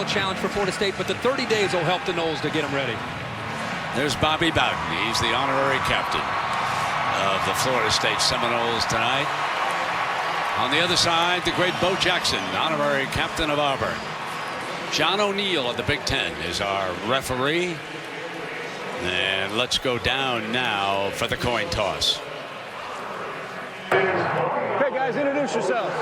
real challenge for Florida State, but the 30 days will help the Noles to get them ready. There's Bobby Bowden. He's the honorary captain of the Florida State Seminoles tonight. On the other side, the great Bo Jackson, honorary captain of Auburn. John O'Neill of the Big Ten is our referee. And let's go down now for the coin toss. Okay, guys, introduce yourselves.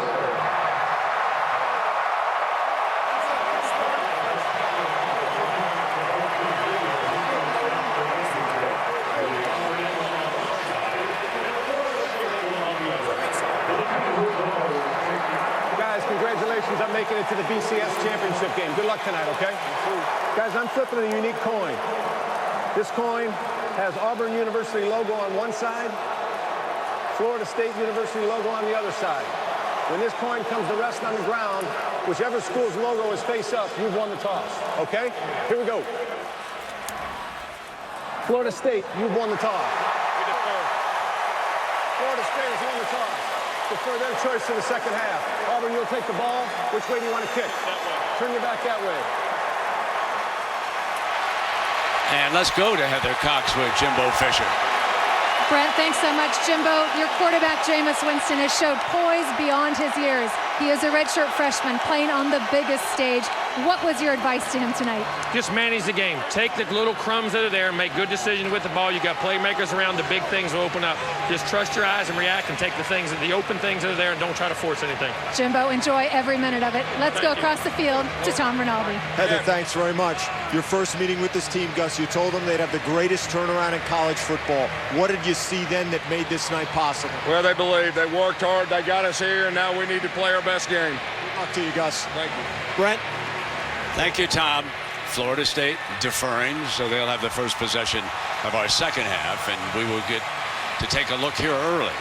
Guys, congratulations on making it to the BCS championship game. Good luck tonight, okay? Guys, I'm flipping a unique coin. This coin has Auburn University logo on one side, Florida State University logo on the other side. When this coin comes to rest on the ground, whichever school's logo is face up, you've won the toss, okay? Here we go. Florida State, you've won the toss. Florida State has won the toss. Defer their choice to the second half. Auburn, you'll take the ball. Which way do you want to kick? That way. Turn your back that way. And let's go to Heather Cox with Jimbo Fisher. Brent, thanks so much, Jimbo. Your quarterback, Jameis Winston, has showed poise beyond his years. He is a redshirt freshman playing on the biggest stage. What was your advice to him tonight? Just manage the game. Take the little crumbs that are there and make good decisions with the ball. You got playmakers around. The big things will open up. Just trust your eyes and react and take the open things that are there and don't try to force anything. Jimbo, enjoy every minute of it. Let's go across the field to Tom Rinaldi. Heather, thanks very much. Your first meeting with this team, Gus, you told them they'd have the greatest turnaround in college football. What did you see then that made this night possible? Well, they believe. They worked hard. They got us here, and now we need to play our best game. Good luck to you, Gus. Thank you. Brent? Thank you, Tom. Florida State deferring, so they'll have the first possession of our second half, and we will get to take a look here early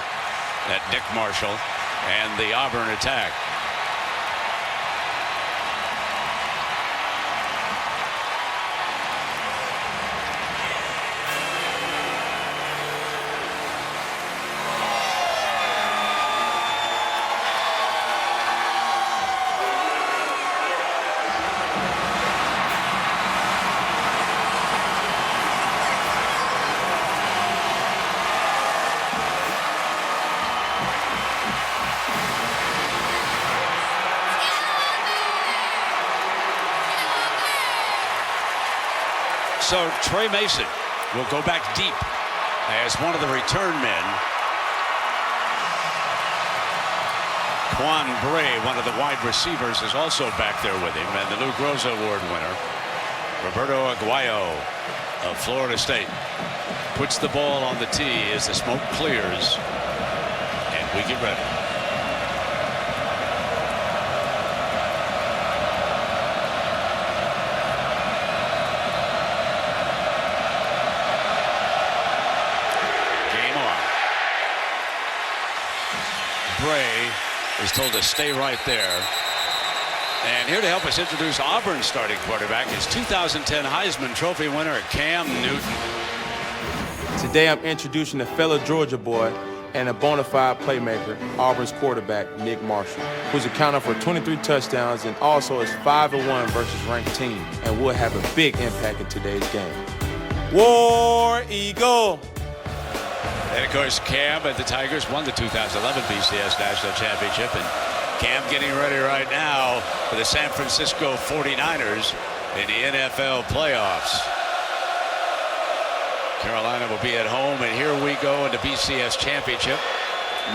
at Nick Marshall and the Auburn attack. So Trey Mason will go back deep as one of the return men. Quan Bray, one of the wide receivers, is also back there with him, and the Lou Groza Award winner, Roberto Aguayo of Florida State, puts the ball on the tee as the smoke clears, and we get ready. Bray is told to stay right there. And here to help us introduce Auburn's starting quarterback is 2010 Heisman Trophy winner Cam Newton. Today I'm introducing a fellow Georgia boy and a bona fide playmaker, Auburn's quarterback, Nick Marshall, who's accounted for 23 touchdowns and also is 5-1 versus ranked team and will have a big impact in today's game. War Eagle! And of course, Cam and the Tigers won the 2011 BCS National Championship, and Cam getting ready right now for the San Francisco 49ers in the NFL playoffs. Carolina will be at home, and here we go in the BCS Championship.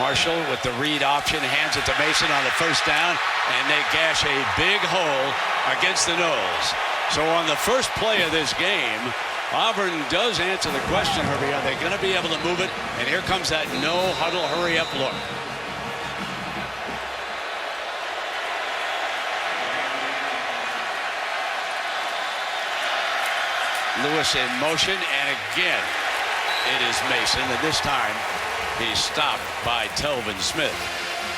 Marshall with the read option, hands it to Mason on the first down, and they gash a big hole against the Noles. So on the first play of this game, Auburn does answer the question, Herbie, are they going to be able to move it? And here comes that no huddle, hurry up look. Lewis in motion, and again, it is Mason, and this time he's stopped by Telvin Smith.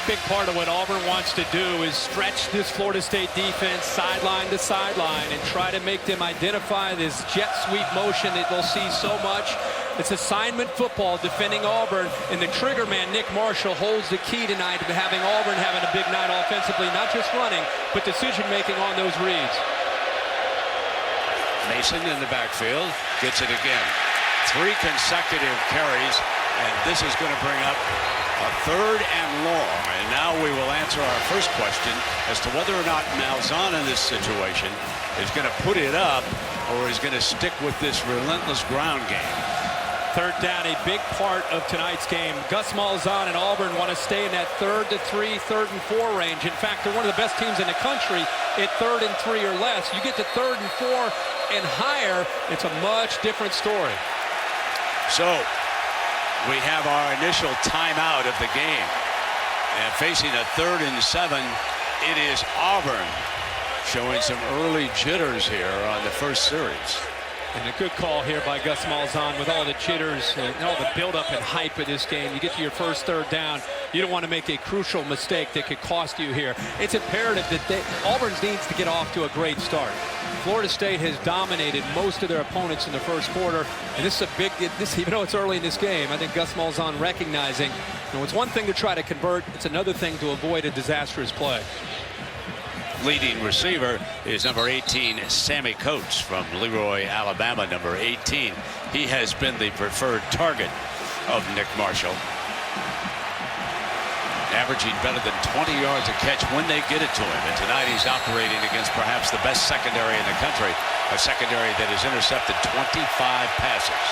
Big part of what Auburn wants to do is stretch this Florida State defense sideline to sideline and try to make them identify this jet sweep motion that they'll see so much. It's assignment football defending Auburn, and the trigger man, Nick Marshall, holds the key tonight to having Auburn having a big night offensively, not just running, but decision-making on those reads. Mason in the backfield gets it again. 3 consecutive carries, and this is going to bring up a 3rd and long. And now we will answer our first question as to whether or not Malzahn in this situation is going to put it up or is going to stick with this relentless ground game. 3rd down, a big part of tonight's game. Gus Malzahn and Auburn want to stay in that 3rd to 3, 3rd and 4 range. In fact, they're one of the best teams in the country at 3rd and 3 or less. You get to 3rd and 4 and higher, it's a much different story. So we have our initial timeout of the game. And facing a 3rd and 7, it is Auburn showing some early jitters here on the first series. And a good call here by Gus Malzahn with all the jitters and all the buildup and hype of this game. You get to your first 3rd down, you don't want to make a crucial mistake that could cost you here. It's imperative that Auburn needs to get off to a great start. Florida State has dominated most of their opponents in the first quarter, and this is a big, even though it's early in this game, I think Gus Malzahn recognizing, it's one thing to try to convert, it's another thing to avoid a disastrous play. Leading receiver is number 18, Sammy Coates from Leroy, Alabama, number 18. He has been the preferred target of Nick Marshall. Averaging better than 20 yards a catch when they get it to him. And tonight he's operating against perhaps the best secondary in the country, a secondary that has intercepted 25 passes.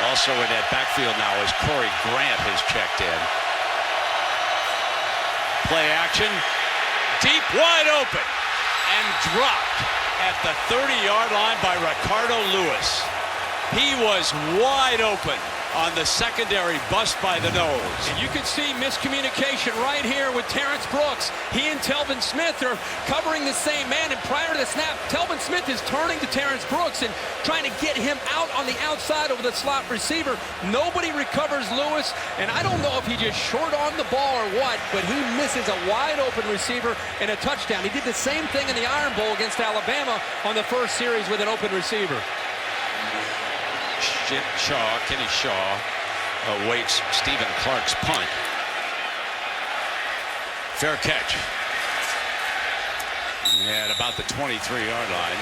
Also in that backfield now is Corey Grant has checked in. Play action. Deep, wide open, and dropped at the 30-yard line by Ricardo Lewis. He was wide open on the secondary bust by the Noles. And you can see miscommunication right here with Terrence Brooks. He and Telvin Smith are covering the same man, and prior to the snap, Telvin Smith is turning to Terrence Brooks and trying to get him out on the outside over the slot receiver. Nobody recovers Lewis, and I don't know if he just short on the ball or what, but he misses a wide open receiver and a touchdown. He did the same thing in the Iron Bowl against Alabama on the first series with an open receiver. Kenny Shaw awaits Stephen Clark's punt. Fair catch. At about the 23-yard line.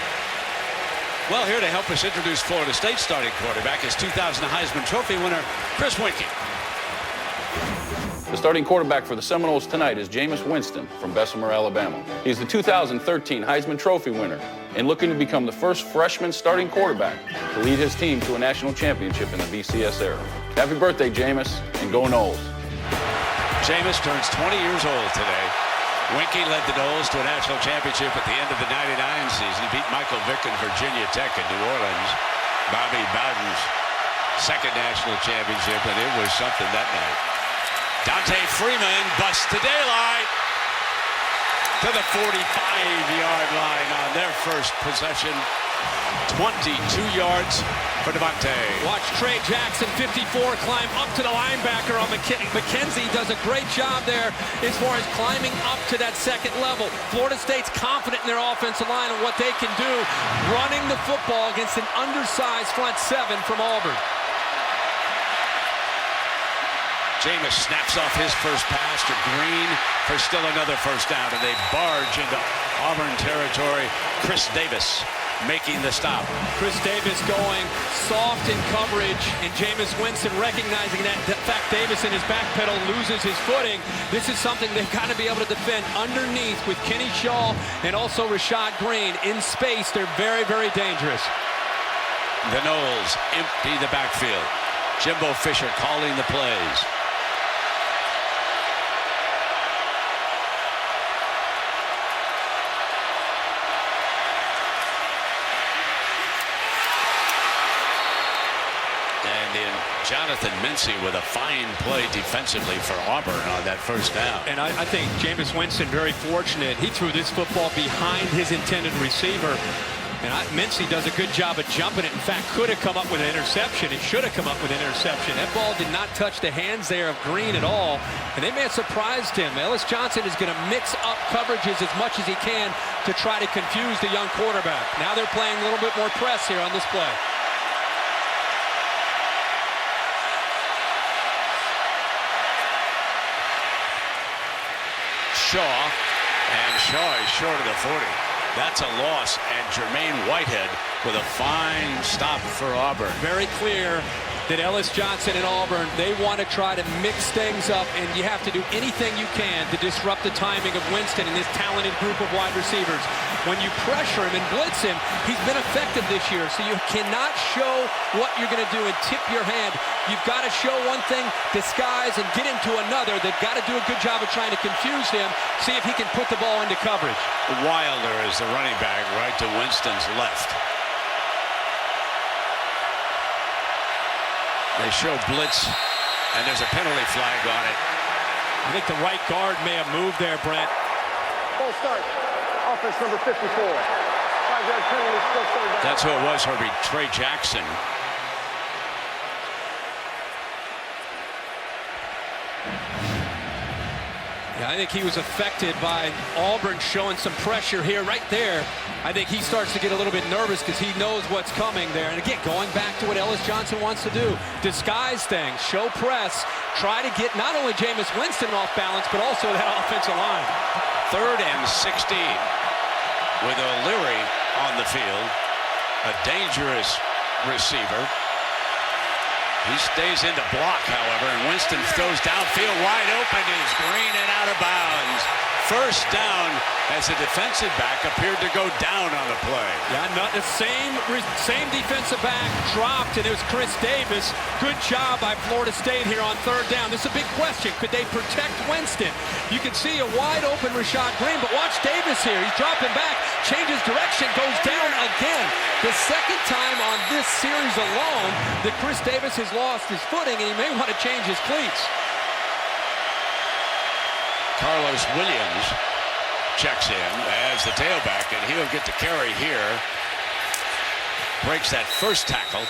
Well, here to help us introduce Florida State starting quarterback is 2000 Heisman Trophy winner Chris Winkie. The starting quarterback for the Seminoles tonight is Jameis Winston from Bessemer, Alabama. He's the 2013 Heisman Trophy winner and looking to become the first freshman starting quarterback to lead his team to a national championship in the BCS era. Happy birthday, Jameis, and go Noles. Jameis turns 20 years old today. Winkie led the Noles to a national championship at the end of the '99 season. He beat Michael Vick and Virginia Tech in New Orleans. Bobby Bowden's second national championship, and it was something that night. Dante Freeman busts to daylight to the 45-yard line on their first possession. 22 yards for Devontae. Watch Trey Jackson, 54, climb up to the linebacker on McKenzie. Does a great job there as far as climbing up to that second level. Florida State's confident in their offensive line and what they can do running the football against an undersized front seven from Auburn. Jameis snaps off his first pass to Green for still another first down, and they barge into Auburn territory. Chris Davis making the stop. Chris Davis going soft in coverage, and Jameis Winston recognizing that. In fact, Davis in his back pedal loses his footing. This is something they've got to be able to defend underneath with Kenny Shaw and also Rashad Green. In space, they're very, very dangerous. The Noles empty the backfield. Jimbo Fisher calling the plays. Jonathan Mincy with a fine play defensively for Auburn on that first down. And I think Jameis Winston very fortunate. He threw this football behind his intended receiver. And Mincy does a good job of jumping it. In fact, could have come up with an interception. It should have come up with an interception. That ball did not touch the hands there of Green at all. And they may have surprised him. Ellis Johnson is going to mix up coverages as much as he can to try to confuse the young quarterback. Now they're playing a little bit more press here on this play. Shaw, and Shaw is short of the 40. That's a loss, and Jermaine Whitehead with a fine stop for Auburn. Very clear that Ellis Johnson and Auburn, they want to try to mix things up, and you have to do anything you can to disrupt the timing of Winston and this talented group of wide receivers. When you pressure him and blitz him, he's been effective this year, so you cannot show what you're going to do and tip your hand. You've got to show one thing, disguise, and get into another. They've got to do a good job of trying to confuse him, see if he can put the ball into coverage. Wilder is the running back right to Winston's left. They show blitz, and there's a penalty flag on it. I think the right guard may have moved there, Brent. Full start. Offense number 54. 5-yard penalty, still third down. That's who it was, Herbie. Trey Jackson. Yeah, I think he was affected by Auburn showing some pressure here right there. I think he starts to get a little bit nervous because he knows what's coming there. And again, going back to what Ellis Johnson wants to do, disguise things, show press, try to get not only Jameis Winston off balance, but also that offensive line. 3rd and 16 with O'Leary on the field. A dangerous receiver. He stays in the block, however, and Winston throws downfield wide open. Is Green and out of bounds. First down as the defensive back appeared to go down on the play. Yeah, not the same defensive back dropped, and it was Chris Davis. Good job by Florida State here on 3rd down. This is a big question. Could they protect Winston? You can see a wide open Rashad Green, but watch Davis here. He's dropping back, changes direction, goes down again. The second time on this series alone that Chris Davis has lost his footing, and he may want to change his cleats. Carlos Williams checks in as the tailback, and he'll get the carry here. Breaks that first tackle,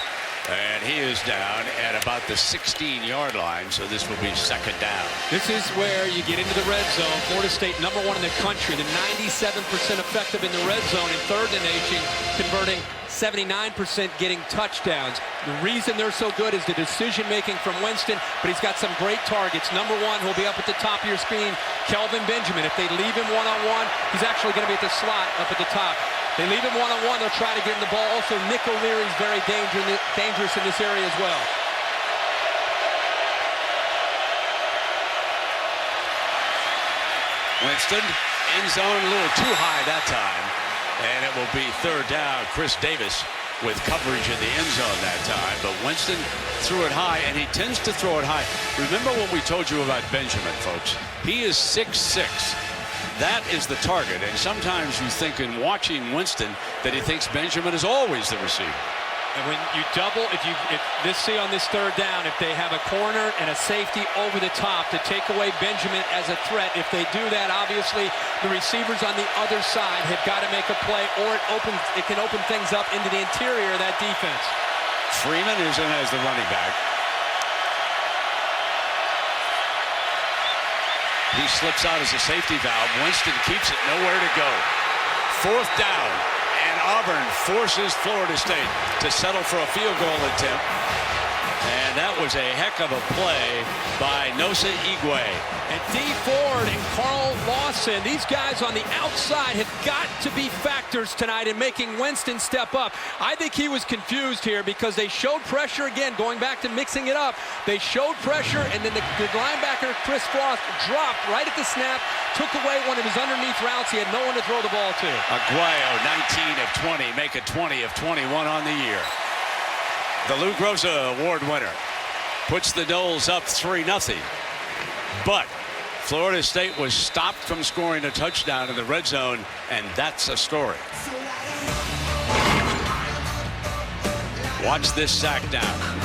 and he is down at about the 16-yard line, so this will be 2nd down. This is where you get into the red zone. Florida State, #1 in the country. The 97% effective in the red zone, and 3rd in the nation, converting 79% getting touchdowns. The reason they're so good is the decision-making from Winston, but he's got some great targets. #1, who'll be up at the top of your screen, Kelvin Benjamin. If they leave him one-on-one, he's actually going to be at the slot up at the top. They leave him one-on-one, they'll try to get him the ball. Also, Nick O'Leary is very dangerous in this area as well. Winston, end zone, a little too high that time. And it will be 3rd down. Chris Davis with coverage in the end zone that time. But Winston threw it high, and he tends to throw it high. Remember what we told you about Benjamin, folks. He is 6'6". That is the target. And sometimes you think in watching Winston that he thinks Benjamin is always the receiver. And when you double, if this see on this 3rd down, if they have a corner and a safety over the top to take away Benjamin as a threat, if they do that, obviously the receivers on the other side have got to make a play, or it can open things up into the interior of that defense. Freeman is in as the running back. He slips out as a safety valve. Winston keeps it, nowhere to go. 4th down. And Auburn forces Florida State to settle for a field goal attempt. And that was a heck of a play by Nosa Igwe. And Dee Ford and Carl Lawson, these guys on the outside have got to be factors tonight in making Winston step up. I think he was confused here because they showed pressure again, going back to mixing it up. They showed pressure, and then the linebacker, Chris Frost, dropped right at the snap, took away one of his underneath routes. He had no one to throw the ball to. Aguayo, 19 of 20, make it 20 of 21 on the year. The Lou Groza Award winner puts the Noles up 3-0. But Florida State was stopped from scoring a touchdown in the red zone, and that's a story. Watch this sack down.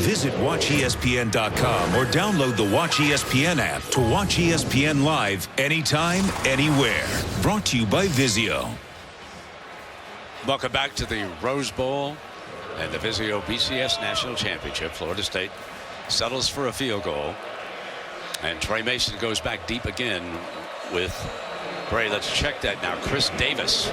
Visit WatchESPN.com or download the Watch ESPN app to watch ESPN live anytime, anywhere. Brought to you by Vizio. Welcome back to the Rose Bowl and the Vizio BCS National Championship. Florida State settles for a field goal. And Trey Mason goes back deep again with Bray. Let's check that now. Chris Davis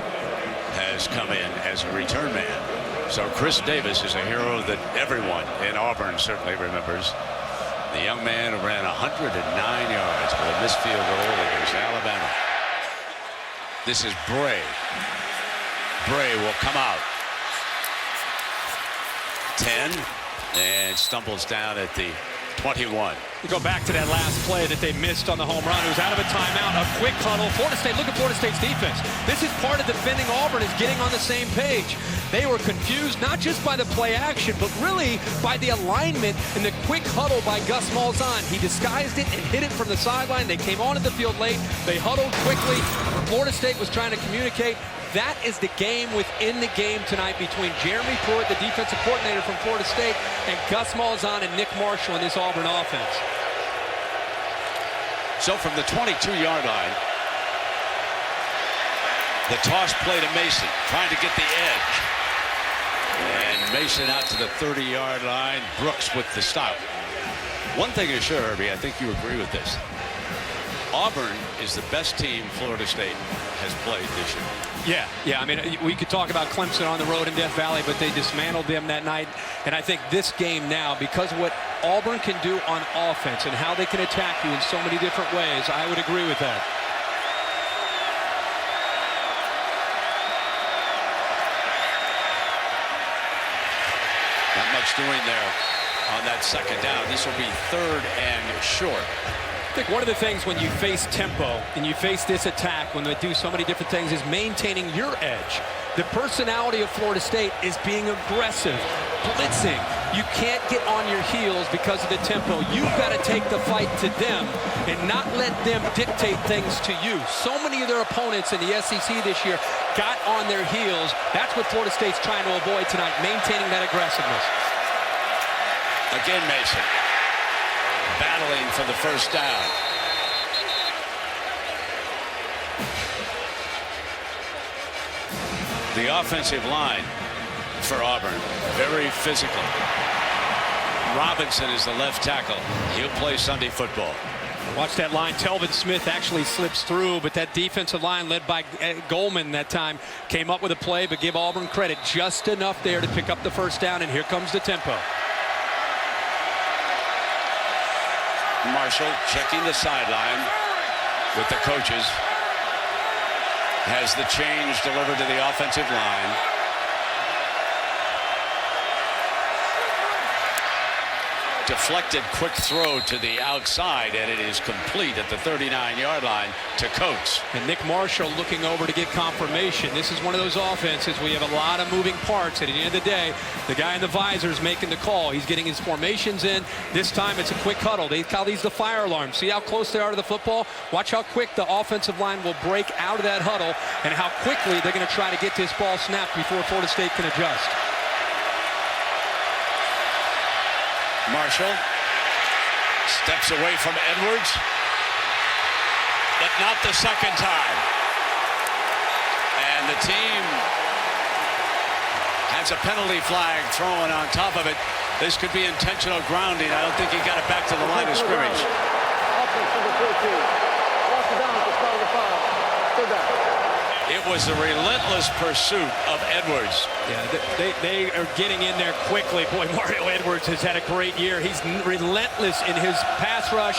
has come in as a return man. So Chris Davis is a hero that everyone in Auburn certainly remembers. The young man who ran 109 yards with a missed field goal against Alabama. This is Bray. Bray will come out. 10 and stumbles down at the 21. You go back to that last play that they missed on the home run. It was out of a timeout, a quick huddle. Florida State, look at Florida State's defense. This is part of defending Auburn, is getting on the same page. They were confused not just by the play action, but really by the alignment and the quick huddle by Gus Malzahn. He disguised it and hit it from the sideline. They came onto the field late. They huddled quickly. Florida State was trying to communicate. That is the game within the game tonight between Jeremy Pruitt, the defensive coordinator from Florida State, and Gus Malzahn and Nick Marshall in this Auburn offense. So from the 22-yard line, the toss play to Mason, trying to get the edge. And Mason out to the 30-yard line. Brooks with the stop. One thing is sure, Herbie, I think you agree with this. Auburn is the best team Florida State has played this year. Yeah. I mean, we could talk about Clemson on the road in Death Valley, but they dismantled them that night. And I think this game now, because of what Auburn can do on offense and how they can attack you in so many different ways, I would agree with that. Not much doing there on that second down. This will be 3rd and short. I think one of the things when you face tempo and you face this attack, when they do so many different things, is maintaining your edge. The personality of Florida State is being aggressive, blitzing. You can't get on your heels because of the tempo. You've got to take the fight to them and not let them dictate things to you. So many of their opponents in the SEC this year got on their heels. That's what Florida State's trying to avoid tonight, maintaining that aggressiveness. Again, Mason battling for the first down. The offensive line for Auburn, very physical. Robinson is the left tackle. He'll play Sunday football. Watch that line. Telvin Smith actually slips through, but that defensive line led by Goldman that time came up with a play, but give Auburn credit, just enough there to pick up the first down, and here comes the tempo. Marshall checking the sideline with the coaches. Has the change delivered to the offensive line. Deflected quick throw to the outside, and it is complete at the 39-yard line to Coates. And Nick Marshall looking over to get confirmation. This is one of those offenses we have a lot of moving parts. At the end of the day, the guy in the visor is making the call. He's getting his formations in. This time it's a quick huddle. They call these the fire alarms. See how close they are to the football? Watch how quick the offensive line will break out of that huddle and how quickly they're going to try to get this ball snapped before Florida State can adjust. Marshall steps away from Edwards, but not the second time. And the team has a penalty flag thrown on top of it. This could be intentional grounding. I don't think he got it back to the line of scrimmage. Offense number 14. Lost it down at the start of the foul. Still down. It was a relentless pursuit of Edwards. Yeah, they are getting in there quickly. Boy, Mario Edwards has had a great year. He's relentless in his pass rush,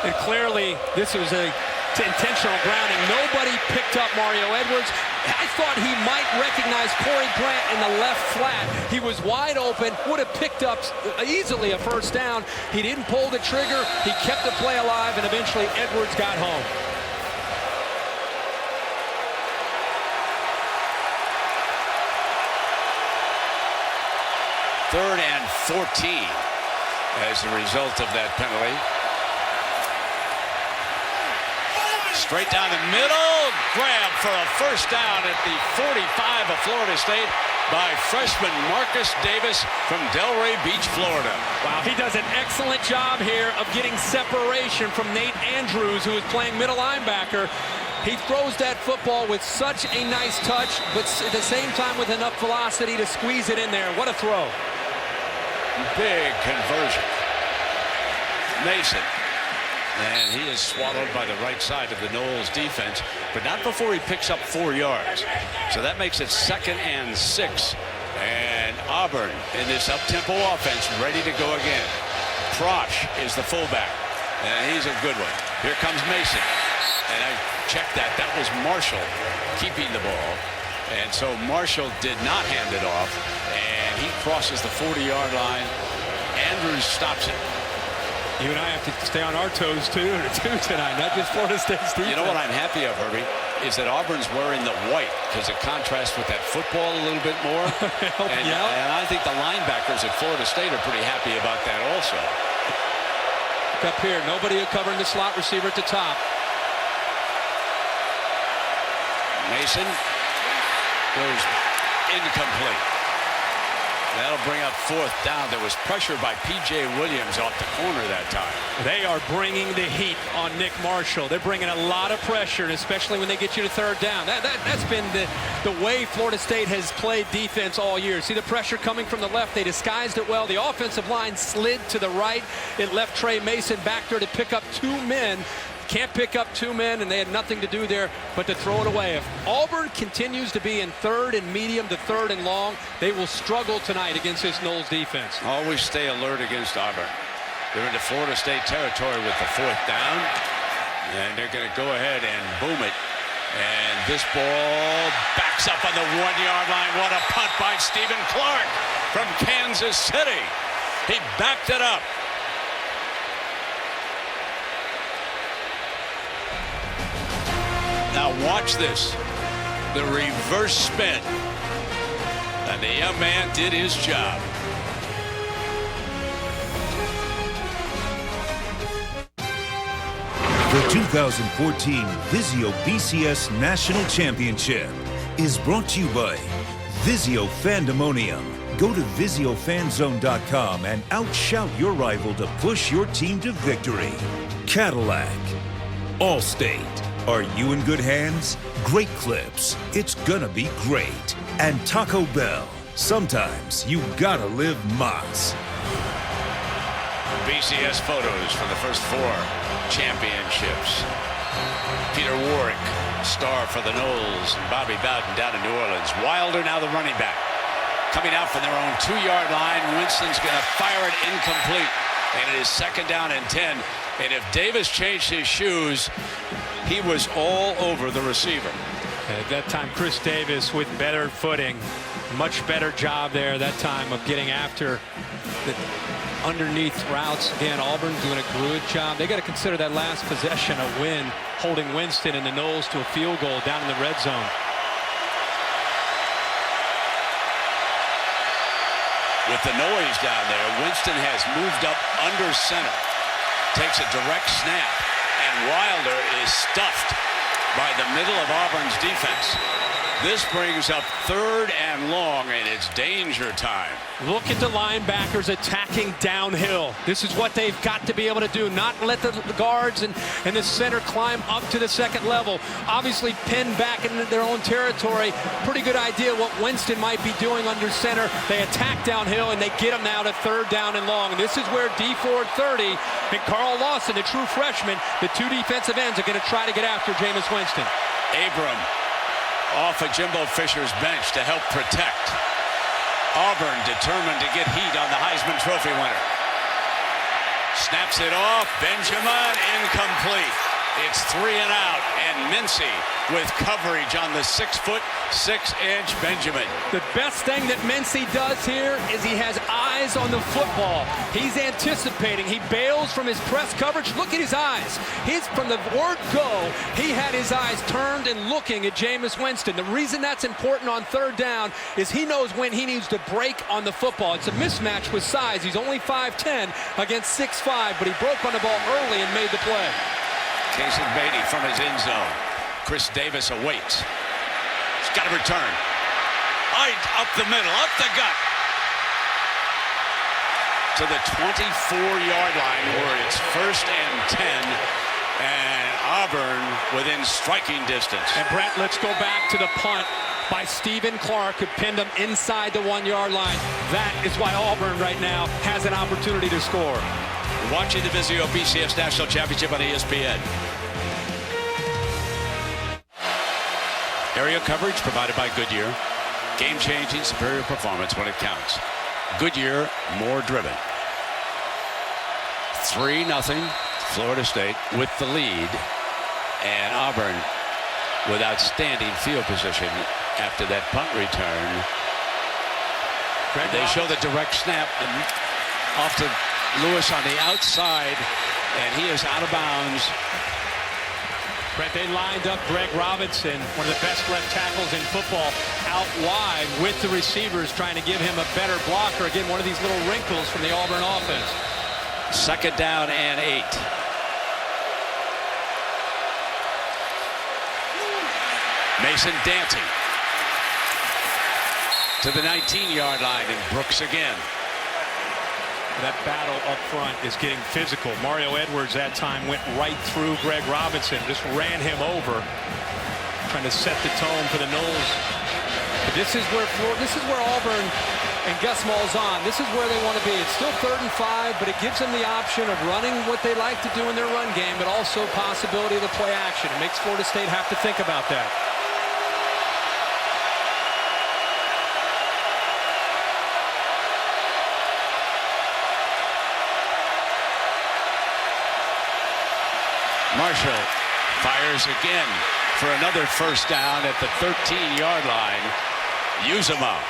and clearly this was a intentional grounding. Nobody picked up Mario Edwards. I thought he might recognize Corey Grant in the left flat. He was wide open, would have picked up easily a first down. He didn't pull the trigger. He kept the play alive, and eventually Edwards got home. 3rd and 14 as a result of that penalty. Straight down the middle, grab for a first down at the 45 of Florida State by freshman Marcus Davis from Delray Beach, Florida. Wow, he does an excellent job here of getting separation from Nate Andrews, who is playing middle linebacker. He throws that football with such a nice touch, but at the same time with enough velocity to squeeze it in there. What a throw. Big conversion. Mason. And he is swallowed by the right side of the Noles defense, but not before he picks up 4 yards. So that makes it 2nd and 6. And Auburn in this up-tempo offense, ready to go again. Prosh is the fullback, and he's a good one. Here comes Mason, and I checked that. That was Marshall keeping the ball, and so Marshall did not hand it off, and he crosses the 40-yard line. Andrews stops it. You and I have to stay on our toes too tonight, not just Florida State's defense. You know what I'm happy of, Herbie, is that Auburn's wearing the white because it contrasts with that football a little bit more. And I think the linebackers at Florida State are pretty happy about that also. Up here, nobody covering the slot receiver at the top. Mason goes incomplete. That'll bring up 4th down. There was pressure by P.J. Williams off the corner that time. They are bringing the heat on Nick Marshall. They're bringing a lot of pressure, and especially when they get you to 3rd down. That's been the way Florida State has played defense all year. See the pressure coming from the left. They disguised it well. The offensive line slid to the right. It left Trey Mason back there to pick up 2 men. Can't pick up 2 men, and they had nothing to do there but to throw it away. If Auburn continues to be in 3rd and medium to 3rd and long, they will struggle tonight against this Noles defense. Always stay alert against Auburn. They're into Florida State territory with the 4th down, and they're going to go ahead and boom it. And this ball backs up on the 1-yard line. What a punt by Stephen Clark from Kansas City. He backed it up. Now watch this, the reverse spin, and the young man did his job. The 2014 Vizio BCS National Championship is brought to you by Vizio Fandemonium. Go to VizioFanZone.com and outshout your rival to push your team to victory. Cadillac, Allstate. Are you in good hands? Great Clips. It's gonna be great. And Taco Bell. Sometimes you gotta live Moss. BCS photos from the first 4 championships. Peter Warwick, star for the Noles, and Bobby Bowden down in New Orleans. Wilder now the running back. Coming out from their own 2-yard line. Winston's gonna fire it incomplete. And it is 2nd down and 10. And if Davis changed his shoes, he was all over the receiver. At that time, Chris Davis with better footing. Much better job there that time of getting after the underneath routes. Again, Auburn doing a good job. They got to consider that last possession a win, holding Winston and the Noles to a field goal down in the red zone. With the noise down there, Winston has moved up under center. Takes a direct snap. And Wilder is stuffed by the middle of Auburn's defense. This brings up 3rd and long, and it's danger time. Look at the linebackers attacking downhill. This is what they've got to be able to do, not let the guards and the center climb up to the 2nd level. Obviously pinned back into their own territory. Pretty good idea what Winston might be doing under center. They attack downhill, and they get them now to 3rd down and long. And this is where D Ford 30 and Carl Lawson, the true freshman, the 2 defensive ends, are going to try to get after Jameis Winston. Abram off of Jimbo Fisher's bench to help protect. Auburn determined to get heat on the Heisman Trophy winner. Snaps it off. Benjamin incomplete. It's 3 and out, and Mincy with coverage on the 6'6" Benjamin. The best thing that Mincy does here is he has eyes on the football. He's anticipating. He bails from his press coverage. Look at his eyes. He's from the word go. He had his eyes turned and looking at Jameis Winston. The reason that's important on 3rd down is he knows when he needs to break on the football. It's a mismatch with size. He's only 5'10" against 6'5", but he broke on the ball early and made the play. Kason Beatty from his end zone. Chris Davis awaits. He's got to return. Up the middle, up the gut. To the 24-yard line where it's 1st and 10. And Auburn within striking distance. And Brett, let's go back to the punt by Stephen Clark, who pinned him inside the 1-yard line. That is why Auburn right now has an opportunity to score. Watching the Vizio BCS National Championship on ESPN. Area coverage provided by Goodyear. Game-changing, superior performance when it counts. Goodyear, more driven. 3-0, Florida State with the lead. And Auburn with outstanding field position after that punt return. They show the direct snap and off to Lewis on the outside, and he is out of bounds. Brett, they lined up Greg Robinson, one of the best left tackles in football, out wide with the receivers trying to give him a better blocker. Again, one of these little wrinkles from the Auburn offense. 2nd down and 8. Mason dancing to the 19-yard line, and Brooks again. That battle up front is getting physical. Mario Edwards that time went right through Greg Robinson, just ran him over, trying to set the tone for the Noles. But this is where Auburn and Gus Malzahn, this is where they want to be. It's still 3rd and 5, but it gives them the option of running what they like to do in their run game, but also possibility of the play action. It makes Florida State have to think about that. Marshall fires again for another 1st down at the 13-yard line. Uzomah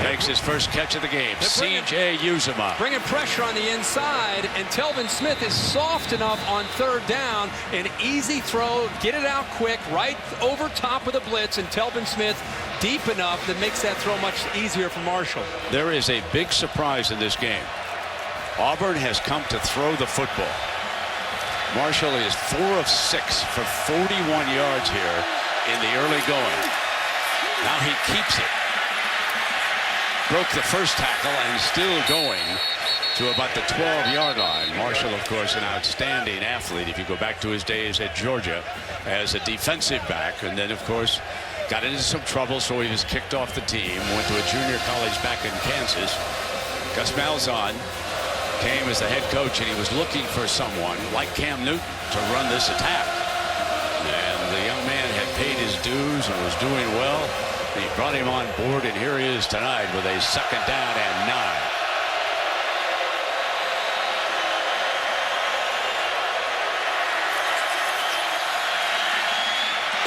makes his first catch of the game. C.J. Uzomah. Bringing pressure on the inside, and Telvin Smith is soft enough on 3rd down. An easy throw, get it out quick, right over top of the blitz, and Telvin Smith deep enough that makes that throw much easier for Marshall. There is a big surprise in this game. Auburn has come to throw the football. Marshall is 4 of 6 for 41 yards here in the early going. Now he keeps it. Broke the first tackle and still going to about the 12-yard line. Marshall, of course, an outstanding athlete if you go back to his days at Georgia as a defensive back. And then, of course, got into some trouble, so he was kicked off the team. Went to a junior college back in Kansas. Gus Malzahn came as the head coach, and he was looking for someone like Cam Newton to run this attack. And the young man had paid his dues and was doing well. He brought him on board, and here he is tonight with a 2nd down and 9.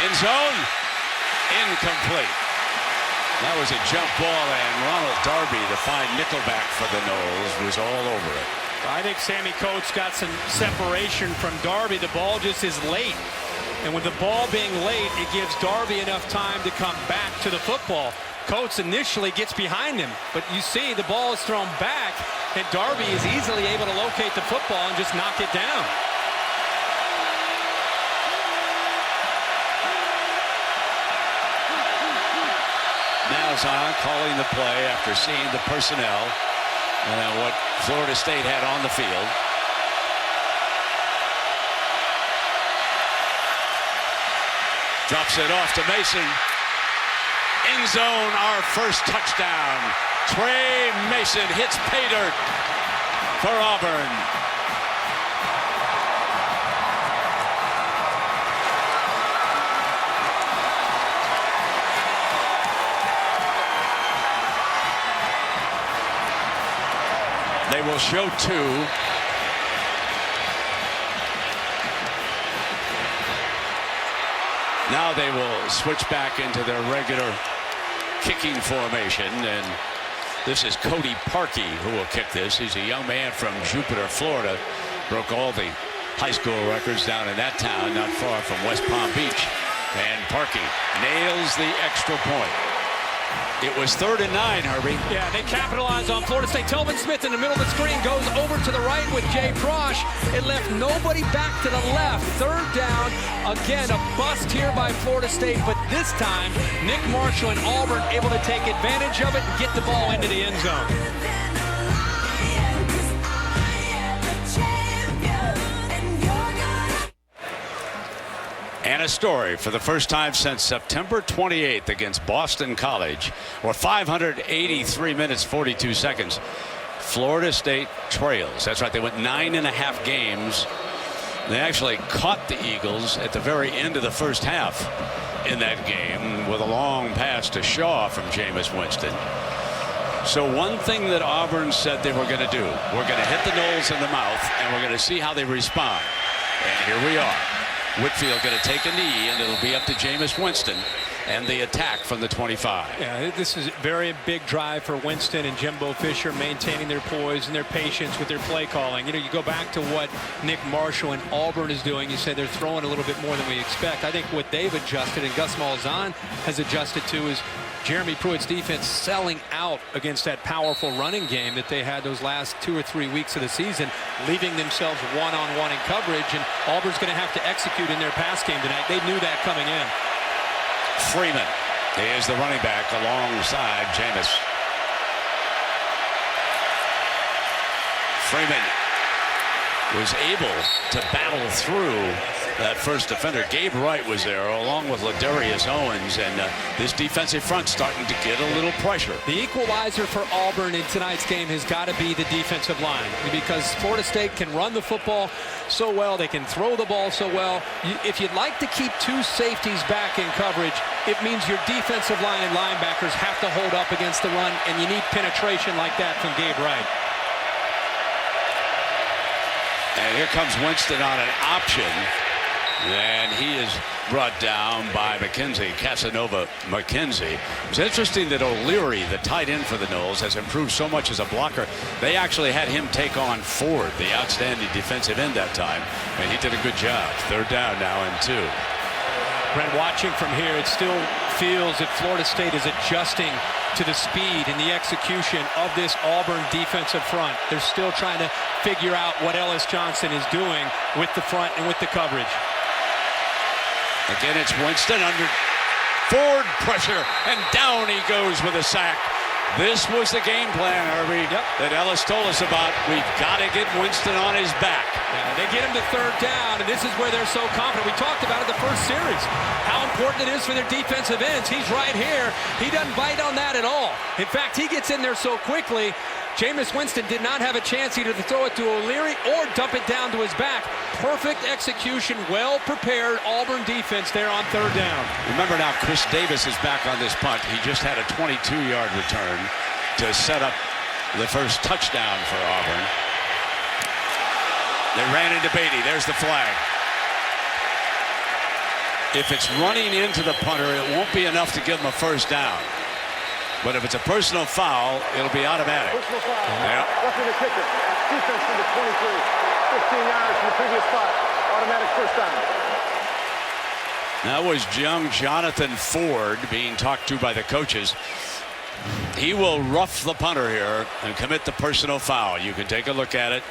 End zone, incomplete. That was a jump ball, and Ronald Darby, the fine nickelback for the Noles, was all over it. I think Sammy Coates got some separation from Darby. The ball just is late. And with the ball being late, it gives Darby enough time to come back to the football. Coates initially gets behind him, but you see the ball is thrown back, and Darby is easily able to locate the football and just knock it down. Malzahn calling the play after seeing the personnel and what Florida State had on the field. Drops it off to Mason. End zone, our first touchdown. Trey Mason hits pay dirt for Auburn. They will show 2. Now they will switch back into their regular kicking formation, and this is Cody Parkey who will kick this. He's a young man from Jupiter, Florida. Broke all the high school records down in that town, not far from West Palm Beach. And Parkey nails the extra point. It was 3rd and 9, Herbie. Yeah, they capitalized on Florida State. Telvin Smith in the middle of the screen goes over to the right with Jay Prosh. It left nobody back to the left. 3rd down. Again, a bust here by Florida State, but this time, Nick Marshall and Auburn able to take advantage of it and get the ball into the end zone. And a story for the first time since September 28th against Boston College, or 583 minutes, 42 seconds. Florida State trails. That's right, they went 9.5 games. They actually caught the Eagles at the very end of the first half. in that game with a long pass to Shaw from Jameis Winston. So one thing that Auburn said they were going to do, we're going to hit the Noles in the mouth, and we're going to see how they respond. And here we are. Whitfield going to take a knee, and it'll be up to Jameis Winston and the attack from the 25. Yeah, this is a very big drive for Winston and Jimbo Fisher, maintaining their poise and their patience with their play calling. You know, you go back to what Nick Marshall and Auburn is doing. You say they're throwing a little bit more than we expect. I think what they've adjusted and Gus Malzahn has adjusted to is Jeremy Pruitt's defense selling out against that powerful running game that they had those last 2 or 3 weeks of the season, leaving themselves one-on-one in coverage, and Auburn's going to have to execute in their pass game tonight. They knew that coming in. Freeman is the running back alongside Jameis. Freeman was able to battle through that first defender. Gabe Wright was there along with Ladarius Owens, and this defensive front starting to get a little pressure. The equalizer for Auburn in tonight's game has got to be the defensive line, because Florida State can run the football so well, they can throw the ball so well. If you'd like to keep 2 safeties back in coverage, it means your defensive line and linebackers have to hold up against the run, and you need penetration like that from Gabe Wright. And here comes Winston on an option, and he is brought down by Casanova McKenzie. It's interesting that O'Leary, the tight end for the Noles, has improved so much as a blocker. They actually had him take on Ford, the outstanding defensive end that time, and he did a good job. 3rd down now and 2. Brent, watching from here, it still feels that Florida State is adjusting to the speed and the execution of this Auburn defensive front. They're still trying to figure out what Ellis Johnson is doing with the front and with the coverage. Again, it's Winston under Ford pressure, and down he goes with a sack. This was the game plan, Herbie, that Ellis told us about. We've got to get Winston on his back. Yeah, they get him to 3rd down, and this is where they're so confident. We talked about it the first series, how important it is for their defensive ends. He's right here. He doesn't bite on that at all. In fact, he gets in there so quickly, Jameis Winston did not have a chance either to throw it to O'Leary or dump it down to his back. Perfect execution, well-prepared Auburn defense there on 3rd down. Remember now, Chris Davis is back on this punt. He just had a 22-yard return to set up the first touchdown for Auburn. They ran into Beatty. There's the flag. If it's running into the punter, it won't be enough to give him a 1st down. But if it's a personal foul, it'll be automatic. Personal foul. Yeah. Roughing the kicker. Defense from the 23. 15 yards from the previous spot. Automatic 1st down. That was young Jonathan Ford being talked to by the coaches. He will rough the punter here and commit the personal foul. You can take a look at it.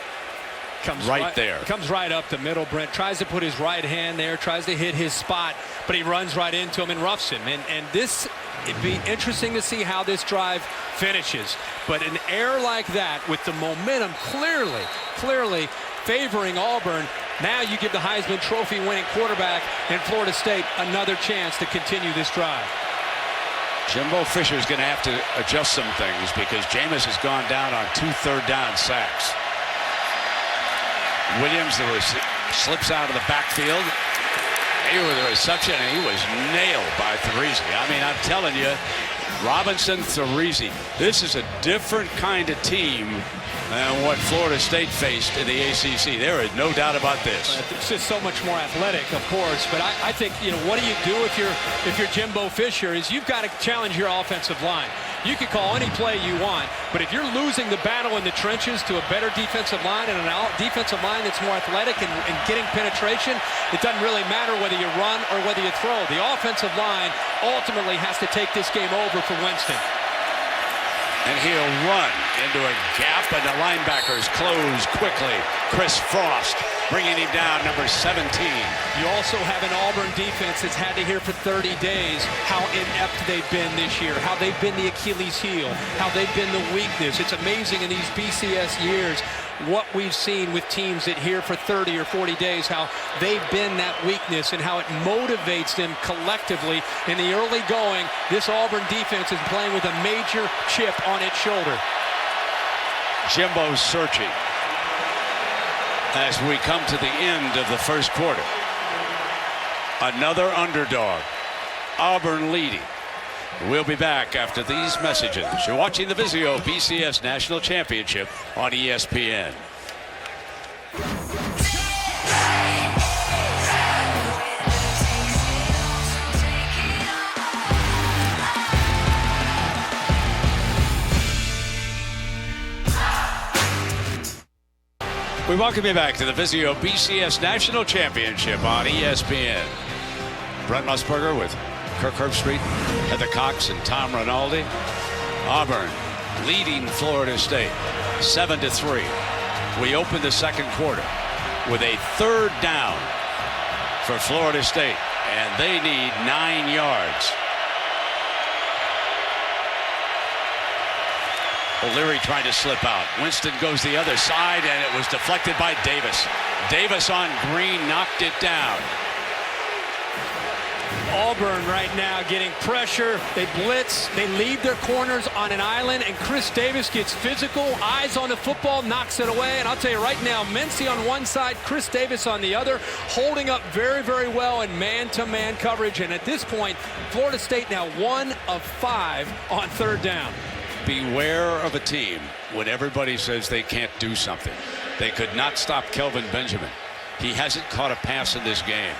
Comes right there. Comes right up the middle. Brent tries to put his right hand there, tries to hit his spot, but he runs right into him and roughs him. And this, it'd be interesting to see how this drive finishes. But an error like that, with the momentum clearly favoring Auburn, now you give the Heisman Trophy winning quarterback in Florida State another chance to continue this drive. Jimbo Fisher's going to have to adjust some things because Jameis has gone down on 2 third-down sacks. Williams slips out of the backfield. Here with the reception, and he was nailed by Thurisi. I mean, I'm telling you, Robinson, Thurisi, this is a different kind of team than what Florida State faced in the ACC. There is no doubt about this. It's just so much more athletic, of course. But I think, you know, what do you do if you're Jimbo Fisher? Is you've got to challenge your offensive line. You can call any play you want, but if you're losing the battle in the trenches to a better defensive line and an defensive line that's more athletic and getting penetration, it doesn't really matter whether you run or whether you throw. The offensive line ultimately has to take this game over for Winston. And he'll run into a gap, and the linebackers close quickly. Chris Frost bringing him down, number 17. You also have an Auburn defense that's had to hear for 30 days how inept they've been this year, how they've been the Achilles heel, how they've been the weakness. It's amazing in these BCS years what we've seen with teams that here for 30 or 40 days, how they've been that weakness and how it motivates them collectively. In the early going, this Auburn defense is playing with a major chip on its shoulder. Jimbo's searching as we come to the end of the first quarter. Another underdog. Auburn leading. We'll be back after these messages. You're watching the Vizio BCS National Championship on ESPN. We welcome you back to the Vizio BCS National Championship on ESPN. Brent Musburger with Kirk Herbstreit, Heather Cox, and Tom Rinaldi. Auburn leading Florida State 7-3. We open the second quarter with a third down for Florida State, and they need 9 yards. O'Leary trying to slip out. Winston goes the other side, and it was deflected by Davis. Davis on Green knocked it down. Auburn right now getting pressure. They blitz. They leave their corners on an island, and Chris Davis gets physical. Eyes on the football, knocks it away. And I'll tell you right now, Mency on one side, Chris Davis on the other, holding up very, very well in man-to-man coverage. And at this point, Florida State now 1 of 5 on third down. Beware of a team when everybody says they can't do something. They could not stop Kelvin Benjamin. He hasn't caught a pass in this game.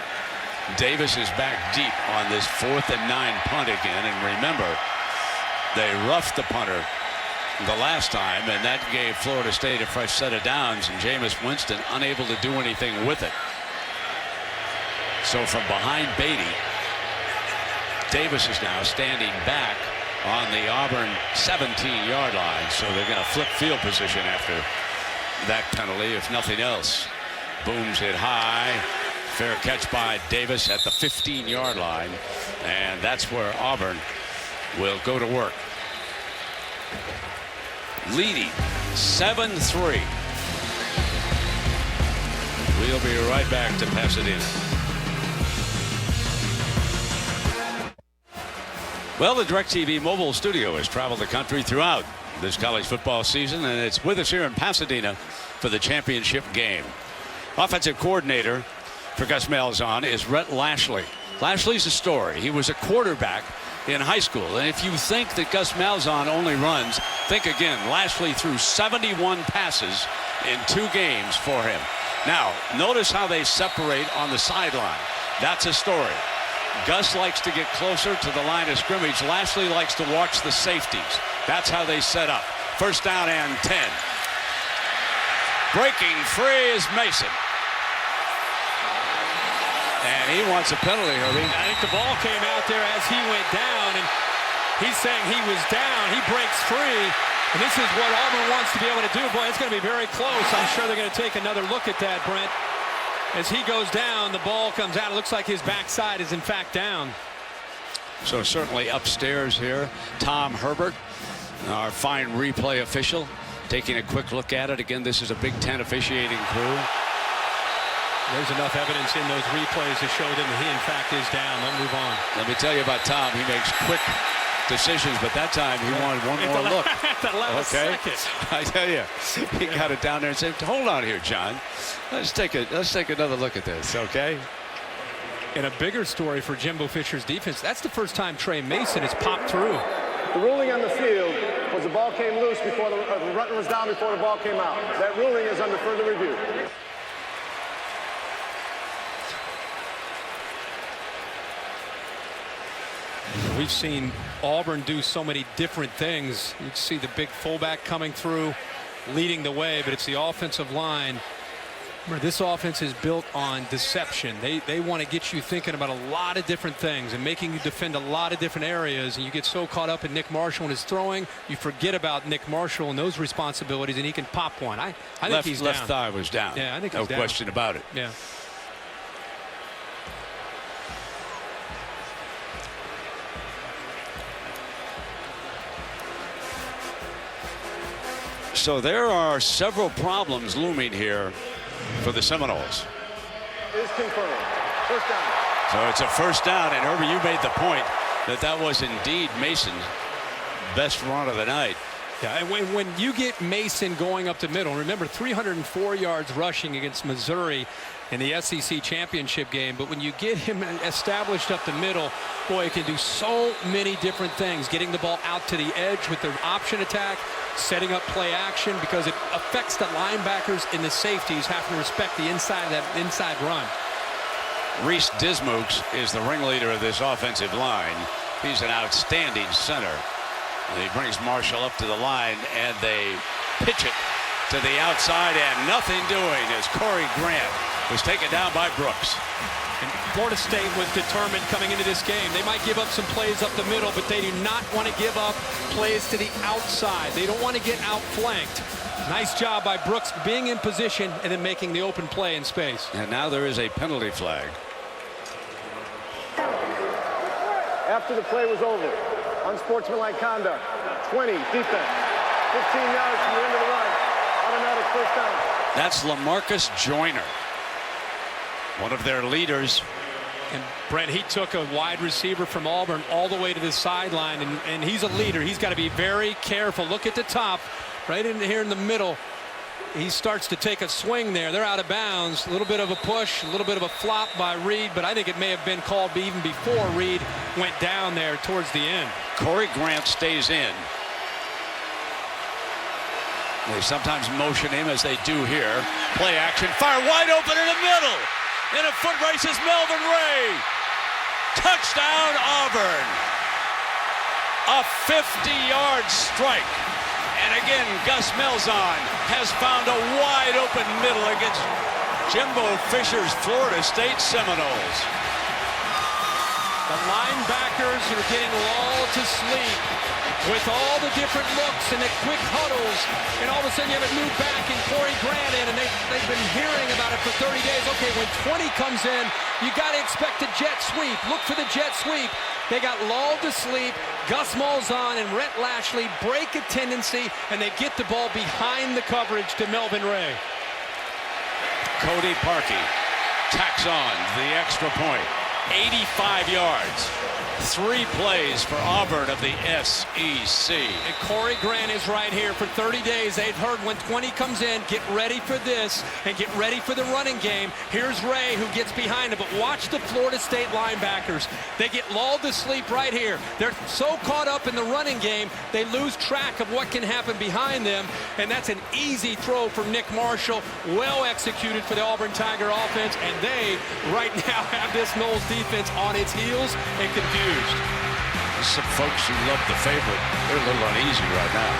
Davis is back deep on this 4th and 9 punt again. And remember, they roughed the punter the last time, and that gave Florida State a fresh set of downs, and Jameis Winston unable to do anything with it. So from behind Beatty, Davis is now standing back on the Auburn 17-yard line. So they're going to flip field position after that penalty, if nothing else. Booms hit high. Fair catch by Davis at the 15-yard line. And that's where Auburn will go to work. Leading 7-3. We'll be right back to Pasadena. Well, the DirecTV mobile studio has traveled the country throughout this college football season, and it's with us here in Pasadena for the championship game. Offensive coordinator for Gus Malzahn is Rhett Lashley. Lashley's a story. He was a quarterback in high school, and if you think that Gus Malzahn only runs, think again. Lashley threw 71 passes in 2 games for him. Now, notice how they separate on the sideline. That's a story. Gus likes to get closer to the line of scrimmage. Lashley likes to watch the safeties. That's how they set up. First down and 10. Breaking free is Mason. And he wants a penalty, Herbie. I think the ball came out there as he went down, and he's saying he was down. He breaks free, and this is what Auburn wants to be able to do. Boy, it's going to be very close. I'm sure they're going to take another look at that, Brent. As he goes down, the ball comes out. It looks like his backside is in fact down. So certainly upstairs here, Tom Herbert, our fine replay official, taking a quick look at it. Again, this is a Big Ten officiating crew. There's enough evidence in those replays to show them that he in fact is down. Let's move on. Let me tell you about Tom. He makes quick decisions, but that time he wanted one more look. At the last second. I tell you, he got it down there and said, "Hold on here, John. Let's take another look at this, okay?" And a bigger story for Jimbo Fisher's defense. That's the first time Trey Mason has popped through. The ruling on the field was the ball came loose before the runner was down before the ball came out. That ruling is under further review. We've seen Auburn do so many different things. You can see the big fullback coming through, leading the way, but it's the offensive line. Remember, this offense is built on deception. They want to get you thinking about a lot of different things and making you defend a lot of different areas, and you get so caught up in Nick Marshall and his throwing, you forget about Nick Marshall and those responsibilities, and he can pop one. I think he's down. Left thigh was down. Yeah, I think he's down. No question about it. Yeah. So there are several problems looming here for the Seminoles. Is confirmed. First down. So it's a first down, and Herbie, you made the point that was indeed Mason's best run of the night. Yeah, and when you get Mason going up the middle, remember 304 yards rushing against Missouri in the SEC championship game, but when you get him established up the middle, boy, it can do so many different things. Getting the ball out to the edge with the option attack, setting up play action, because it affects the linebackers and the safeties having to respect the inside of that inside run. Reese Dismukes is the ringleader of this offensive line. He's an outstanding center. He brings Marshall up to the line, and they pitch it to the outside, and nothing doing as Corey Grant was taken down by Brooks. And Florida State was determined coming into this game. They might give up some plays up the middle, but they do not want to give up plays to the outside. They don't want to get outflanked. Nice job by Brooks being in position and then making the open play in space. And now there is a penalty flag. After the play was over, unsportsmanlike conduct, 20, defense, 15 yards from the end of the run, automatic first down. That's LaMarcus Joyner, one of their leaders. And Brent, he took a wide receiver from Auburn all the way to the sideline, and he's a leader. He's got to be very careful. Look at the top, right in here in the middle. He starts to take a swing there. They're out of bounds. A little bit of a push, a little bit of a flop by Reed, but I think it may have been called even before Reed went down there towards the end. Corey Grant stays in. They sometimes motion him, as they do here. Play action, fire wide open in the middle. In a foot race is Melvin Ray. Touchdown, Auburn. A 50-yard strike. And again, Gus Malzahn has found a wide open middle against Jimbo Fisher's Florida State Seminoles. The linebackers are getting lulled to sleep with all the different looks and the quick huddles, and all of a sudden you have it moved back and Corey Grant in, and they've been hearing about it for 30 days. Okay, when 20 comes in, you got to expect a jet sweep. Look for the jet sweep. They got lulled to sleep. Gus Malzahn and Rhett Lashley break a tendency, and they get the ball behind the coverage to Melvin Ray. Cody Parkey tacks on the extra point. 85 yards. 3 plays for Auburn of the SEC. And Corey Grant is right here. For 30 days, they've heard when 20 comes in, get ready for this and get ready for the running game. Here's Ray, who gets behind him. But watch the Florida State linebackers. They get lulled to sleep right here. They're so caught up in the running game, they lose track of what can happen behind them. And that's an easy throw from Nick Marshall. Well executed for the Auburn Tiger offense. And they, right now, have this Noles defense on its heels and confused. There's some folks who love the favorite. They're a little uneasy right now.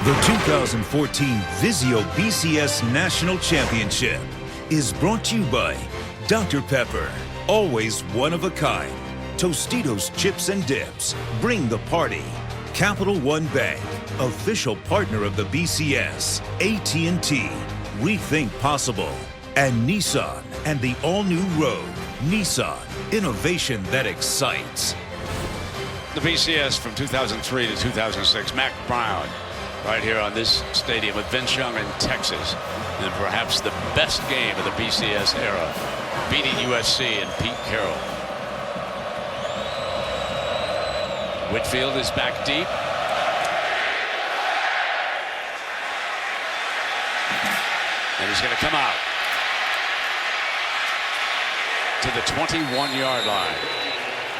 The 2014 Vizio BCS National Championship is brought to you by Dr. Pepper, always one of a kind. Tostitos Chips and Dips, bring the party. Capital One Bank, official partner of the BCS. AT&T, rethink possible. And Nissan and the all-new Rogue. Nissan, innovation that excites. The BCS from 2003 to 2006, Mac Brown right here on this stadium with Vince Young in Texas. And perhaps the best game of the BCS era, beating USC and Pete Carroll. Whitfield is back deep. And he's going to come out to the 21-yard line.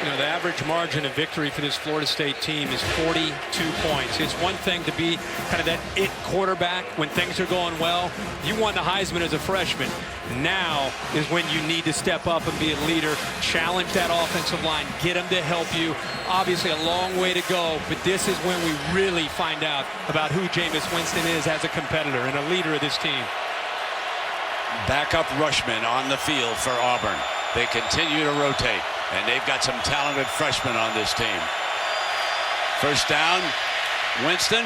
You know, the average margin of victory for this Florida State team is 42 points. It's one thing to be kind of that it quarterback when things are going well. You won the Heisman as a freshman. Now is when you need to step up and be a leader, challenge that offensive line, get them to help you. Obviously a long way to go, but this is when we really find out about who Jameis Winston is as a competitor and a leader of this team. Backup Rushman on the field for Auburn. They continue to rotate, and they've got some talented freshmen on this team. First down, Winston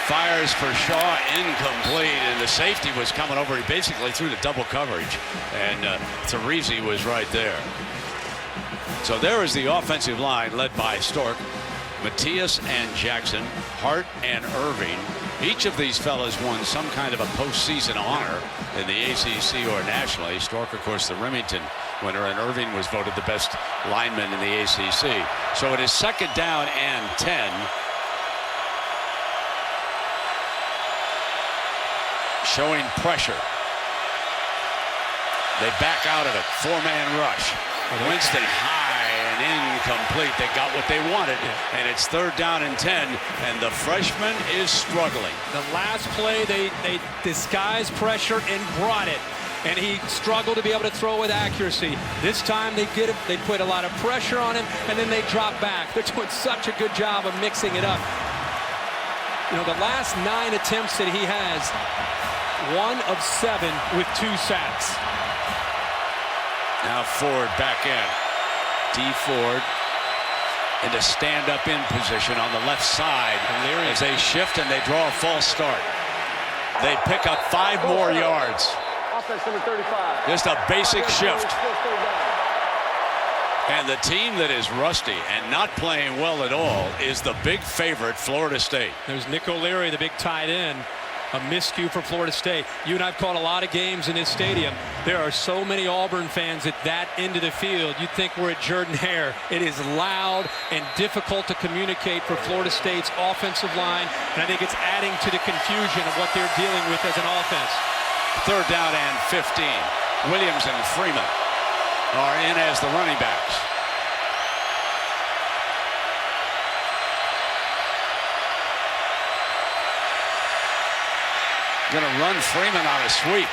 fires for Shaw, incomplete, and the safety was coming over. He basically threw the double coverage, and Therese was right there. So there is the offensive line led by Stork, Matias and Jackson, Hart and Irving. Each of these fellas won some kind of a postseason honor in the ACC or nationally. Stork, of course, the Remington winner, and Irving was voted the best lineman in the ACC. So it is 2nd down and 10. Showing pressure. They back out of it. 4-man rush. Winston high and incomplete. They got what they wanted, and it's 3rd down and 10, and the freshman is struggling. The last play, they disguised pressure and brought it, and he struggled to be able to throw with accuracy. This time they put a lot of pressure on him, and then they drop back. They're doing such a good job of mixing it up. You know, the last 9 attempts that he has, 1 of 7 with 2 sacks. Now Ford back in. D. Ford into stand-up in position on the left side as they shift and they draw a false start. They pick up 5 more yards. Offense number 35. Just a basic shift. And the team that is rusty and not playing well at all is the big favorite, Florida State. There's Nick O'Leary, the big tight end. A miscue for Florida State. You and I have called a lot of games in this stadium. There are so many Auburn fans at that end of the field. You'd think we're at Jordan-Hare. It is loud and difficult to communicate for Florida State's offensive line, and I think it's adding to the confusion of what they're dealing with as an offense. 3rd down and 15. Williams and Freeman are in as the running backs. Going to run Freeman on a sweep.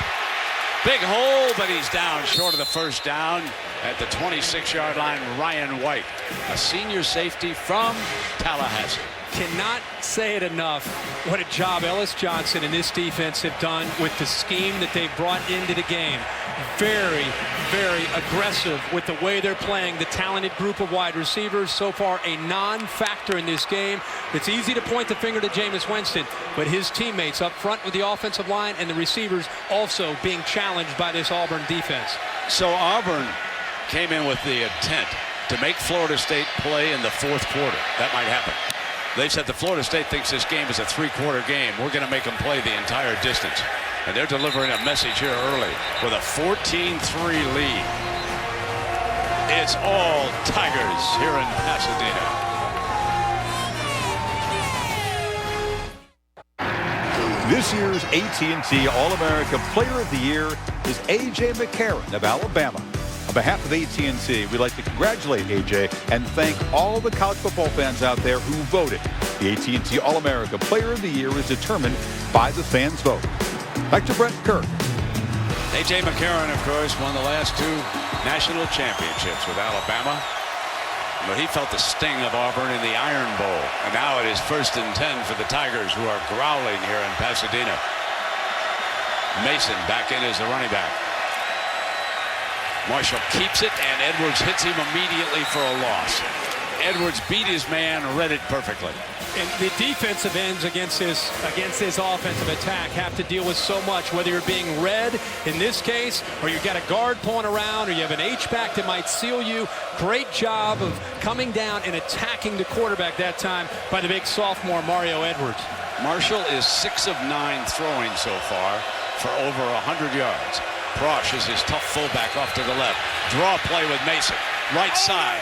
Big hole, but he's down short of the 1st down at the 26-yard line. Ryan White, a senior safety from Tallahassee. Cannot say it enough what a job Ellis Johnson and this defense have done with the scheme that they've brought into the game. Very, very aggressive with the way they're playing. The talented group of wide receivers, so far a non-factor in this game. It's easy to point the finger to Jameis Winston, but his teammates up front with the offensive line and the receivers also being challenged by this Auburn defense. So Auburn came in with the intent to make Florida State play in the 4th quarter. That might happen. They said the Florida State thinks this game is a 3-quarter game. We're going to make them play the entire distance. And they're delivering a message here early with a 14-3 lead. It's all Tigers here in Pasadena. This year's AT&T All-America Player of the Year is A.J. McCarron of Alabama. On behalf of AT&T, we'd like to congratulate A.J. and thank all the college football fans out there who voted. The AT&T All-America Player of the Year is determined by the fans' vote. Back to Brent Kirk. A.J. McCarron, of course, won the last 2 national championships with Alabama. But he felt the sting of Auburn in the Iron Bowl. And now it is 1st and 10 for the Tigers, who are growling here in Pasadena. Mason back in as the running back. Marshall keeps it, and Edwards hits him immediately for a loss. Edwards beat his man, read it perfectly. And the defensive ends against this offensive attack have to deal with so much, whether you're being read in this case, or you've got a guard pulling around, or you have an H-back that might seal you. Great job of coming down and attacking the quarterback that time by the big sophomore Mario Edwards. Marshall is 6 of 9 throwing so far for over 100 yards. Prosh is his tough fullback off to the left. Draw play with Mason. Right side.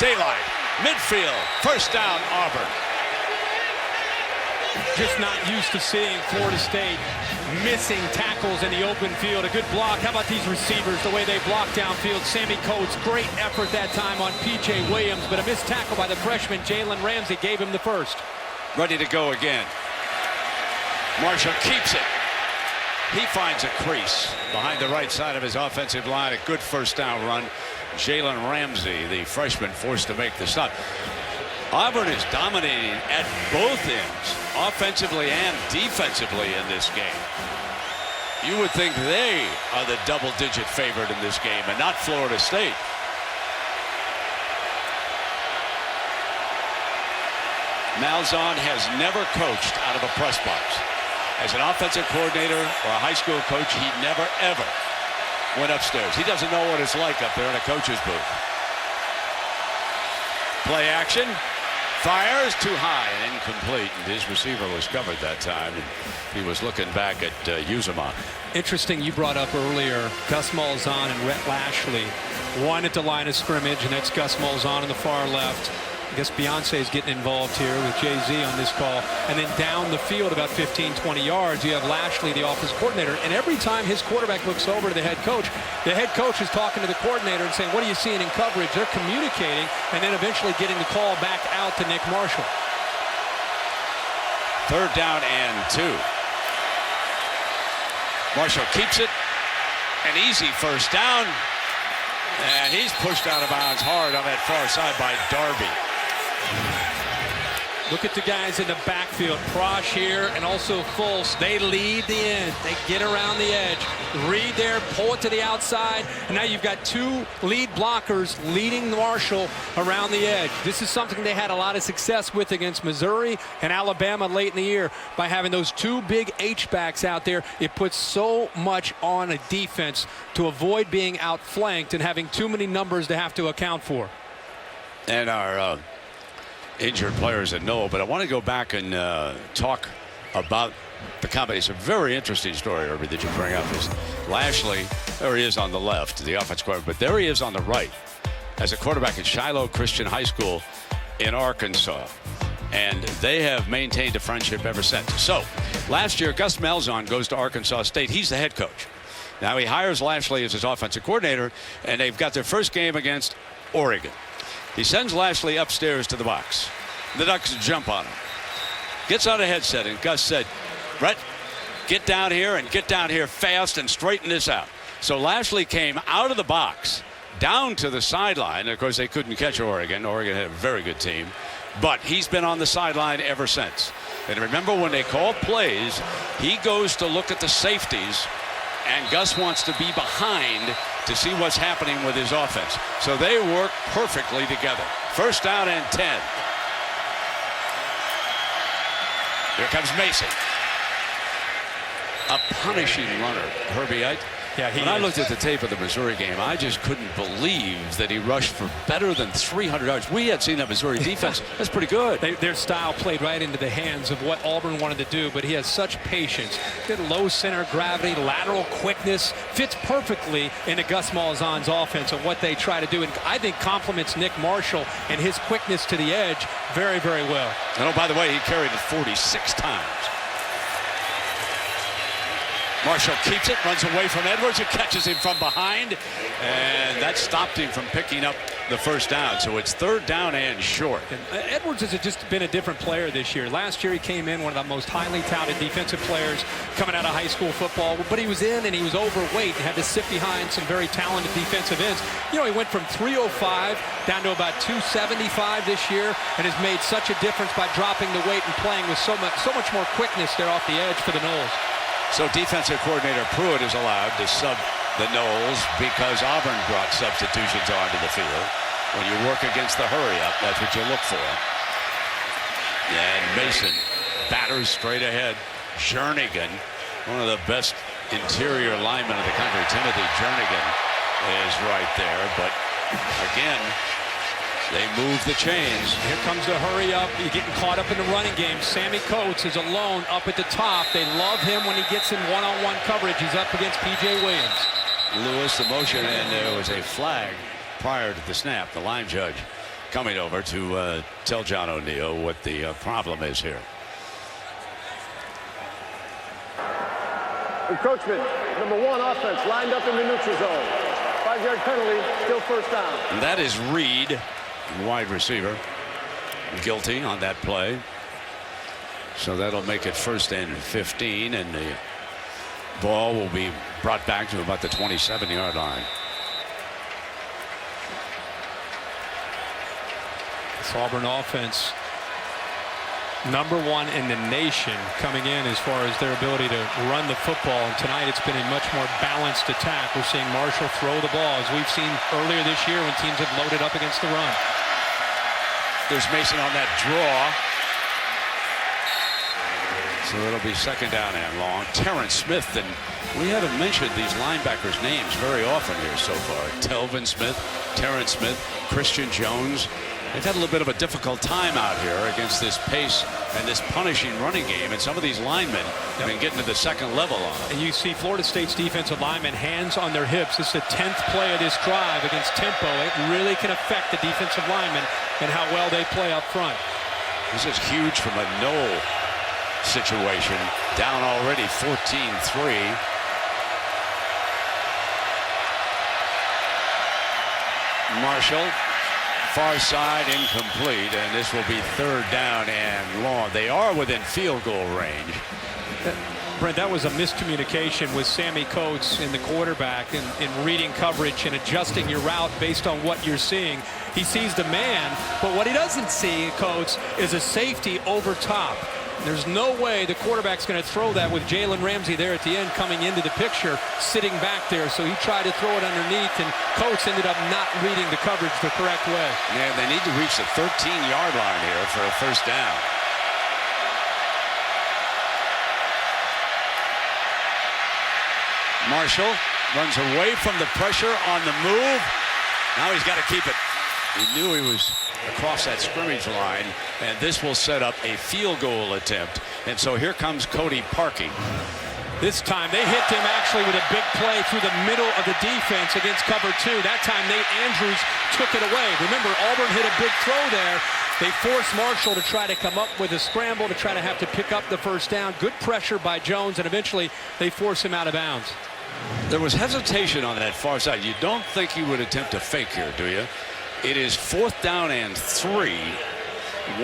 Daylight. Midfield. 1st down, Auburn. Just not used to seeing Florida State missing tackles in the open field. A good block. How about these receivers, the way they block downfield? Sammy Coates, great effort that time on P.J. Williams, but a missed tackle by the freshman Jalen Ramsey gave him the 1st. Ready to go again. Marshall keeps it. He finds a crease behind the right side of his offensive line. A good 1st down run. Jalen Ramsey, the freshman, forced to make the stop. Auburn is dominating at both ends, offensively and defensively in this game. You would think they are the double-digit favorite in this game and not Florida State. Malzahn has never coached out of a press box. As an offensive coordinator or a high school coach, he never, ever went upstairs. He doesn't know what it's like up there in a coach's booth. Play action. Fires too high and incomplete. And his receiver was covered that time. And he was looking back at Uzomah. Interesting, you brought up earlier Gus Malzahn and Rhett Lashley. One at the line of scrimmage, and that's Gus Malzahn on the far left. I guess Beyonce is getting involved here with Jay-Z on this call. And then down the field about 15, 20 yards, you have Lashley, the offensive coordinator. And every time his quarterback looks over to the head coach is talking to the coordinator and saying, what are you seeing in coverage? They're communicating and then eventually getting the call back out to Nick Marshall. 3rd down and 2. Marshall keeps it. An easy 1st down. And he's pushed out of bounds hard on that far side by Darby. Look at the guys in the backfield. Prosh here and also Fultz. They lead the end. They get around the edge. Reed there, pull it to the outside. And now you've got 2 lead blockers leading Marshall around the edge. This is something they had a lot of success with against Missouri and Alabama late in the year by having those 2 big H-backs out there. It puts so much on a defense to avoid being outflanked and having too many numbers to have to account for. And our injured players that know, but I want to go back and talk about the combination. It's a very interesting story, Irby, that you bring up. Is Lashley, there he is on the left, the offensive quarterback, but there he is on the right as a quarterback at Shiloh Christian High School in Arkansas. And they have maintained a friendship ever since. So last year, Gus Malzahn goes to Arkansas State. He's the head coach. Now he hires Lashley as his offensive coordinator, and they've got their first game against Oregon. He sends Lashley upstairs to the box. The Ducks jump on him. Gets on a headset, and Gus said, Brett, get down here and get down here fast and straighten this out. So Lashley came out of the box, down to the sideline. Of course, they couldn't catch Oregon. Oregon had a very good team. But he's been on the sideline ever since. And remember, when they call plays, he goes to look at the safeties, and Gus wants to be behind to see what's happening with his offense. So they work perfectly together. 1st down and 10. Here comes Mason. A punishing runner, Herbie. When I looked at the tape of the Missouri game, I just couldn't believe that he rushed for better than 300 yards. We had seen that Missouri defense. That's pretty good. Their style played right into the hands of what Auburn wanted to do, but he has such patience. Good low center gravity, lateral quickness, fits perfectly into Gus Malzahn's offense and what they try to do. And I think complements Nick Marshall and his quickness to the edge very, very well. And oh, by the way, he carried it 46 times. Marshall keeps it, runs away from Edwards, who catches him from behind, and that stopped him from picking up the 1st down. So it's 3rd down and short. And Edwards has just been a different player this year. Last year he came in one of the most highly touted defensive players coming out of high school football, but he was in and he was overweight and had to sit behind some very talented defensive ends. You know, he went from 305 down to about 275 this year and has made such a difference by dropping the weight and playing with so much more quickness there off the edge for the Noles. So defensive coordinator Pruitt is allowed to sub the Noles because Auburn brought substitutions onto the field. When you work against the hurry-up, that's what you look for. And Mason batters straight ahead. Jernigan, one of the best interior linemen of the country, Timothy Jernigan, is right there. But again, they move the chains. Here comes the hurry up. You're getting caught up in the running game. Sammy Coates is alone up at the top. They love him when he gets in one-on-one coverage. He's up against P.J. Williams. Lewis, the motion, and there was a flag prior to the snap. The line judge coming over to tell John O'Neill what the problem is here. Encroachment, number 1 offense, lined up in the neutral zone. 5-yard penalty, still 1st down. And that is Reed, wide receiver, guilty on that play. So that'll make it 1st and 15, and the ball will be brought back to about the 27-yard line. This Auburn offense, number 1 in the nation coming in as far as their ability to run the football. And tonight it's been a much more balanced attack. We're seeing Marshall throw the ball as we've seen earlier this year when teams have loaded up against the run. There's Mason on that draw. So it'll be 2nd down and long. Terrence Smith, and we haven't mentioned these linebackers' names very often here so far. Telvin Smith, Terrence Smith, Christian Jones, They've had a little bit of a difficult time out here against this pace and this punishing running game, and some of these linemen have been getting to the second level on it. And you see Florida State's defensive linemen hands on their hips. This is the 10th play of this drive against tempo. It really can affect the defensive linemen and how well they play up front. This is huge from a Nole situation. Down already 14-3. Marshall, far side, incomplete, and this will be third down and long. They are within field goal range. Brent, that was a miscommunication with Sammy Coates in the quarterback in reading coverage and adjusting your route based on what you're seeing. He sees the man, but what he doesn't see, Coates, is a safety over top. There's no way the quarterback's going to throw that with Jalen Ramsey there at the end coming into the picture, sitting back there. So he tried to throw it underneath, and Coates ended up not reading the coverage the correct way. Yeah, they need to reach the 13-yard line here for a first down. Marshall runs away from the pressure on the move. Now he's got to keep it. He knew he was across that scrimmage line, and this will set up a field goal attempt. And so here comes Cody Parkey. This time they hit him actually with a big play through the middle of the defense against cover 2. That time Nate Andrews took it away. Remember, Auburn hit a big throw there. They forced Marshall to try to come up with a scramble to try to have to pick up the first down. Good pressure by Jones, and eventually they force him out of bounds. There was hesitation on that far side. You don't think he would attempt a fake here, do you? It is 4th down and 3.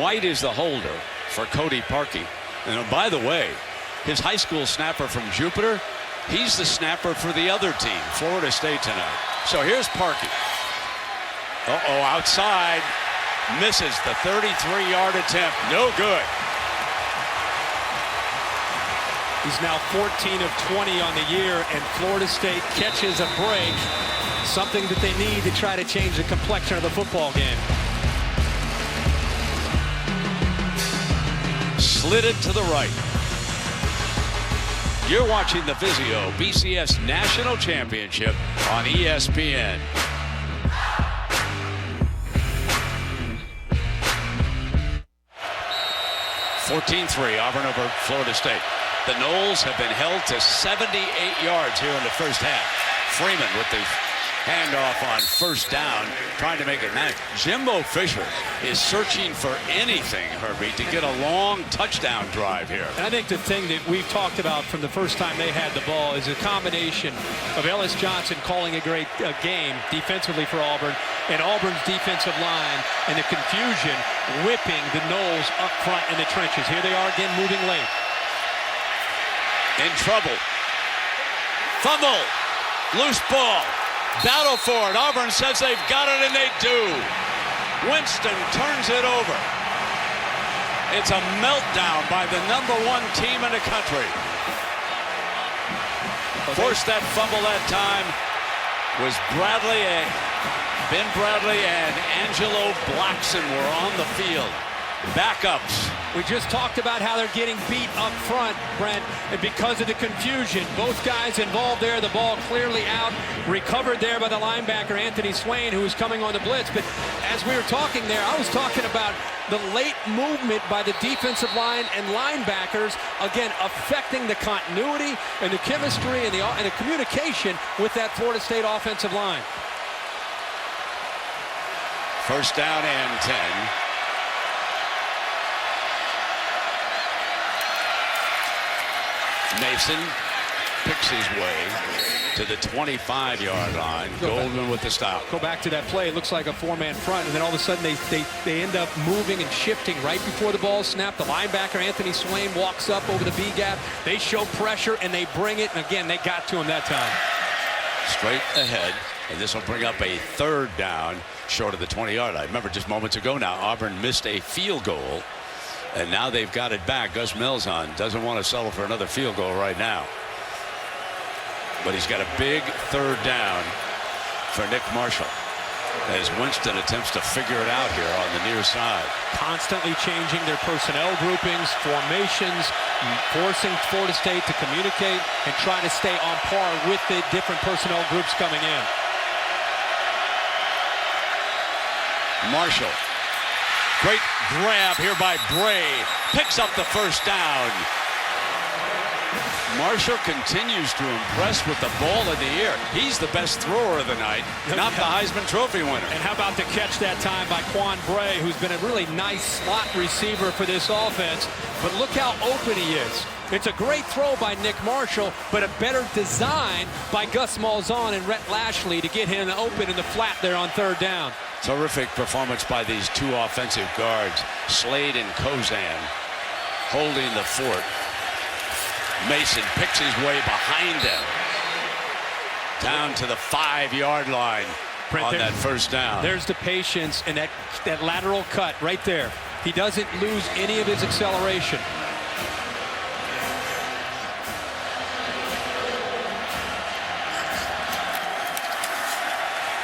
White is the holder for Cody Parkey. And by the way, his high school snapper from Jupiter, he's the snapper for the other team, Florida State, tonight. So here's Parkey. Uh-oh, outside. Misses the 33-yard attempt. No good. He's now 14 of 20 on the year, and Florida State catches a break. Something that they need to try to change the complexion of the football game. Slid it to the right. You're watching the Vizio BCS National Championship on ESPN. (14-3) Auburn over Florida State. The Noles have been held to 78 yards here in the first half. Freeman with the handoff on first down, trying to make it match. Jimbo Fisher is searching for anything, Herbie, to get a long touchdown drive here. And I think the thing that we've talked about from the first time they had the ball is a combination of Ellis Johnson calling a great game defensively for Auburn, and Auburn's defensive line, and the confusion whipping the Noles up front in the trenches. Here they are again, moving late. In trouble. Fumble. Loose ball. Battle for it. Auburn says they've got it, and they do. Winston turns it over. It's a meltdown by the #1 team in the country. Forced that fumble that time was Bradley. Ben Bradley and Angelo Blackson were on the field. Backups. We just talked about how they're getting beat up front, Brent, and because of the confusion. Both guys involved there, the ball clearly out, recovered there by the linebacker, Anthony Swain, who was coming on the blitz. But as we were talking there, I was talking about the late movement by the defensive line and linebackers, again, affecting the continuity and the chemistry and the communication with that Florida State offensive line. First down and 10. Mason picks his way to the 25-yard line. Goldman with the stop. Go back to that play. It looks like a 4-man front, and then all of a sudden they end up moving and shifting right before the ball snapped. The linebacker, Anthony Swain, walks up over the B-gap. They show pressure, and they bring it, and again, they got to him that time. Straight ahead, and this will bring up a third down short of the 20-yard line. Remember, just moments ago now, Auburn missed a field goal. And now they've got it back. Gus Malzahn doesn't want to settle for another field goal right now. But he's got a big third down for Nick Marshall as Winston attempts to figure it out here on the near side. Constantly changing their personnel groupings, formations, forcing Florida State to communicate and try to stay on par with the different personnel groups coming in. Marshall Great grab here by Bray. Picks up the first down. Marshall continues to impress with the ball in the air. He's the best thrower of the night, not the Heisman Trophy winner. And how about the catch that time by Quan Bray, who's been a really nice slot receiver for this offense. But look how open he is. It's a great throw by Nick Marshall, but a better design by Gus Malzahn and Rhett Lashley to get him open in the flat there on third down. Terrific performance by these two offensive guards, Slade and Kozan, holding the fort. Mason picks his way behind them down to the 5-yard line on that first down. There's the patience and that lateral cut right there. He doesn't lose any of his acceleration.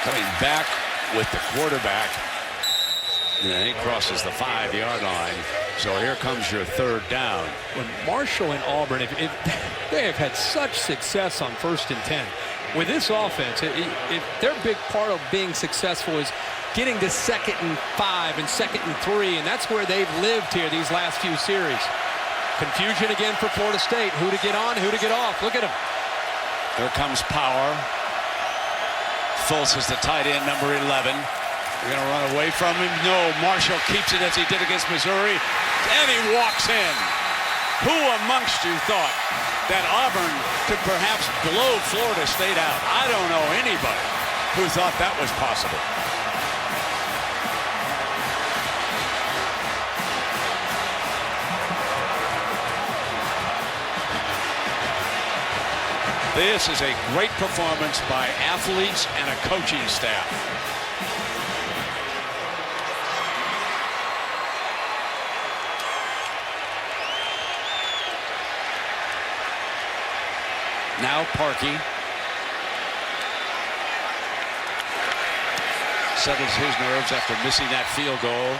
Coming back with the quarterback. And he crosses the 5-yard line. So here comes your third down. When Marshall and Auburn, if they have had such success on 1st and 10. With this offense, if their big part of being successful is getting to 2nd and 5 and 2nd and 3, and that's where they've lived here these last few series. Confusion again for Florida State. Who to get on, who to get off. Look at him. Here comes Power. Fultz is the tight end, number 11. They're going to run away from him. No, Marshall keeps it as he did against Missouri. And he walks in. Who amongst you thought that Auburn could perhaps blow Florida State out? I don't know anybody who thought that was possible. This is a great performance by athletes and a coaching staff. Now Parkey settles his nerves after missing that field goal.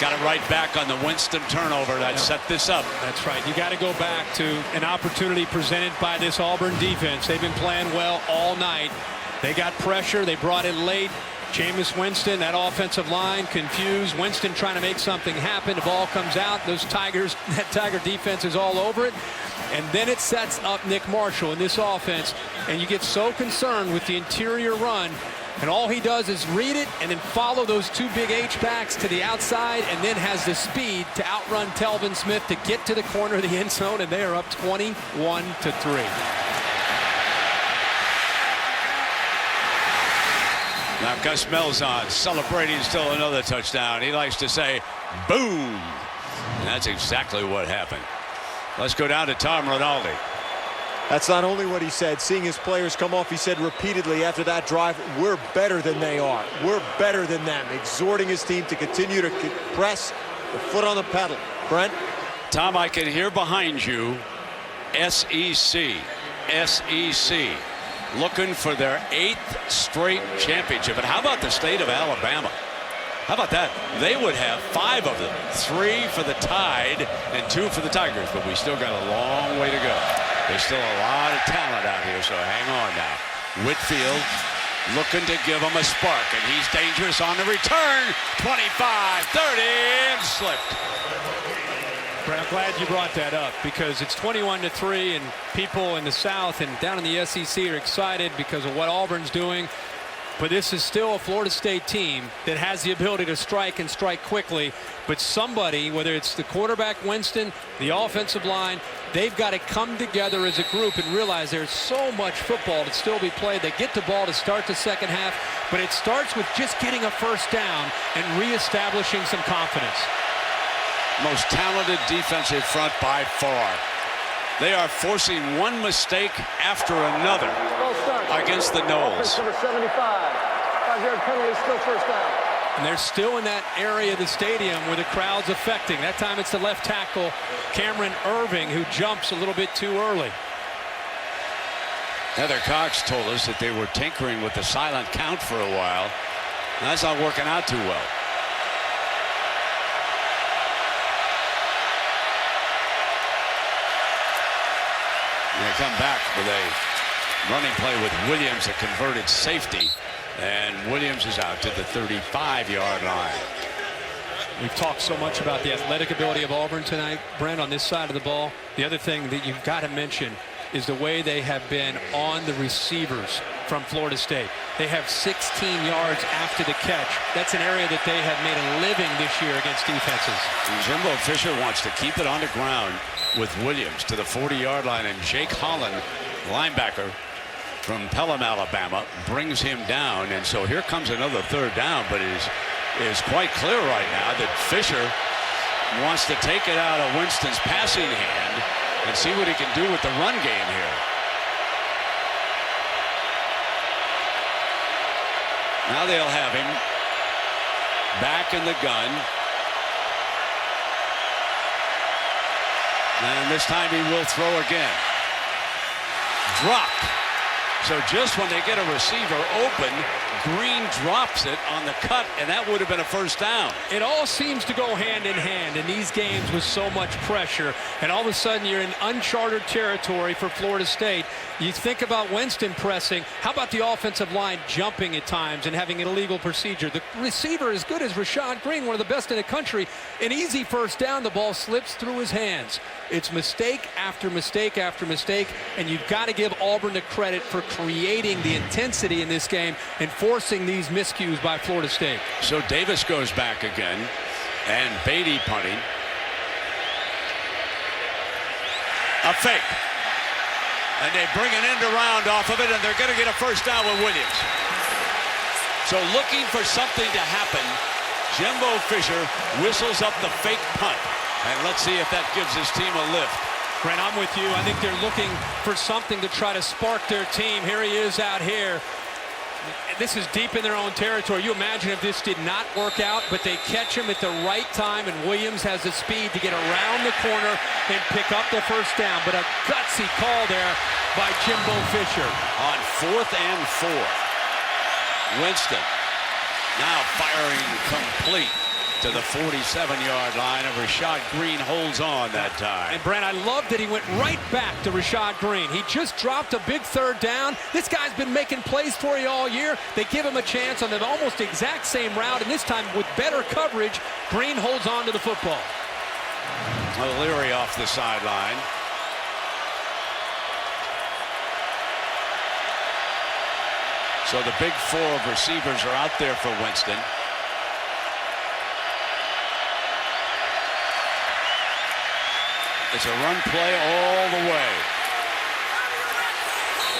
Got it right back on the Winston turnover that set this up. That's right. You got to go back to an opportunity presented by this Auburn defense. They've been playing well all night. They got pressure. They brought it late. Jameis Winston, that offensive line confused. Winston trying to make something happen. The ball comes out. Those Tigers, that Tiger defense is all over it. And then it sets up Nick Marshall in this offense. And you get so concerned with the interior run. And all he does is read it and then follow those two big H-backs to the outside and then has the speed to outrun Telvin Smith to get to the corner of the end zone. And they are up 21-3. Now Gus Malzahn celebrating still another touchdown. He likes to say, boom. And that's exactly what happened. Let's go down to Tom Rinaldi. That's not only what he said. Seeing his players come off, he said repeatedly after that drive, we're better than they are. We're better than them. Exhorting his team to continue to press the foot on the pedal. Brent? Tom, I can hear behind you SEC. SEC. Looking for their 8th straight championship. And how about the state of Alabama? How about that? They would have 5 of them. 3 for the Tide and 2 for the Tigers. But we still got a long way to go. There's still a lot of talent out here, so hang on now. Whitfield looking to give him a spark, and he's dangerous on the return. 25, 30, and slipped. Brett, I'm glad you brought that up because it's 21-3, and people in the South and down in the SEC are excited because of what Auburn's doing. But this is still a Florida State team that has the ability to strike and strike quickly. But somebody, whether it's the quarterback Winston, the offensive line, they've got to come together as a group and realize there's so much football to still be played. They get the ball to start the second half, but it starts with just getting a first down and reestablishing some confidence. Most talented defensive front by far. They are forcing one mistake after another against the Noles. Number 75. 5-yard penalty, still first down. And they're still in that area of the stadium where the crowd's affecting. That time it's the left tackle, Cameron Irving, who jumps a little bit too early. Heather Cox told us that they were tinkering with the silent count for a while. And that's not working out too well. They come back with a running play with Williams, a converted safety. And Williams is out to the 35-yard line. We've talked so much about the athletic ability of Auburn tonight, Brent, on this side of the ball. The other thing that you've got to mention is the way they have been on the receivers from Florida State. They have 16 yards after the catch. That's an area that they have made a living this year against defenses. Jimbo Fisher wants to keep it on the ground with Williams to the 40-yard line, and Jake Holland, linebacker from Pelham, Alabama, brings him down. And so here comes another third down, but it is quite clear right now that Fisher wants to take it out of Winston's passing hand and see what he can do with the run game here. Now they'll have him back in the gun. And this time he will throw again. Dropped. So just when they get a receiver open, Green drops it on the cut, and that would have been a first down. It all seems to go hand in hand in these games with so much pressure, and all of a sudden you're in uncharted territory for Florida State. You think about Winston pressing. How about the offensive line jumping at times and having an illegal procedure? The receiver as good as Rashad Green, one of the best in the country. An easy first down, the ball slips through his hands. It's mistake after mistake after mistake, and you've got to give Auburn the credit for creating the intensity in this game and forcing these miscues by Florida State. So Davis goes back again, and Beatty punting. A fake. And they bring an end around off of it, and they're going to get a first down with Williams. So looking for something to happen, Jimbo Fisher whistles up the fake punt. And let's see if that gives his team a lift. Brent, I'm with you. I think they're looking for something to try to spark their team. Here he is out here. This is deep in their own territory. You imagine if this did not work out, but they catch him at the right time, and Williams has the speed to get around the corner and pick up the first down. But a gutsy call there by Jimbo Fisher. On 4th and 4. Winston now firing complete to the 47-yard line, and Rashad Green holds on that time. And Brent, I love that he went right back to Rashad Green. He just dropped a big third down. This guy's been making plays for you all year. They give him a chance on the almost exact same route, and this time with better coverage, Green holds on to the football. O'Leary off the sideline. So the big 4 of receivers are out there for Winston. It's a run play all the way.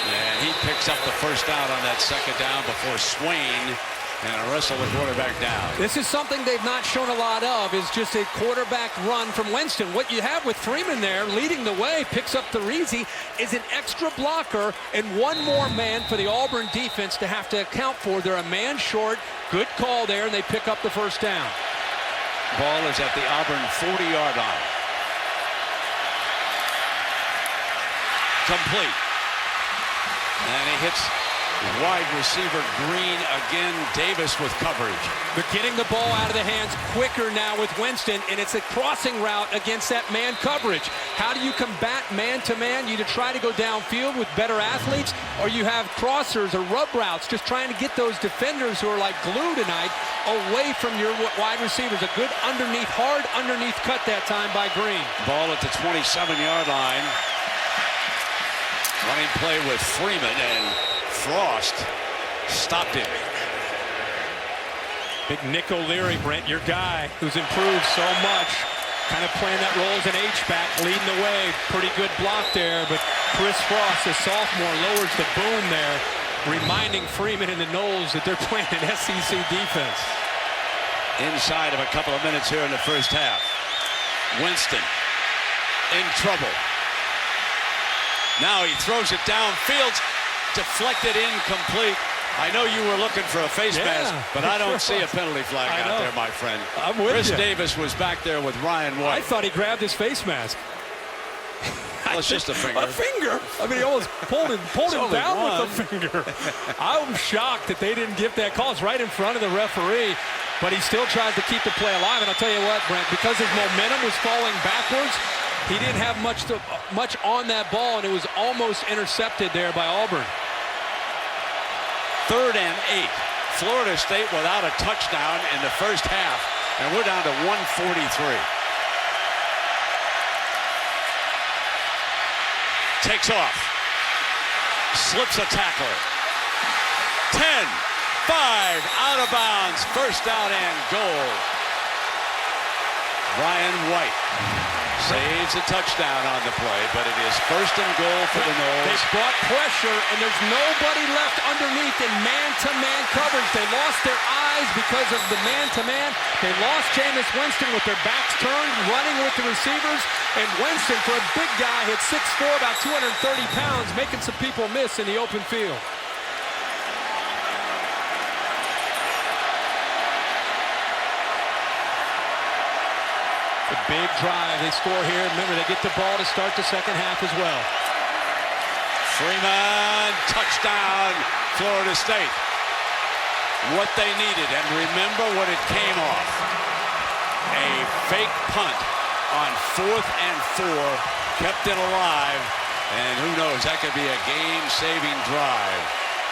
And he picks up the first down on that second down before Swain and wrestle the quarterback down. This is something they've not shown a lot of, is just a quarterback run from Winston. What you have with Freeman there leading the way, picks up the Reezy, is an extra blocker and one more man for the Auburn defense to have to account for. They're a man short. Good call there, and they pick up the first down. Ball is at the Auburn 40-yard line. Complete. And he hits wide receiver Green again. Davis with coverage. They're getting the ball out of the hands quicker now with Winston, and it's a crossing route against that man coverage. How do you combat man-to-man? You either try to go downfield with better athletes, or you have crossers or rub routes, just trying to get those defenders who are like glue tonight away from your wide receivers. A good underneath, hard underneath cut that time by Green. Ball at the 27-yard line. Running play with Freeman, and Frost stopped him. Big Nick O'Leary, Brent, your guy, who's improved so much. Kind of playing that role as an H-back, leading the way. Pretty good block there, but Chris Frost, the sophomore, lowers the boom there, reminding Freeman and the Noles that they're playing an SEC defense. Inside of a couple of minutes here in the first half. Winston in trouble. Now he throws it downfield, deflected incomplete. I know you were looking for a face mask, but I don't see a penalty flag out there, my friend. I'm with Chris you. Davis was back there with Ryan White. I thought he grabbed his face mask. Well, it's just a finger. A finger? I mean, he almost pulled him down with the finger. I'm shocked that they didn't give that call. It's right in front of the referee, but he still tries to keep the play alive. And I'll tell you what, Brent, because his momentum was falling backwards, he didn't have much on that ball, and it was almost intercepted there by Auburn. 3rd and 8. Florida State without a touchdown in the first half. And we're down to 143. Takes off. Slips a tackler. 10, 5, out of bounds. First down and goal. Ryan White saves a touchdown on the play, but it is first and goal for the Noles. They brought pressure, and there's nobody left underneath in man-to-man coverage. They lost their eyes because of the man-to-man. They lost Jameis Winston with their backs turned, running with the receivers. And Winston, for a big guy, hit 6'4", about 230 pounds, making some people miss in the open field. A big drive they score here. Remember, they get the ball to start the second half as well. Freeman, touchdown, Florida State. What they needed, and remember what it came off. A fake punt on 4th and 4, kept it alive, and who knows, that could be a game-saving drive.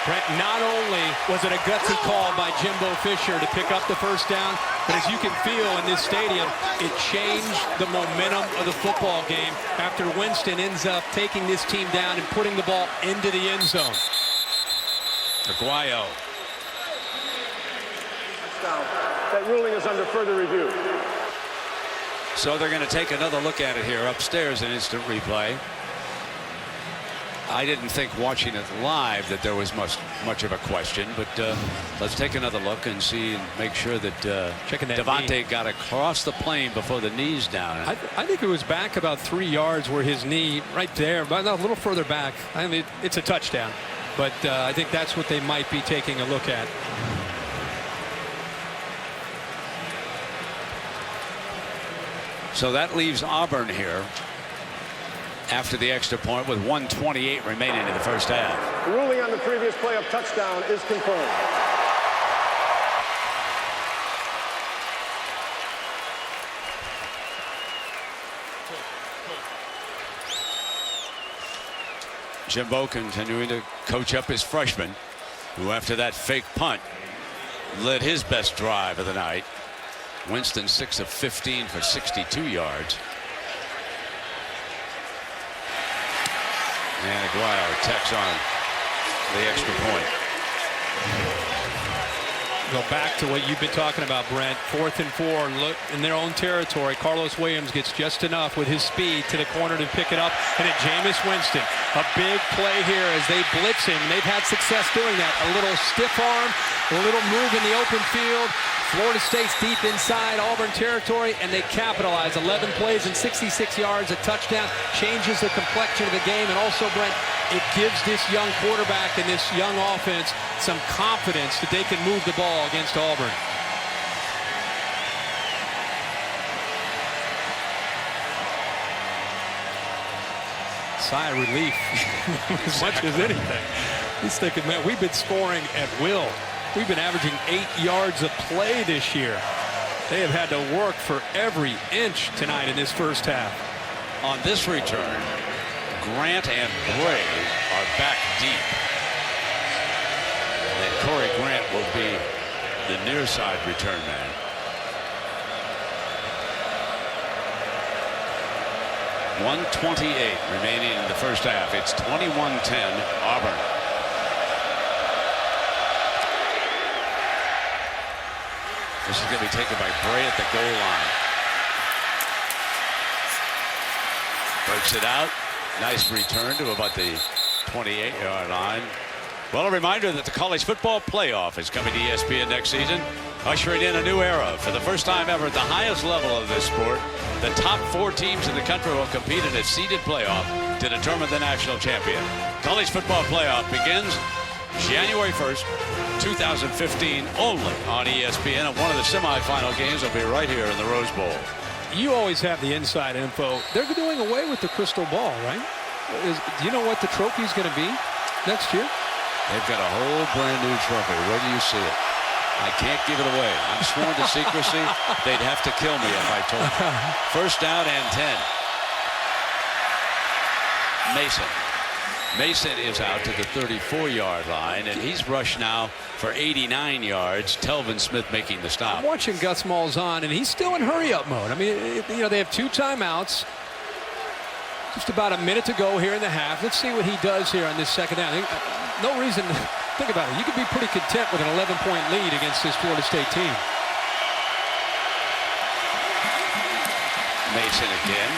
Brent, not only was it a gutsy call by Jimbo Fisher to pick up the first down, but as you can feel in this stadium, it changed the momentum of the football game after Winston ends up taking this team down and putting the ball into the end zone. Aguayo. That ruling is under further review. So they're going to take another look at it here upstairs in instant replay. I didn't think watching it live that there was much of a question, but let's take another look and see and make sure that Devontae got across the plane before the knee's down. I think it was back about 3 yards where his knee right there, but a little further back. I mean, it's a touchdown, but I think that's what they might be taking a look at. So that leaves Auburn here after the extra point with 1:28 remaining in the first half. The ruling on the previous play of touchdown is confirmed. Jimbo continuing to coach up his freshman, who after that fake punt led his best drive of the night. Winston 6 of 15 for 62 yards. And Aguayo tacks on the extra point. Go back to what you've been talking about, Brent. 4th and 4, look in their own territory. Carlos Williams gets just enough with his speed to the corner to pick it up, and at Jameis Winston, a big play here as they blitz him. They've had success doing that. A little stiff arm, a little move in the open field. Florida State's deep inside Auburn territory, and they capitalize. 11 plays and 66 yards, a touchdown, changes the complexion of the game, and also, Brent, it gives this young quarterback and this young offense some confidence that they can move the ball against Auburn. Sigh of relief as much as anything. He's thinking, man, we've been scoring at will. We've been averaging 8 yards a play this year. They have had to work for every inch tonight in this first half. On this return, Grant and Bray are back deep. And Corey Grant will be the near side return man. .128 remaining in the first half. It's 21-10 Auburn. This is going to be taken by Bray at the goal line. Breaks it out. Nice return to about the 28-yard line. Well, a reminder that the college football playoff is coming to ESPN next season, ushering in a new era. For the first time ever at the highest level of this sport, the top 4 teams in the country will compete in a seeded playoff to determine the national champion. College football playoff begins January 1st, 2015, only on ESPN, and one of the semifinal games will be right here in the Rose Bowl. You always have the inside info. They're doing away with the crystal ball, right? Do you know what the trophy is going to be next year? They've got a whole brand new trophy. Where do you see it? I can't give it away. I'm sworn to secrecy. They'd have to kill me if I told you. First down and 10. Mason Mason is out to the 34-yard line, and he's rushed now for 89 yards. Telvin Smith making the stop. I'm watching Gus Malzahn, and he's still in hurry-up mode. I mean, you know, they have 2 timeouts. Just about a minute to go here in the half. Let's see what he does here on this second down. No reason to think about it. You could be pretty content with an 11-point lead against this Florida State team. Mason again.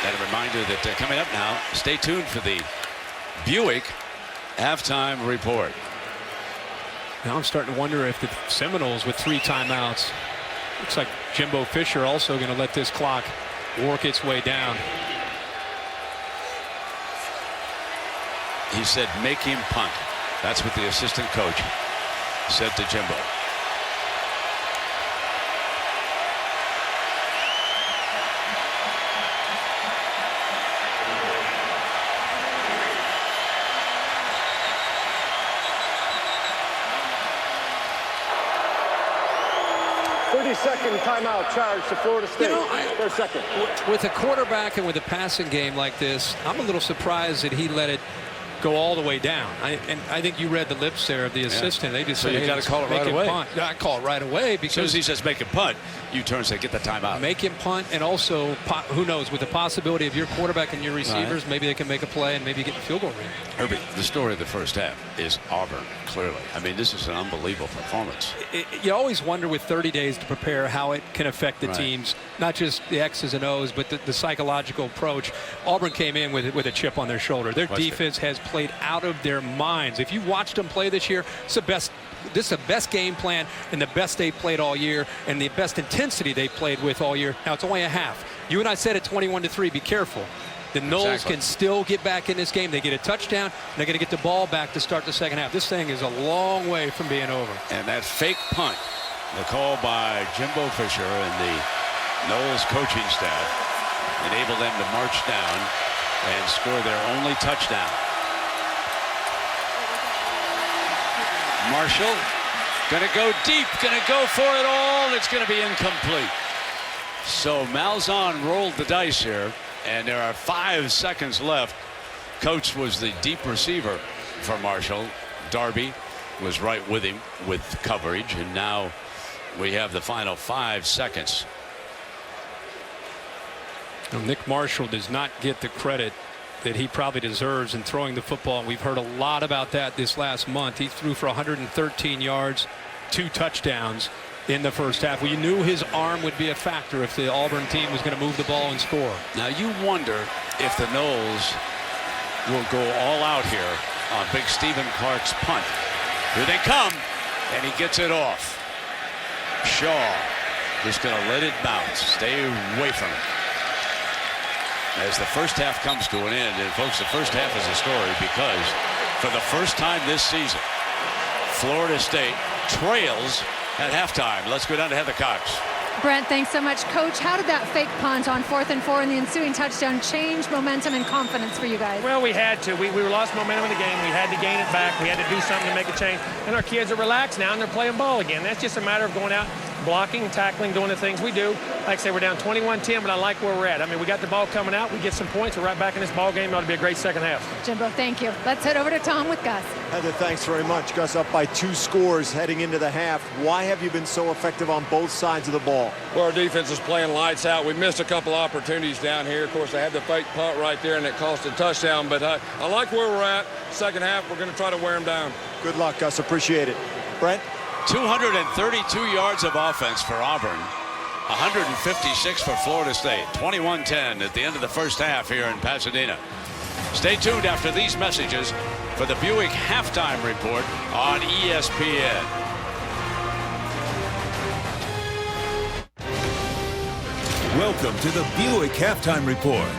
And a reminder that coming up now, stay tuned for the Buick halftime report. Now I'm starting to wonder if the Seminoles with 3 timeouts. Looks like Jimbo Fisher also going to let this clock work its way down. He said, make him punt. That's what the assistant coach said to Jimbo. Second timeout charge to Florida State. You know, for a second. With a quarterback and with a passing game like this, I'm a little surprised that he let it go all the way down. I think you read the lips there of the assistant. They just so said, you hey, got to call it right away. Punt. I call it right away because as soon as he says make him punt, you turn and say get the timeout. Make him punt, and also who knows, with the possibility of your quarterback and your receivers, maybe they can make a play and maybe get the field goal range. Herbie, the story of the first half is Auburn. Clearly, I mean, this is an unbelievable performance. You always wonder with 30 days to prepare how it can affect the teams, not just the X's and O's, but the psychological approach. Auburn came in with a chip on their shoulder. Their defense has played out of their minds. If you watched them play this year, this is the best game plan and the best they played all year and the best intensity they played with all year. Now it's only a half. You and I said at 21-3, be careful. The Noles can still get back in this game. They get a touchdown, and they're going to get the ball back to start the second half. This thing is a long way from being over. And that fake punt, the call by Jimbo Fisher and the Noles coaching staff, enabled them to march down and score their only touchdown. Marshall going to go deep, going to go for it all. It's going to be incomplete. So Malzahn rolled the dice here, and there are 5 seconds left. Coach was the deep receiver for Marshall. Darby was right with him with coverage, and now we have the final 5 seconds. Well, Nick Marshall does not get the credit that he probably deserves in throwing the football. We've heard a lot about that this last month. He threw for 113 yards, 2 touchdowns in the first half. Well, you knew his arm would be a factor if the Auburn team was going to move the ball and score. Now you wonder if the Noles will go all out here on big Stephen Clark's punt. Here they come, and he gets it off. Shaw just going to let it bounce. Stay away from it. As the first half comes to an end, and folks, the first half is a story because for the first time this season, Florida State trails at halftime. Let's go down to Heather Cox. Brent, thanks so much. Coach, how did that fake punt on 4th and 4 and the ensuing touchdown change momentum and confidence for you guys? Well, we had to. We lost momentum in the game. We had to gain it back. We had to do something to make a change. And our kids are relaxed now, and they're playing ball again. That's just a matter of going out, blocking, tackling, doing the things we do. Like I say, we're down 21-10, but I like where we're at. I mean, we got the ball coming out. We get some points. We're right back in this ball game. It ought to be a great second half. Jimbo, thank you. Let's head over to Tom with Gus. Heather, thanks very much. Gus up by 2 scores heading into the half. Why have you been so effective on both sides of the ball? Well, our defense is playing lights out. We missed a couple opportunities down here. Of course, they had the fake punt right there, and it cost a touchdown. But I like where we're at. Second half, we're going to try to wear them down. Good luck, Gus. Appreciate it. Brent? 232 yards of offense for Auburn. 156 for Florida State. 21-10 at the end of the first half here in Pasadena. Stay tuned after these messages for the Buick halftime report on ESPN. Welcome to the Buick halftime report.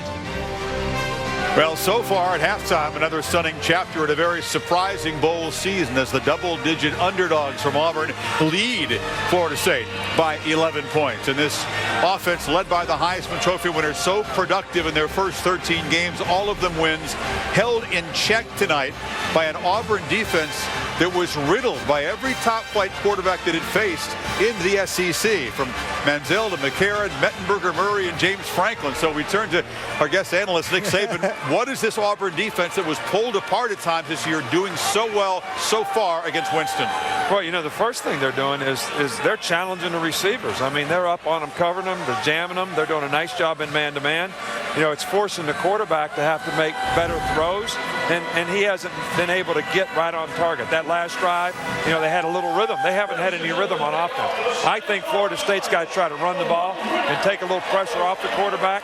Well, so far at halftime, another stunning chapter in a very surprising bowl season as the double-digit underdogs from Auburn lead Florida State by 11 points. And this offense, led by the Heisman Trophy winner, so productive in their first 13 games, all of them wins, held in check tonight by an Auburn defense that was riddled by every top-flight quarterback that it faced in the SEC, from Manziel to McCarron, Mettenberger, Murray, and James Franklin. So we turn to our guest analyst, Nick Saban. What is this Auburn defense that was pulled apart at times this year doing so well so far against Winston? Well, you know, the first thing they're doing is they're challenging the receivers. I mean, they're up on them, covering them, they're jamming them. They're doing a nice job in man-to-man. You know, it's forcing the quarterback to have to make better throws, and he hasn't been able to get right on target. That last drive, you know, they had a little rhythm. They haven't had any rhythm on offense. I think Florida State's got to try to run the ball and take a little pressure off the quarterback.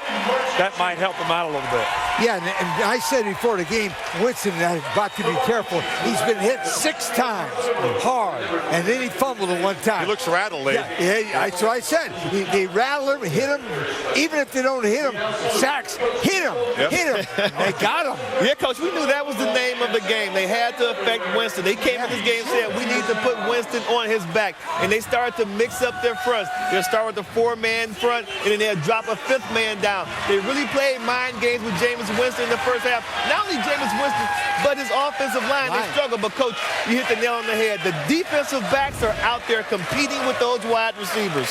That might help them out a little bit. Yeah, and I said before the game, Winston has got to be careful. He's been hit 6 times hard, and then he fumbled it 1 time. He looks rattled, yeah, that's what I said. They rattle him, hit him. Even if they don't hit him, sacks, hit him, hit him. They got him. Yeah, Coach, we knew that was the name of the game. They had to affect Winston. They came in this game saying, we need to put Winston on his back. And they started to mix up their fronts. They'll start with the 4-man front, and then they'll drop a 5th man down. They really played mind games with Jameis Winston in the first half. Not only Jameis Winston, but his offensive line, they struggled. But, Coach, you hit the nail on the head. The defensive backs are out there competing with those wide receivers.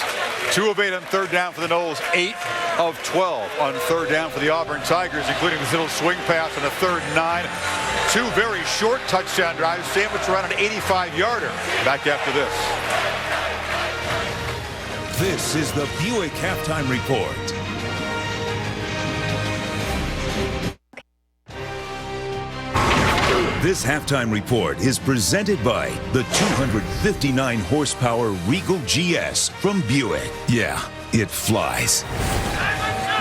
2 of 8 on 3rd down for the Noles, 8 of 12 on 3rd down for the Auburn Tigers, including this little swing pass on a 3rd and 9. 2 very short touchdown drives, sandwiched around an 85-yarder. Back after this. This is the Buick Halftime Report. This halftime report is presented by the 259 horsepower Regal GS from Buick. Yeah, it flies.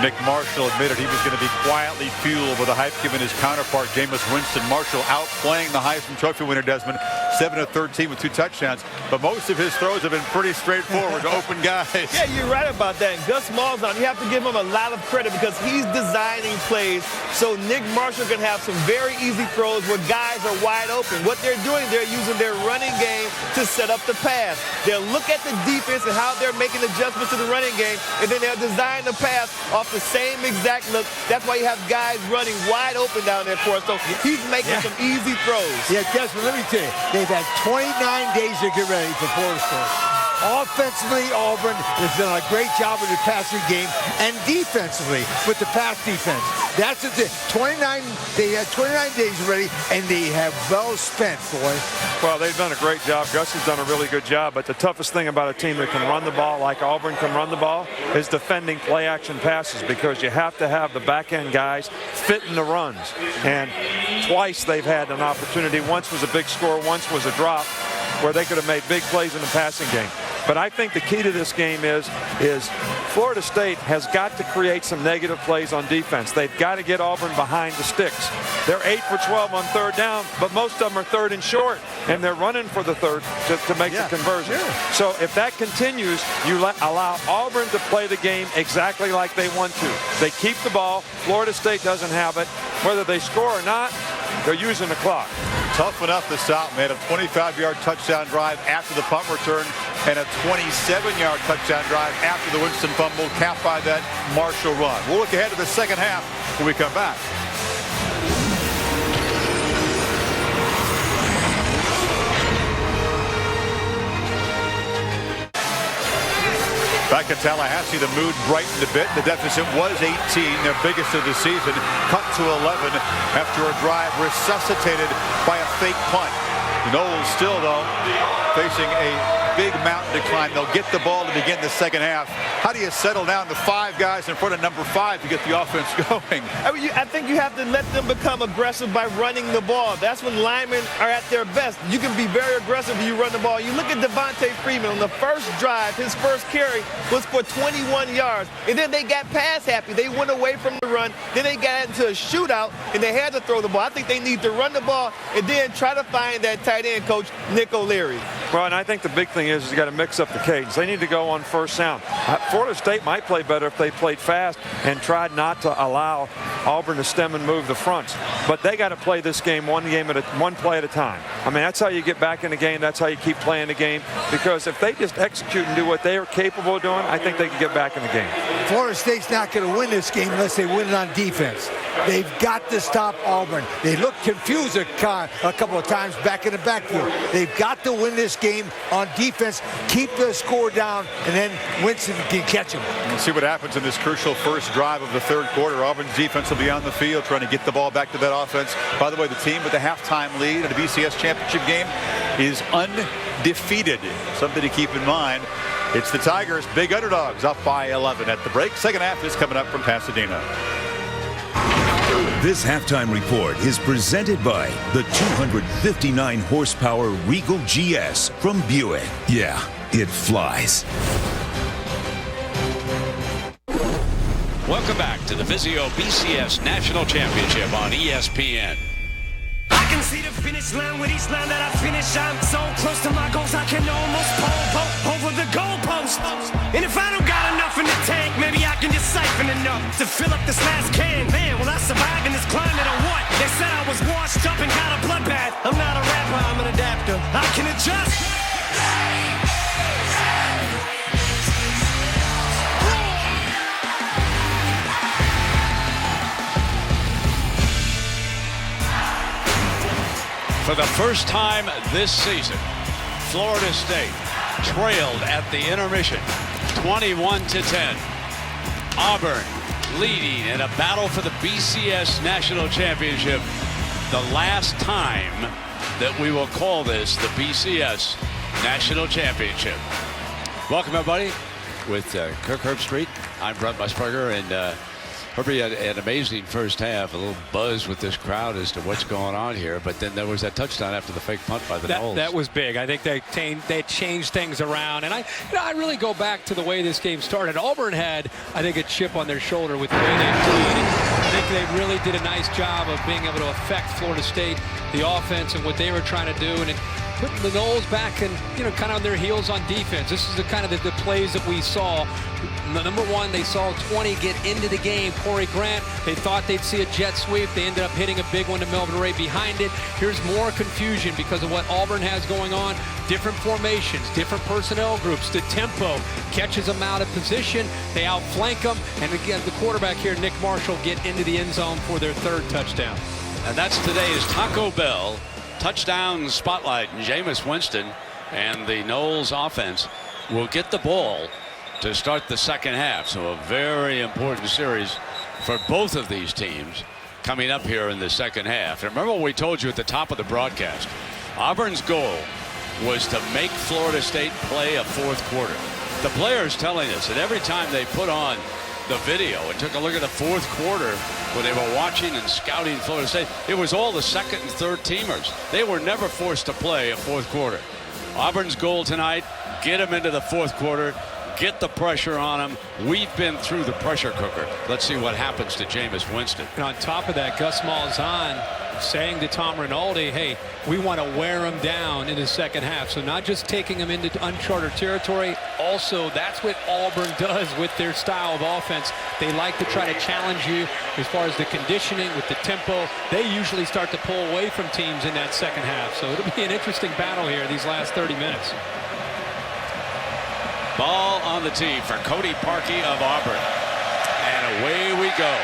Nick Marshall admitted he was going to be quietly fueled with a hype given his counterpart, Jameis Winston. Marshall outplaying the Heisman Trophy winner, Desmond, 7 of 13 with 2 touchdowns. But most of his throws have been pretty straightforward to open guys. Yeah, you're right about that. And Gus Malzahn, you have to give him a lot of credit because he's designing plays so Nick Marshall can have some very easy throws where guys are wide open. What they're doing, they're using their running game to set up the pass. They'll look at the defense and how they're making adjustments to the running game, and then they'll design the pass off the same exact look. That's why you have guys running wide open down there for us. So he's making some easy throws. Yeah, Desmond, let me tell you, they've had 29 days to get ready for Florida State. Offensively, Auburn has done a great job with the passing game, and defensively with the pass defense. That's it. They had 29 days ready, and they have well spent, boy. Well, they've done a great job. Gus has done a really good job. But the toughest thing about a team that can run the ball like Auburn can run the ball is defending play-action passes, because you have to have the back-end guys fitting the runs. And twice they've had an opportunity. Once was a big score, once was a drop, where they could have made big plays in the passing game. But I think the key to this game is Florida State has got to create some negative plays on defense. They've got to get Auburn behind the sticks. They're 8 for 12 on 3rd down, but most of them are 3rd and short, and they're running for the 3rd to make the conversion. Sure. So if that continues, you allow Auburn to play the game exactly like they want to. They keep the ball. Florida State doesn't have it. Whether they score or not, they're using the clock. Tough enough to stop, man. A 25-yard touchdown drive after the punt return and a 27-yard touchdown drive after the Winston fumble, capped by that Marshall run. We'll look ahead to the second half when we come back. Back in Tallahassee, the mood brightened a bit. The deficit was 18, their biggest of the season, cut to 11 after a drive resuscitated by a fake punt. The Noles still, though, facing a big mountain to climb. They'll get the ball to begin the second half. How do you settle down to 5 guys in front of number 5 to get the offense going? I think you have to let them become aggressive by running the ball. That's when linemen are at their best. You can be very aggressive when you run the ball. You look at Devontae Freeman on the first drive, his first carry was for 21 yards. And then they got pass happy. They went away from the run. Then they got into a shootout, and they had to throw the ball. I think they need to run the ball and then try to find that tight end coach, Nick O'Leary. Well, and I think the big thing is you got to mix up the cadence. They need to go on first down. Florida State might play better if they played fast and tried not to allow Auburn to stem and move the fronts. But they got to play this game one play at a time. I mean, that's how you get back in the game. That's how you keep playing the game. Because if they just execute and do what they are capable of doing, I think they can get back in the game. Florida State's not going to win this game unless they win it on defense. They've got to stop Auburn. They looked confused a couple of times back in the backfield. They've got to win this game on defense, keep the score down, and then Winston can catch them. We'll see what happens in this crucial first drive of the third quarter. Auburn's defense will be on the field trying to get the ball back to that offense. By the way, the team with the halftime lead in the BCS championship game is undefeated. Something to keep in mind. It's the Tigers, big underdogs, up by 11 at the break. Second half is coming up from Pasadena. This halftime report is presented by the 259 horsepower Regal GS from Buick. Yeah, it flies. Welcome back to the Vizio BCS National Championship on ESPN. I can see the finish line with each line that I finish. I'm so close to my goals, I can almost pole over the goalpost. And if I don't got enough in the tank, maybe I can just siphon enough to fill up this last can. Man, will I survive in this climate or what? They said I was washed up and got a bloodbath. I'm not a rapper, I'm an adapter. I can adjust. For the first time this season, Florida State trailed at the intermission 21-10. Auburn leading in a battle for the BCS National Championship. The last time that we will call this the BCS National Championship. Welcome, everybody, with Kirk Herbstreit. I'm Brent Musburger, and Herbie had an amazing first half, a little buzz with this crowd as to what's going on here, but then there was that touchdown after the fake punt by the Noles. That was big. I think they changed things around, and I really go back to the way this game started. Auburn had, I think, a chip on their shoulder with the way they played. I think they really did a nice job of being able to affect Florida State, the offense, and what they were trying to do, and putting the Noles back and, kind of on their heels on defense. This is the kind of the plays that we saw. Number one, they saw 20 get into the game. Corey Grant, they thought they'd see a jet sweep. They ended up hitting a big one to Melvin Ray behind it. Here's more confusion because of what Auburn has going on. Different formations, different personnel groups. The tempo catches them out of position. They outflank them. And again, the quarterback here, Nick Marshall, get into the end zone for their third touchdown. And that's today's Taco Bell touchdown spotlight. Jameis Winston and the Noles offense will get the ball to start the second half. So a very important series for both of these teams coming up here in the second half. And remember what we told you at the top of the broadcast. Auburn's goal was to make Florida State play a fourth quarter. The players telling us that every time they put on the video and took a look at the fourth quarter when they were watching and scouting Florida State, it was all the second and third teamers. They were never forced to play a fourth quarter. Auburn's goal tonight, get them into the fourth quarter, get the pressure on them. We've been through the pressure cooker. Let's see what happens to Jameis Winston. And on top of that, Gus Malzahn saying to Tom Rinaldi, hey, we want to wear them down in the second half. So not just taking them into uncharted territory, also that's what Auburn does with their style of offense. They like to try to challenge you as far as the conditioning with the tempo. They usually start to pull away from teams in that second half. So it'll be an interesting battle here these last 30 minutes. Ball on the tee for Cody Parkey of Auburn. And away we go.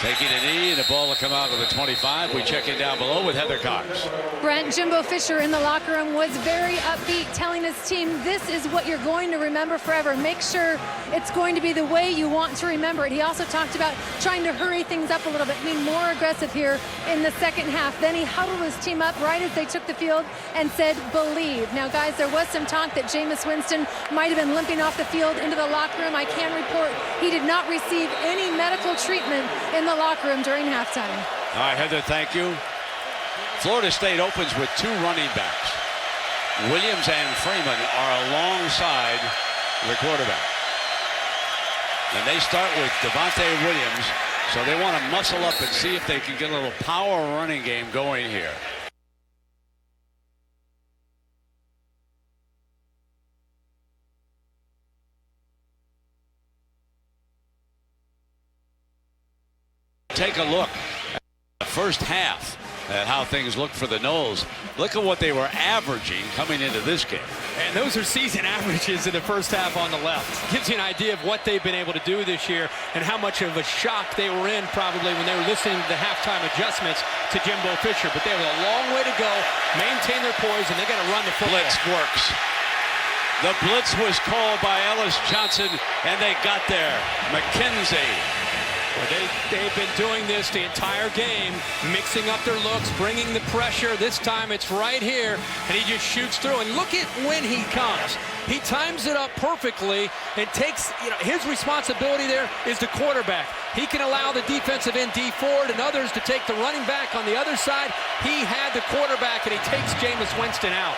Taking a knee, and the ball will come out of the 25. We check in down below with Heather Cox. Brent, Jimbo Fisher in the locker room was very upbeat, telling his team, this is what you're going to remember forever. Make sure it's going to be the way you want to remember it. He also talked about trying to hurry things up a little bit, being more aggressive here in the second half. Then he huddled his team up right as they took the field and said, believe. Now, guys, there was some talk that Jameis Winston might have been limping off the field into the locker room. I can report he did not receive any medical treatment in the locker room during halftime. All right, Heather, thank you. Florida State opens with two running backs. Williams and Freeman are alongside the quarterback. And they start with Devontae Williams, so they want to muscle up and see if they can get a little power running game going here. Take a look at the first half at how things look for the Noles. Look at what they were averaging coming into this game. And those are season averages in the first half on the left. Gives you an idea of what they've been able to do this year and how much of a shock they were in probably when they were listening to the halftime adjustments to Jimbo Fisher. But they have a long way to go, maintain their poise, and they got to run the football. Blitz works. The blitz was called by Ellis Johnson, and they got there. McKenzie. Well, they've been doing this the entire game, mixing up their looks, bringing the pressure. This time it's right here, and he just shoots through. And look at when he comes. He times it up perfectly and takes, his responsibility there is the quarterback. He can allow the defensive end D Ford and others to take the running back on the other side. He had the quarterback, and he takes Jameis Winston out.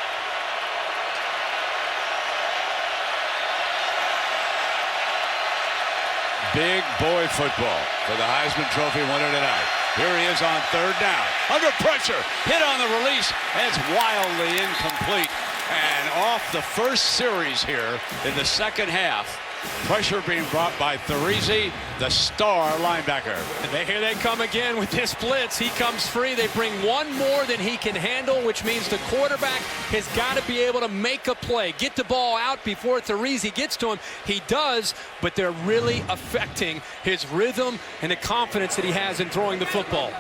Big boy football for the Heisman Trophy winner tonight. Here he is on third down. Under pressure. Hit on the release. And it's wildly incomplete. And off the first series here in the second half. Pressure being brought by Therizi, the star linebacker. And here they come again with this blitz. He comes free. They bring one more than he can handle, which means the quarterback has got to be able to make a play, get the ball out before Therizi gets to him. He does, but they're really affecting his rhythm and the confidence that he has in throwing the football.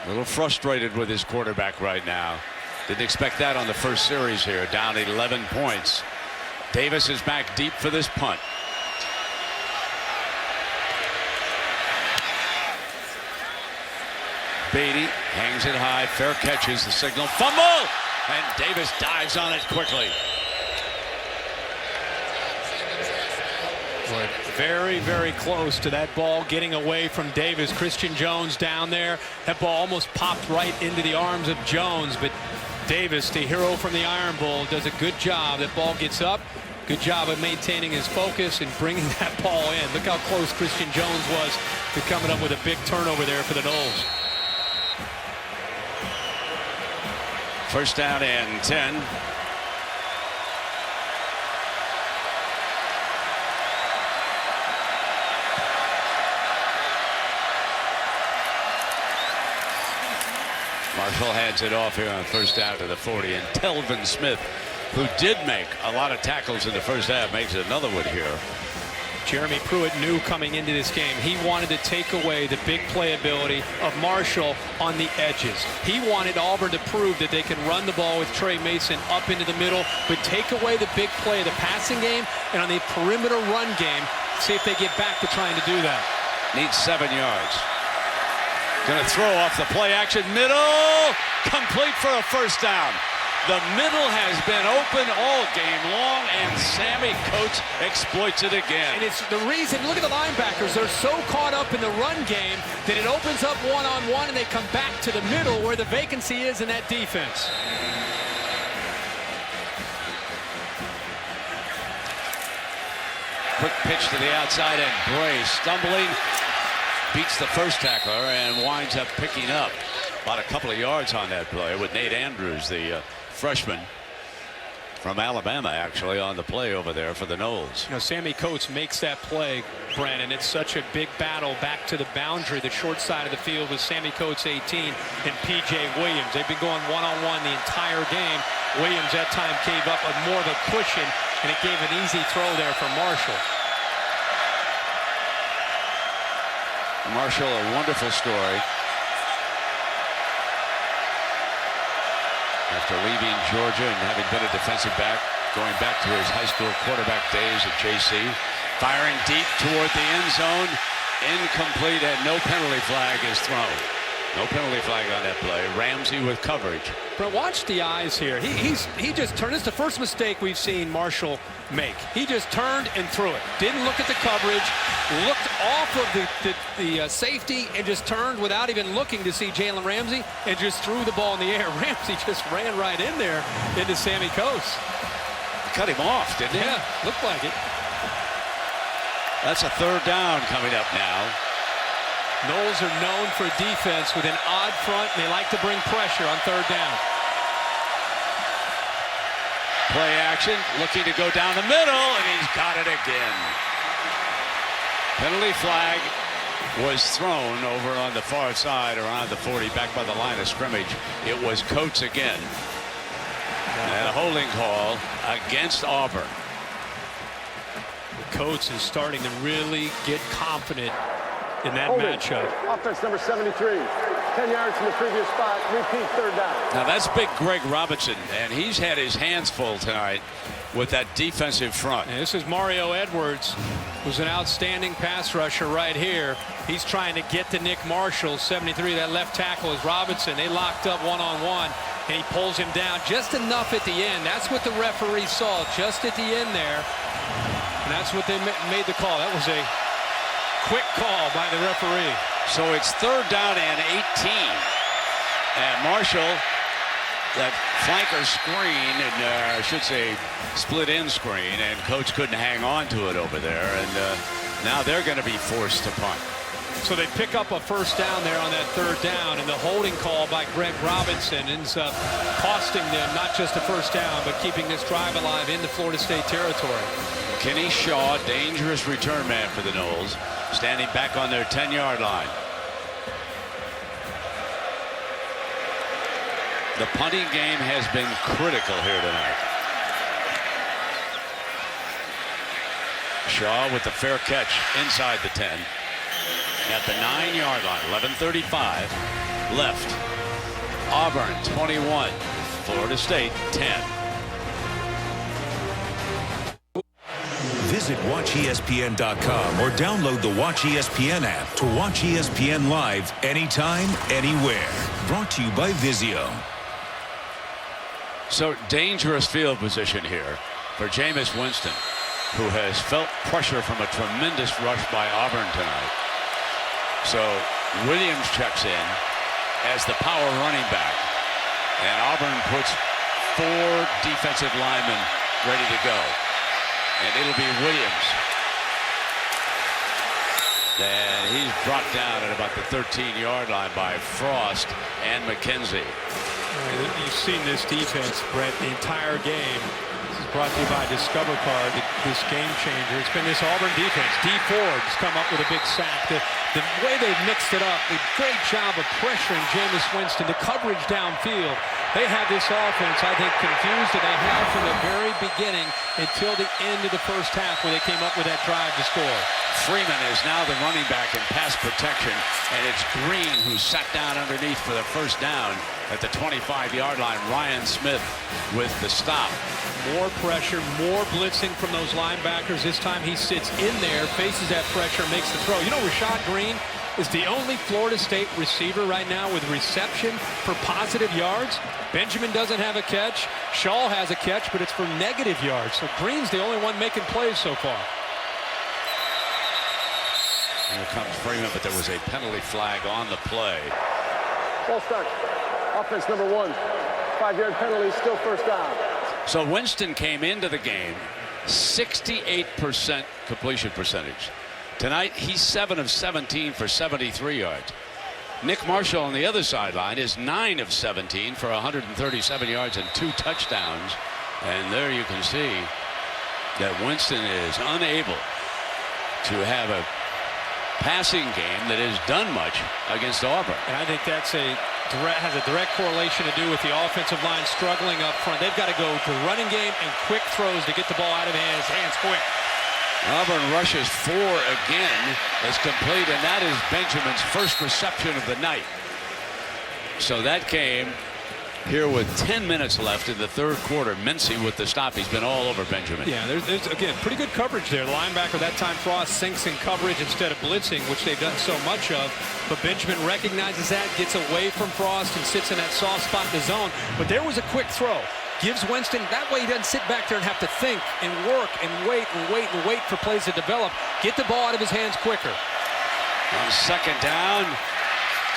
A little frustrated with his quarterback right now. Didn't expect that on the first series here. Down 11 points. Davis is back deep for this punt. Beatty hangs it high. Fair catch is the signal. Fumble! And Davis dives on it quickly. Very, very close to that ball getting away from Davis. Christian Jones down there. That ball almost popped right into the arms of Jones, but Davis, the hero from the Iron Bowl, does a good job. That ball gets up. Good job of maintaining his focus and bringing that ball in. Look how close Christian Jones was to coming up with a big turnover there for the Noles. First down and 10. Marshall hands it off here on first down to the 40, and Telvin Smith, who did make a lot of tackles in the first half, makes another one here. Jeremy Pruitt knew coming into this game he wanted to take away the big playability of Marshall on the edges. He wanted Auburn to prove that they can run the ball with Trey Mason up into the middle, but take away the big play of the passing game, and on the perimeter run game, see if they get back to trying to do that. Needs 7 yards. Going to throw off the play action. Middle. Complete for a first down. The middle has been open all game long, and Sammy Coates exploits it again. And it's the reason, look at the linebackers. They're so caught up in the run game that it opens up one-on-one, and they come back to the middle where the vacancy is in that defense. Quick pitch to the outside, and Bray stumbling. Beats the first tackler and winds up picking up about a couple of yards on that play with Nate Andrews, the freshman from Alabama, actually on the play over there for the Noles. Sammy Coates makes that play, Brandon. It's such a big battle back to the boundary, the short side of the field with Sammy Coates 18 and P.J. Williams. They've been going one-on-one the entire game. Williams that time gave up more of a cushion, and it gave an easy throw there for Marshall. Marshall, a wonderful story. After leaving Georgia and having been a defensive back, going back to his high school quarterback days at JC, firing deep toward the end zone, incomplete, and no penalty flag is thrown. No penalty flag on that play. Ramsey with coverage. But watch the eyes here. He just turned. It's the first mistake we've seen Marshall make. He just turned and threw it. Didn't look at the coverage. Looked off of the safety and just turned without even looking to see Jalen Ramsey and just threw the ball in the air. Ramsey just ran right in there into Sammy Coates. Cut him off, didn't he? Yeah, looked like it. That's a third down coming up now. Noles are known for defense with an odd front, and they like to bring pressure on third down. Play action, looking to go down the middle, and he's got it again. Penalty flag was thrown over on the far side around the 40 back by the line of scrimmage. It was Coates again. And a holding call against Auburn. Coates is starting to really get confident in that Holding. matchup. Offense number 73. 10 yards from the previous spot. Repeat, third down. Now that's big Greg Robinson, and he's had his hands full tonight with that defensive front. And this is Mario Edwards, who's an outstanding pass rusher right here. He's trying to get to Nick Marshall, 73. That left tackle is Robinson. They locked up one-on-one, and he pulls him down just enough at the end. That's what the referee saw, just at the end there. And that's what they made the call. That was a quick call by the referee. So it's third down and 18. And Marshall, that flanker screen, and I should say split end screen, and Coach couldn't hang on to it over there. And now they're going to be forced to punt. So they pick up a first down there on that third down, and the holding call by Greg Robinson ends up costing them not just a first down, but keeping this drive alive into Florida State territory. Kenny Shaw, dangerous return man for the Noles, standing back on their 10-yard line. The punting game has been critical here tonight. Shaw with the fair catch inside the 10. At the 9-yard line, 11:35 left. Auburn 21, Florida State 10. Visit WatchESPN.com or download the Watch ESPN app to watch ESPN live anytime, anywhere. Brought to you by Vizio. So dangerous field position here for Jameis Winston, who has felt pressure from a tremendous rush by Auburn tonight. So Williams checks in as the power running back, and Auburn puts 4 defensive linemen ready to go, and it'll be Williams. And he's brought down at about the 13-yard line by Frost and McKenzie. You've seen this defense, Brett, the entire game. This is brought to you by Discover Card, this game changer. It's been this Auburn defense. D. Ford's come up with a big sack. The way they've mixed it up, a great job of pressuring Jameis Winston, the coverage downfield. They have this offense, I think, confused, and they have from the very beginning until the end of the first half where they came up with that drive to score. Freeman is now the running back in pass protection, and it's Green who sat down underneath for the first down at the 25-yard line. Ryan Smith with the stop. More pressure, more blitzing from those linebackers. This time he sits in there, faces that pressure, makes the throw. You know, Rashad Green is the only Florida State receiver right now with reception for positive yards. Benjamin doesn't have a catch. Shaw has a catch, but it's for negative yards. So Green's the only one making plays so far. Here comes Freeman, but there was a penalty flag on the play. False start. Offense number 1. 5-yard penalty, still first down. So Winston came into the game 68% completion percentage. Tonight he's 7 of 17 for 73 yards. Nick Marshall on the other sideline is 9 of 17 for 137 yards and 2 touchdowns. And there you can see that Winston is unable to have a passing game that has done much against Auburn. And I think that's has a direct correlation to do with the offensive line struggling up front. They've got to go to running game and quick throws to get the ball out of hands quick. Auburn rushes 4 again. It's complete, and that is Benjamin's first reception of the night. So that came here with 10 minutes left in the third quarter. Mincy with the stop. He's been all over Benjamin. Yeah, there's again, pretty good coverage there. The linebacker that time, Frost, sinks in coverage instead of blitzing, which they've done so much of. But Benjamin recognizes that, gets away from Frost, and sits in that soft spot in the zone. But there was a quick throw. Gives Winston, that way he doesn't sit back there and have to think and work and wait for plays to develop. Get the ball out of his hands quicker. On second down,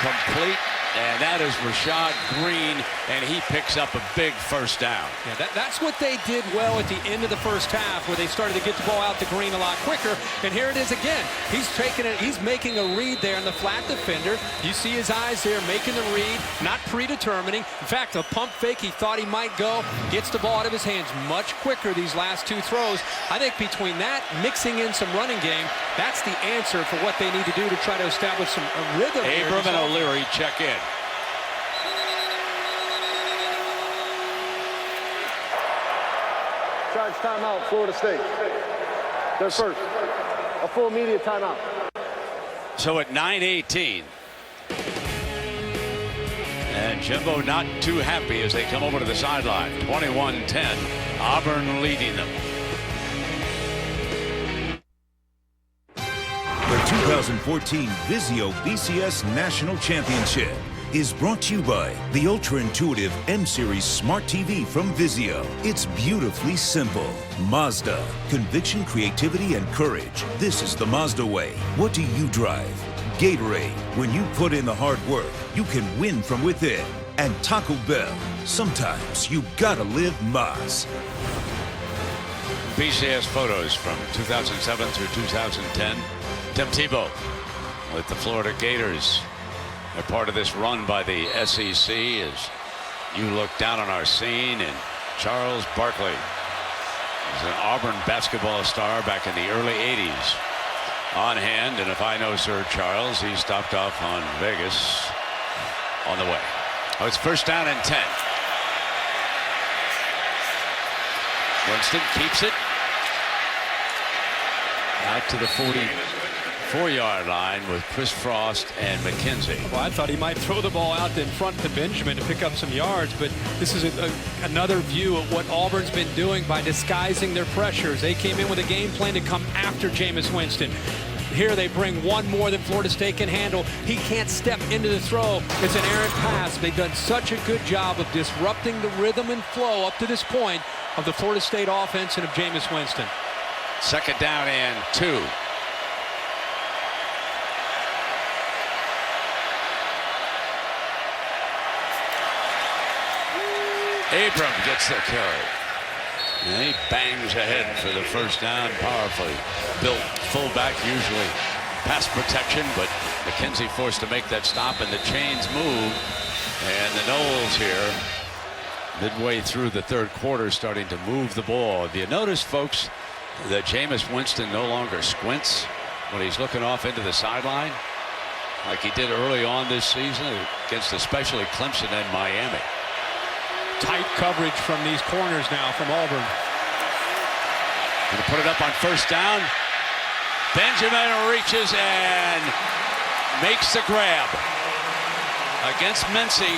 complete And that is Rashad Green, and he picks up a big first down. Yeah, that's what they did well at the end of the first half, where they started to get the ball out to Green a lot quicker. And here it is again. He's taking it. He's making a read there in the flat defender. You see his eyes there, making the read, not predetermining. In fact, a pump fake he thought he might go, gets the ball out of his hands much quicker these last two throws. I think between that, mixing in some running game, that's the answer for what they need to do to try to establish some rhythm. Abram and O'Leary check in. Charge timeout, Florida State. They're first. A full media timeout. So at 9:18. And Jimbo not too happy as they come over to the sideline. 21-10. Auburn leading them. The 2014 Vizio BCS National Championship is brought to you by the ultra-intuitive M-Series Smart TV from Vizio. It's beautifully simple. Mazda. Conviction, creativity, and courage. This is the Mazda way. What do you drive? Gatorade. When you put in the hard work, you can win from within. And Taco Bell. Sometimes you gotta live Maz. BCS photos from 2007 through 2010. Tim Tebow with the Florida Gators. They're part of this run by the SEC as you look down on our scene. And Charles Barkley is an Auburn basketball star back in the early 80s. On hand, and if I know Sir Charles, he stopped off on Vegas on the way. Oh, it's first down and 10. Winston keeps it out to the 44-yard line with Chris Frost and McKenzie. Well, I thought he might throw the ball out in front to Benjamin to pick up some yards, but this is another view of what Auburn's been doing by disguising their pressures. They came in with a game plan to come after Jameis Winston. Here they bring one more than Florida State can handle. He can't step into the throw. It's an errant pass. They've done such a good job of disrupting the rhythm and flow up to this point of the Florida State offense and of Jameis Winston. Second down and 2. Abram gets the carry. And he bangs ahead for the first down powerfully. Built fullback, usually pass protection, but McKenzie forced to make that stop, and the chains move. And the Noles here, midway through the third quarter, starting to move the ball. Have you noticed, folks, that Jameis Winston no longer squints when he's looking off into the sideline like he did early on this season against especially Clemson and Miami? Tight coverage from these corners now from Auburn. Going to put it up on first down. Benjamin reaches and makes the grab against Mincy.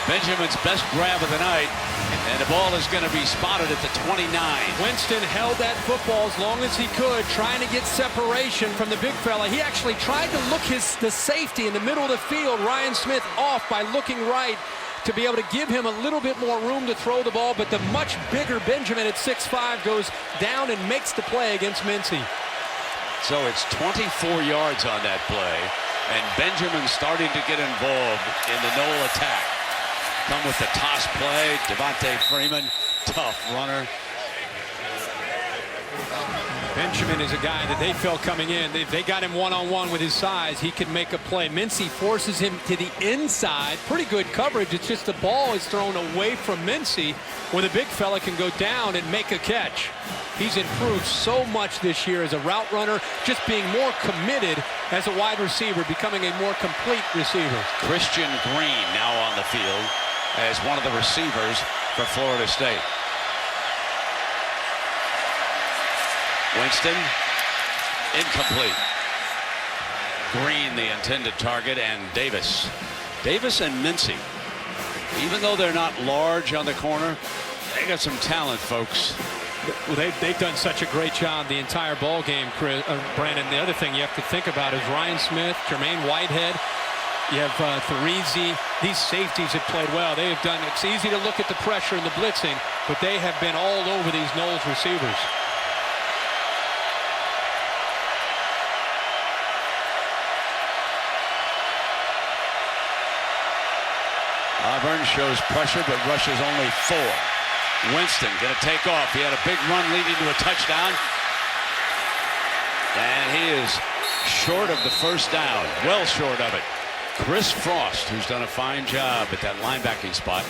Benjamin's best grab of the night, and the ball is going to be spotted at the 29. Winston held that football as long as he could, trying to get separation from the big fella. He actually tried to look the safety in the middle of the field, Ryan Smith, off by looking right to be able to give him a little bit more room to throw the ball, but the much bigger Benjamin at 6'5" goes down and makes the play against Mincy. So it's 24 yards on that play, and Benjamin starting to get involved in the Nole attack. Come with the toss play. Devontae Freeman, tough runner. Benjamin is a guy that they felt coming in. They got him one-on-one with his size. He could make a play. Mincy forces him to the inside. Pretty good coverage. It's just the ball is thrown away from Mincy where the big fella can go down and make a catch. He's improved so much this year as a route runner, just being more committed as a wide receiver, becoming a more complete receiver. Christian Green now on the field as one of the receivers for Florida State. Winston, incomplete. Green, the intended target, and Davis. Davis and Mincy, even though they're not large on the corner, they got some talent, folks. Well, they've done such a great job the entire ball game, Brandon. The other thing you have to think about is Ryan Smith, Jermaine Whitehead. You have Threezy. These safeties have played well. They have done. It's easy to look at the pressure and the blitzing, but they have been all over these Noles receivers. Auburn shows pressure, but rushes only 4. Winston going to take off. He had a big run leading to a touchdown. And he is short of the first down. Well short of it. Chris Frost, who's done a fine job at that linebacking spot.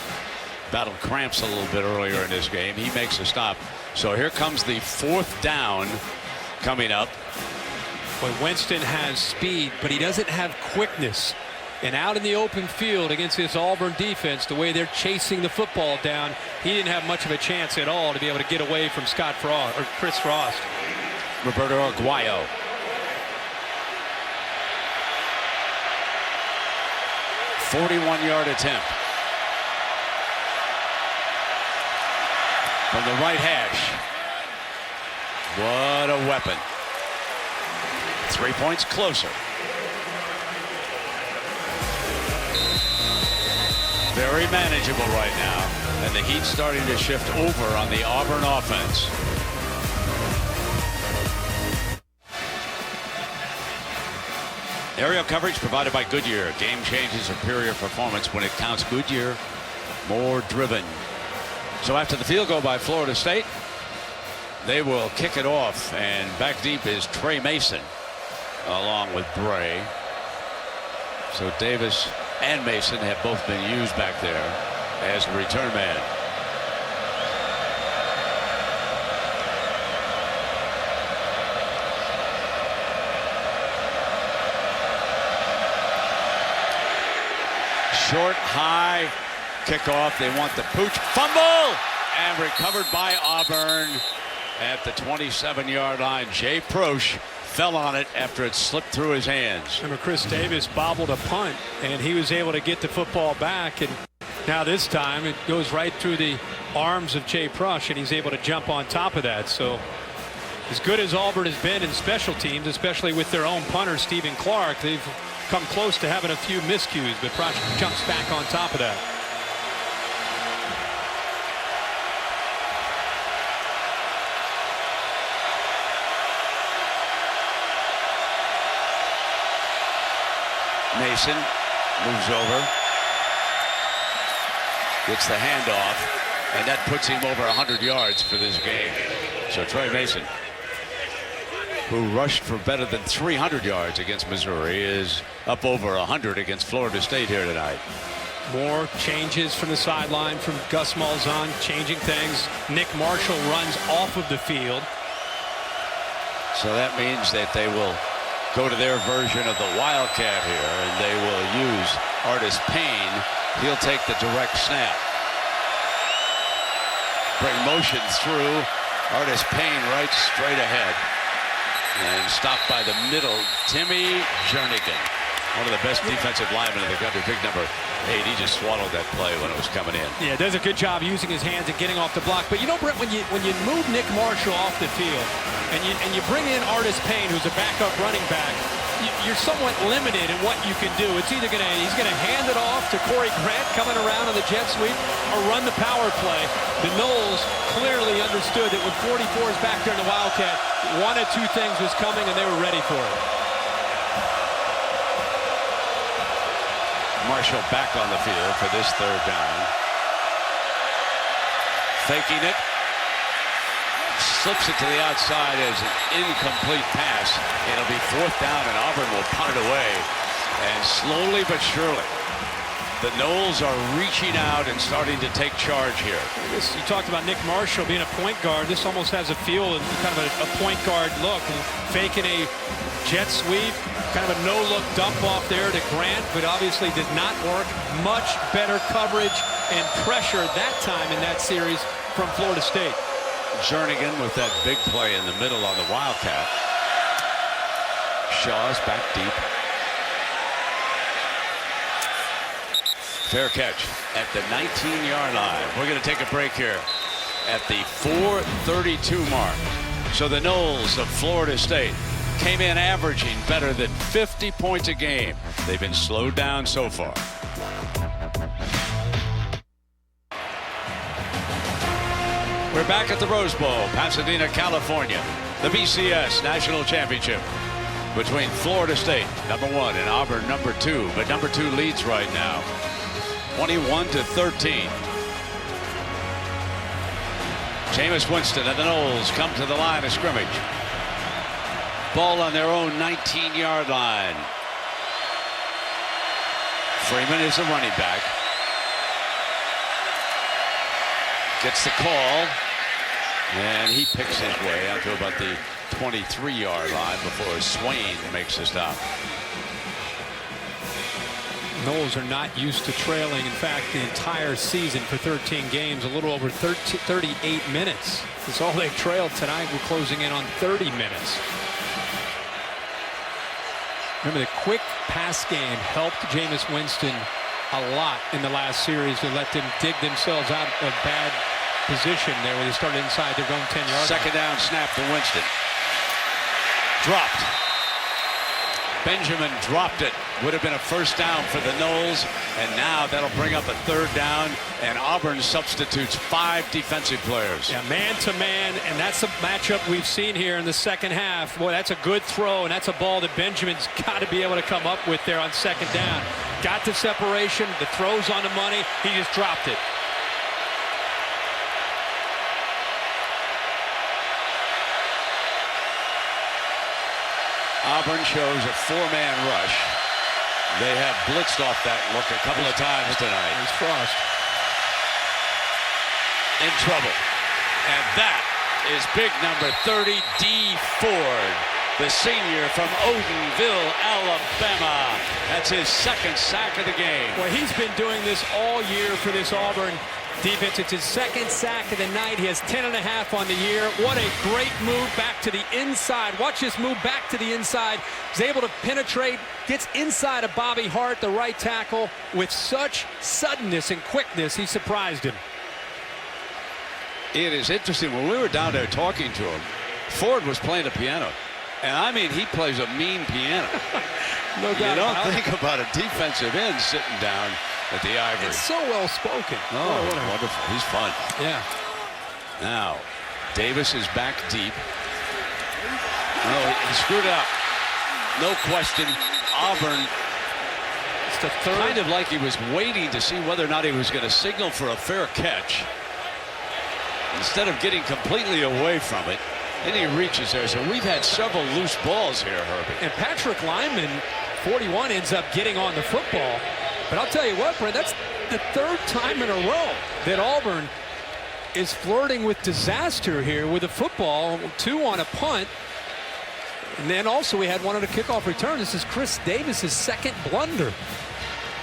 Battled cramps a little bit earlier in this game. He makes a stop. So here comes the 4th down coming up. Boy, Winston has speed, but he doesn't have quickness. And out in the open field against this Auburn defense, the way they're chasing the football down, he didn't have much of a chance at all to be able to get away from Scott Frost or Chris Frost. Roberto Aguayo. "41-yard attempt from the right hash." What a weapon. 3 points closer. Very manageable right now. And the heat starting to shift over on the Auburn offense. Aerial coverage provided by Goodyear. Game-changing superior performance when it counts. Goodyear, more driven. So after the field goal by Florida State, they will kick it off. And back deep is Trey Mason along with Bray. So Davis and Mason have both been used back there as the return man. Short, high kickoff. They want the pooch. Fumble! And recovered by Auburn at the 27-yard line. Jay Proche fell on it after it slipped through his hands. Remember, Chris Davis bobbled a punt, and he was able to get the football back. And now this time it goes right through the arms of Jay Proche, and he's able to jump on top of that. So as good as Auburn has been in special teams, especially with their own punter, Stephen Clark, they've come close to having a few miscues, but Proche jumps back on top of that. Mason moves over, gets the handoff, and that puts him over 100 yards for this game. So Trey Mason, who rushed for better than 300 yards against Missouri, is up over 100 against Florida State here tonight. More changes from the sideline from Gus Malzahn, changing things. Nick Marshall runs off of the field. So that means that they will go to their version of the Wildcat here, and they will use Artis Payne. He'll take the direct snap. Bring motion through. Artis Payne right straight ahead. And stopped by the middle, Timmy Jernigan. One of the best defensive linemen in the country, big number 8. He just swallowed that play when it was coming in. Yeah, does a good job using his hands and getting off the block. But you know, Brett, when you move Nick Marshall off the field and you bring in Artis Payne, who's a backup running back, you're somewhat limited in what you can do. It's either he's gonna hand it off to Corey Grant coming around on the jet sweep, or run the power play. The Noles clearly understood that when 44 is back there in the Wildcat, one of two things was coming, and they were ready for it. Marshall back on the field for this 3rd down. Faking it. Slips it to the outside as an incomplete pass. It'll be 4th down, and Auburn will punt it away. And slowly but surely, the Noles are reaching out and starting to take charge here. You talked about Nick Marshall being a point guard. This almost has a feel and kind of a point guard look. And faking a jet sweep, kind of a no-look dump off there to Grant, but obviously did not work. Much better coverage and pressure that time in that series from Florida State. Jernigan with that big play in the middle on the Wildcat. Shaw's back deep. Fair catch at the 19-yard line. We're going to take a break here at the 4:32 mark. So the Noles of Florida State came in averaging better than 50 points a game. They've been slowed down so far. We're back at the Rose Bowl, Pasadena, California. The BCS National Championship between Florida State, #1, and Auburn, #2. But #2 leads right now. 21-13. Jameis Winston and the Noles come to the line of scrimmage. Ball on their own 19-yard line. Freeman is the running back. Gets the call, and he picks his way out to about the 23-yard line before Swain makes the stop. Noles are not used to trailing. In fact, the entire season for 13 games, a little over 38 minutes. That's all they've trailed tonight. We're closing in on 30 minutes. Remember, the quick pass game helped Jameis Winston a lot in the last series to let them dig themselves out of bad position there when they started inside their own 10-yard line. Second down snap to Winston. Dropped. Benjamin dropped it. Would have been a first down for the Noles, and now that'll bring up a third down, and Auburn substitutes 5 defensive players. Yeah, man-to-man, and that's a matchup we've seen here in the second half. Boy, that's a good throw, and that's a ball that Benjamin's got to be able to come up with there on second down. Got the separation, the throw's on the money, he just dropped it. Auburn shows a 4-man rush. They have blitzed off that look a couple of times tonight. There's Frost. In trouble. And that is big number 30, D. Ford, the senior from Odenville, Alabama. That's his second sack of the game. Well, he's been doing this all year for this Auburn defense. It's his second sack of the night. He has 10.5 on the year. What a great move back to the inside. Watch this move back to the inside. He's able to penetrate, gets inside of Bobby Hart, the right tackle, with such suddenness and quickness. He surprised him. It is interesting. When we were down there talking to him, Ford was playing the piano. And I mean, he plays a mean piano. No doubt. You don't think about a defensive end sitting down at the Ivory. It's so well spoken. Oh, wonderful. He's fun. Yeah. Now, Davis is back deep. Oh, he screwed up. No question. Auburn, kind of like he was waiting to see whether or not he was going to signal for a fair catch. Instead of getting completely away from it, and he reaches there. So we've had several loose balls here, Herbie. And Patrick Lyman, 41, ends up getting on the football. But I'll tell you what, Brent, that's the third time in a row that Auburn is flirting with disaster here with a football. 2 on a punt. And then also we had one on a kickoff return. This is Chris Davis's second blunder.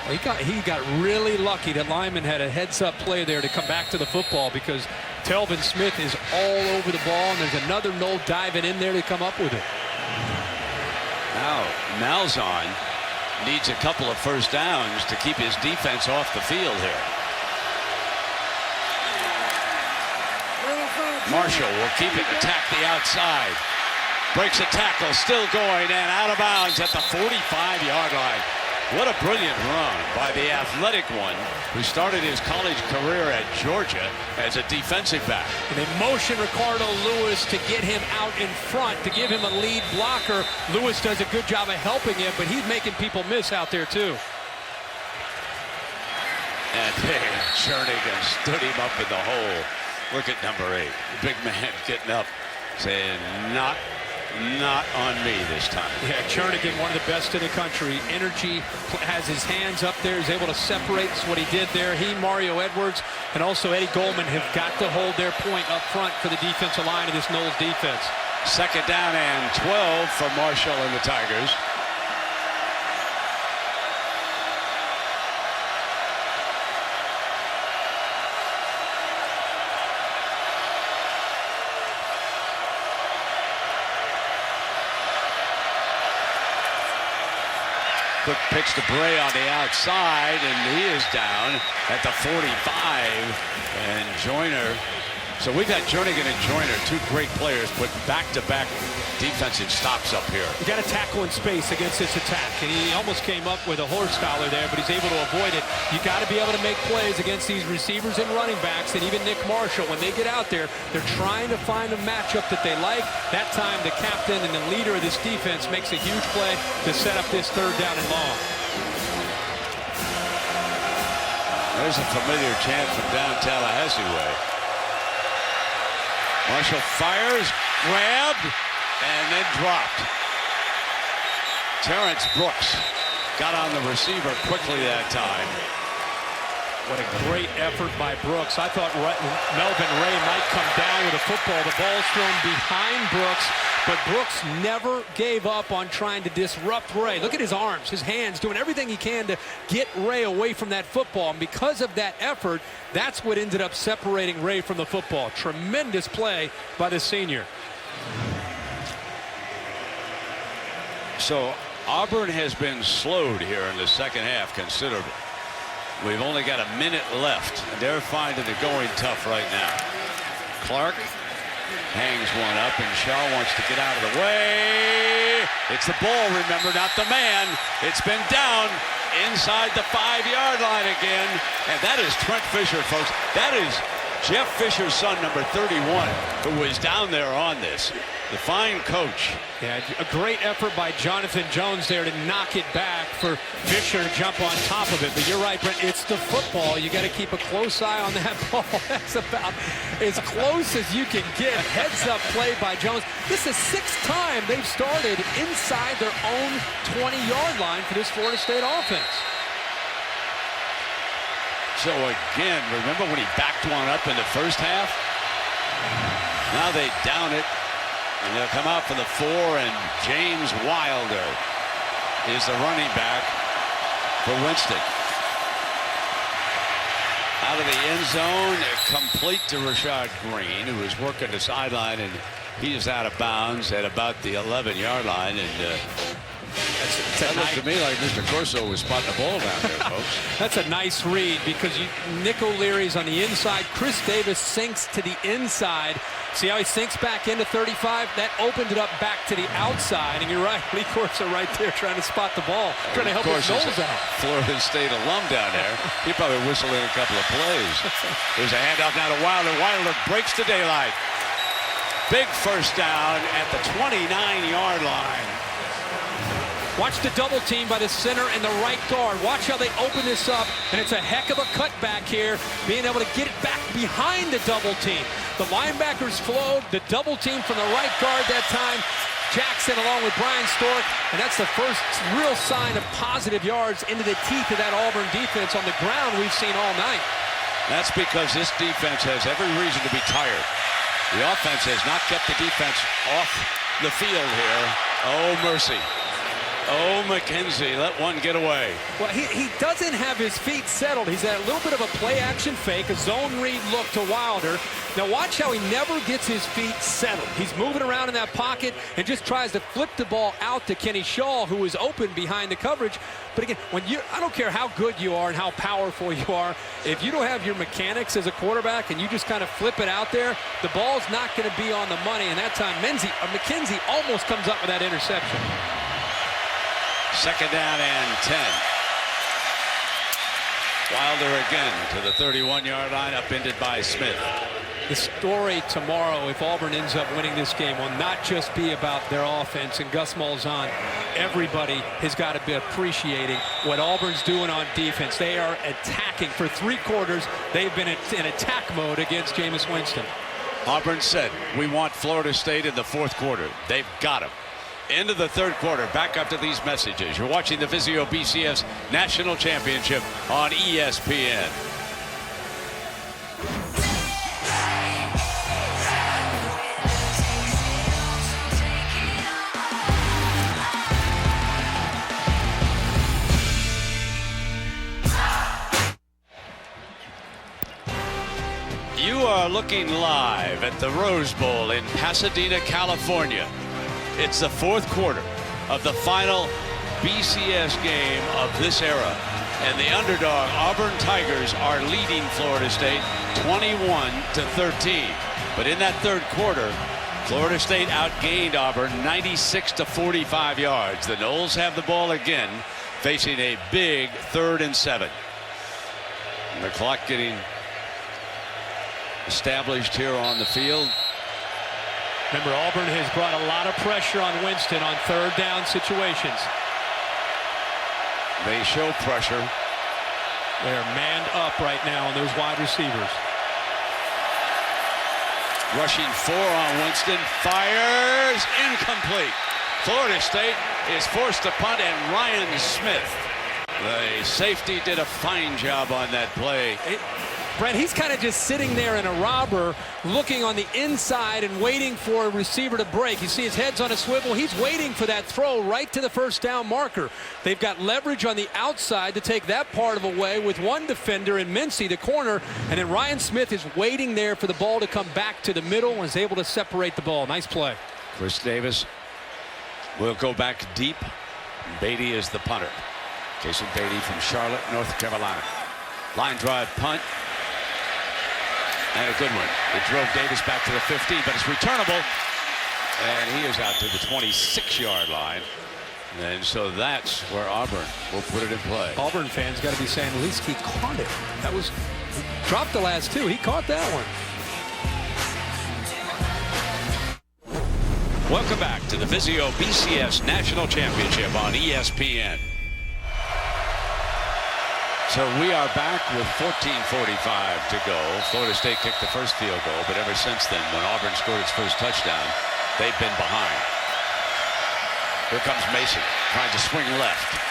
He got really lucky that Lyman had a heads-up play there to come back to the football, because Telvin Smith is all over the ball, and there's another Nole diving in there to come up with it. Now, Malzahn needs a couple of first downs to keep his defense off the field here. Marshall will keep it, attack the outside. Breaks a tackle, still going, and out of bounds at the 45-yard line. What a brilliant run by the athletic one who started his college career at Georgia as a defensive back. And they motion Ricardo Lewis to get him out in front, to give him a lead blocker. Lewis does a good job of helping him, but he's making people miss out there too. And Jernigan stood him up in the hole. Look at number 8. The big man getting up, saying, not on me this time. Yeah, Jernigan, one of the best in the country. Energy, has his hands up there. He's able to separate. That's what he did there. He, Mario Edwards, and also Eddie Goldman have got to hold their point up front for the defensive line of this Noles defense. Second down and 12 for Marshall and the Tigers. Quick pitch to Bray on the outside, and he is down at the 45. And Joyner. So we've had Jernigan and Joyner, 2 great players, put back-to-back defensive stops up here. You got to tackle in space against this attack, and he almost came up with a horse collar there, but he's able to avoid it. You got to be able to make plays against these receivers and running backs, and even Nick Marshall. When they get out there, they're trying to find a matchup that they like. That time, the captain and the leader of this defense makes a huge play to set up this third down and long. There's a familiar chant from down Tallahassee way. Marshall fires, grabbed, and then dropped. Terrence Brooks got on the receiver quickly that time. What a great effort by Brooks. I thought Melvin Ray might come down with a football. The ball's thrown behind Brooks, but Brooks never gave up on trying to disrupt Ray. Look at his arms, his hands, doing everything he can to get Ray away from that football. And because of that effort, that's what ended up separating Ray from the football. Tremendous play by the senior. So Auburn has been slowed here in the second half considerably. We've only got a minute left, and they're finding it going tough right now. Clark hangs one up, and Shaw wants to get out of the way. It's the ball, remember, not the man. It's been down inside the 5-yard line again, and that is Trent Fisher, folks. That is Jeff Fisher's son, number 31, who was down there on this. The fine coach. Yeah, a great effort by Jonathan Jones there to knock it back for Fisher to jump on top of it. But you're right, Brent, it's the football. You got to keep a close eye on that ball. That's about as close as you can get. Heads up play by Jones. This is the 6th time they've started inside their own 20-yard line for this Florida State offense. So again, remember when he backed one up in the first half? Now they down it. And they'll come out for the 4, and James Wilder is the running back for Winston. Out of the end zone, complete to Rashad Green, who was working the sideline, and he is out of bounds at about the 11-yard line. And that looked to me like Mr. Corso was spotting the ball down there, folks. That's a nice read because Nick O'Leary's on the inside. Chris Davis sinks to the inside. See how he sinks back into 35? That opened it up back to the outside. And you're right, Lee Corso right there trying to spot the ball, trying to help his Noles out. Florida State alum down there. He probably whistled in a couple of plays. There's a handoff now to Wilder. Wilder breaks the daylight. Big first down at the 29-yard line. Watch the double team by the center and the right guard. Watch how they open this up, and it's a heck of a cutback here, being able to get it back behind the double team. The linebackers flowed, the double team from the right guard that time. Jackson along with Brian Stork, and that's the first real sign of positive yards into the teeth of that Auburn defense on the ground we've seen all night. That's because this defense has every reason to be tired. The offense has not kept the defense off the field here. Oh, mercy. Oh, McKenzie, let one get away. Well, he doesn't have his feet settled. He's at a little bit of a play-action fake, a zone read look to Wilder. Now watch how he never gets his feet settled. He's moving around in that pocket and just tries to flip the ball out to Kenny Shaw, who is open behind the coverage. But again, I don't care how good you are and how powerful you are, if you don't have your mechanics as a quarterback and you just kind of flip it out there, the ball's not going to be on the money. And that time, McKenzie almost comes up with that interception. Second down and 10. Wilder again to the 31-yard line, upended by Smith. The story tomorrow, if Auburn ends up winning this game, will not just be about their offense and Gus Malzahn. Everybody has got to be appreciating what Auburn's doing on defense. They are attacking. For 3 quarters, they've been in attack mode against Jameis Winston. Auburn said, we want Florida State in the 4th quarter. They've got him. Into the 3rd quarter, back up to these messages. You're watching the Vizio BCS National Championship on ESPN. You are looking live at the Rose Bowl in Pasadena, California. It's the 4th quarter of the final BCS game of this era. And the underdog Auburn Tigers are leading Florida State 21-13. But in that 3rd quarter, Florida State outgained Auburn 96-45 yards. The Noles have the ball again, facing a big 3rd and 7. And the clock getting established here on the field. Remember, Auburn has brought a lot of pressure on Winston on 3rd down situations. They show pressure. They're manned up right now on those wide receivers. Rushing 4 on Winston. Fires. Incomplete. Florida State is forced to punt, and Ryan Smith, the safety, did a fine job on that play. Brent, he's kind of just sitting there in a robber, looking on the inside and waiting for a receiver to break. You see his head's on a swivel. He's waiting for that throw right to the first down marker. They've got leverage on the outside to take that part of away with one defender in Mincy, the corner, and then Ryan Smith is waiting there for the ball to come back to the middle and is able to separate the ball. Nice play. Chris Davis will go back deep. Beatty is the punter. Jason Beatty from Charlotte, North Carolina. Line drive punt. And a good one. It drove Davis back to the 50, but it's returnable. And he is out to the 26-yard line. And so that's where Auburn will put it in play. Auburn fans got to be saying, at least he caught it. That was, dropped the last two. He caught that one. Welcome back to the Vizio BCS National Championship on ESPN. So we are back with 14:45 to go. Florida State kicked the first field goal, but ever since then, when Auburn scored its first touchdown, they've been behind. Here comes Mason, trying to swing left.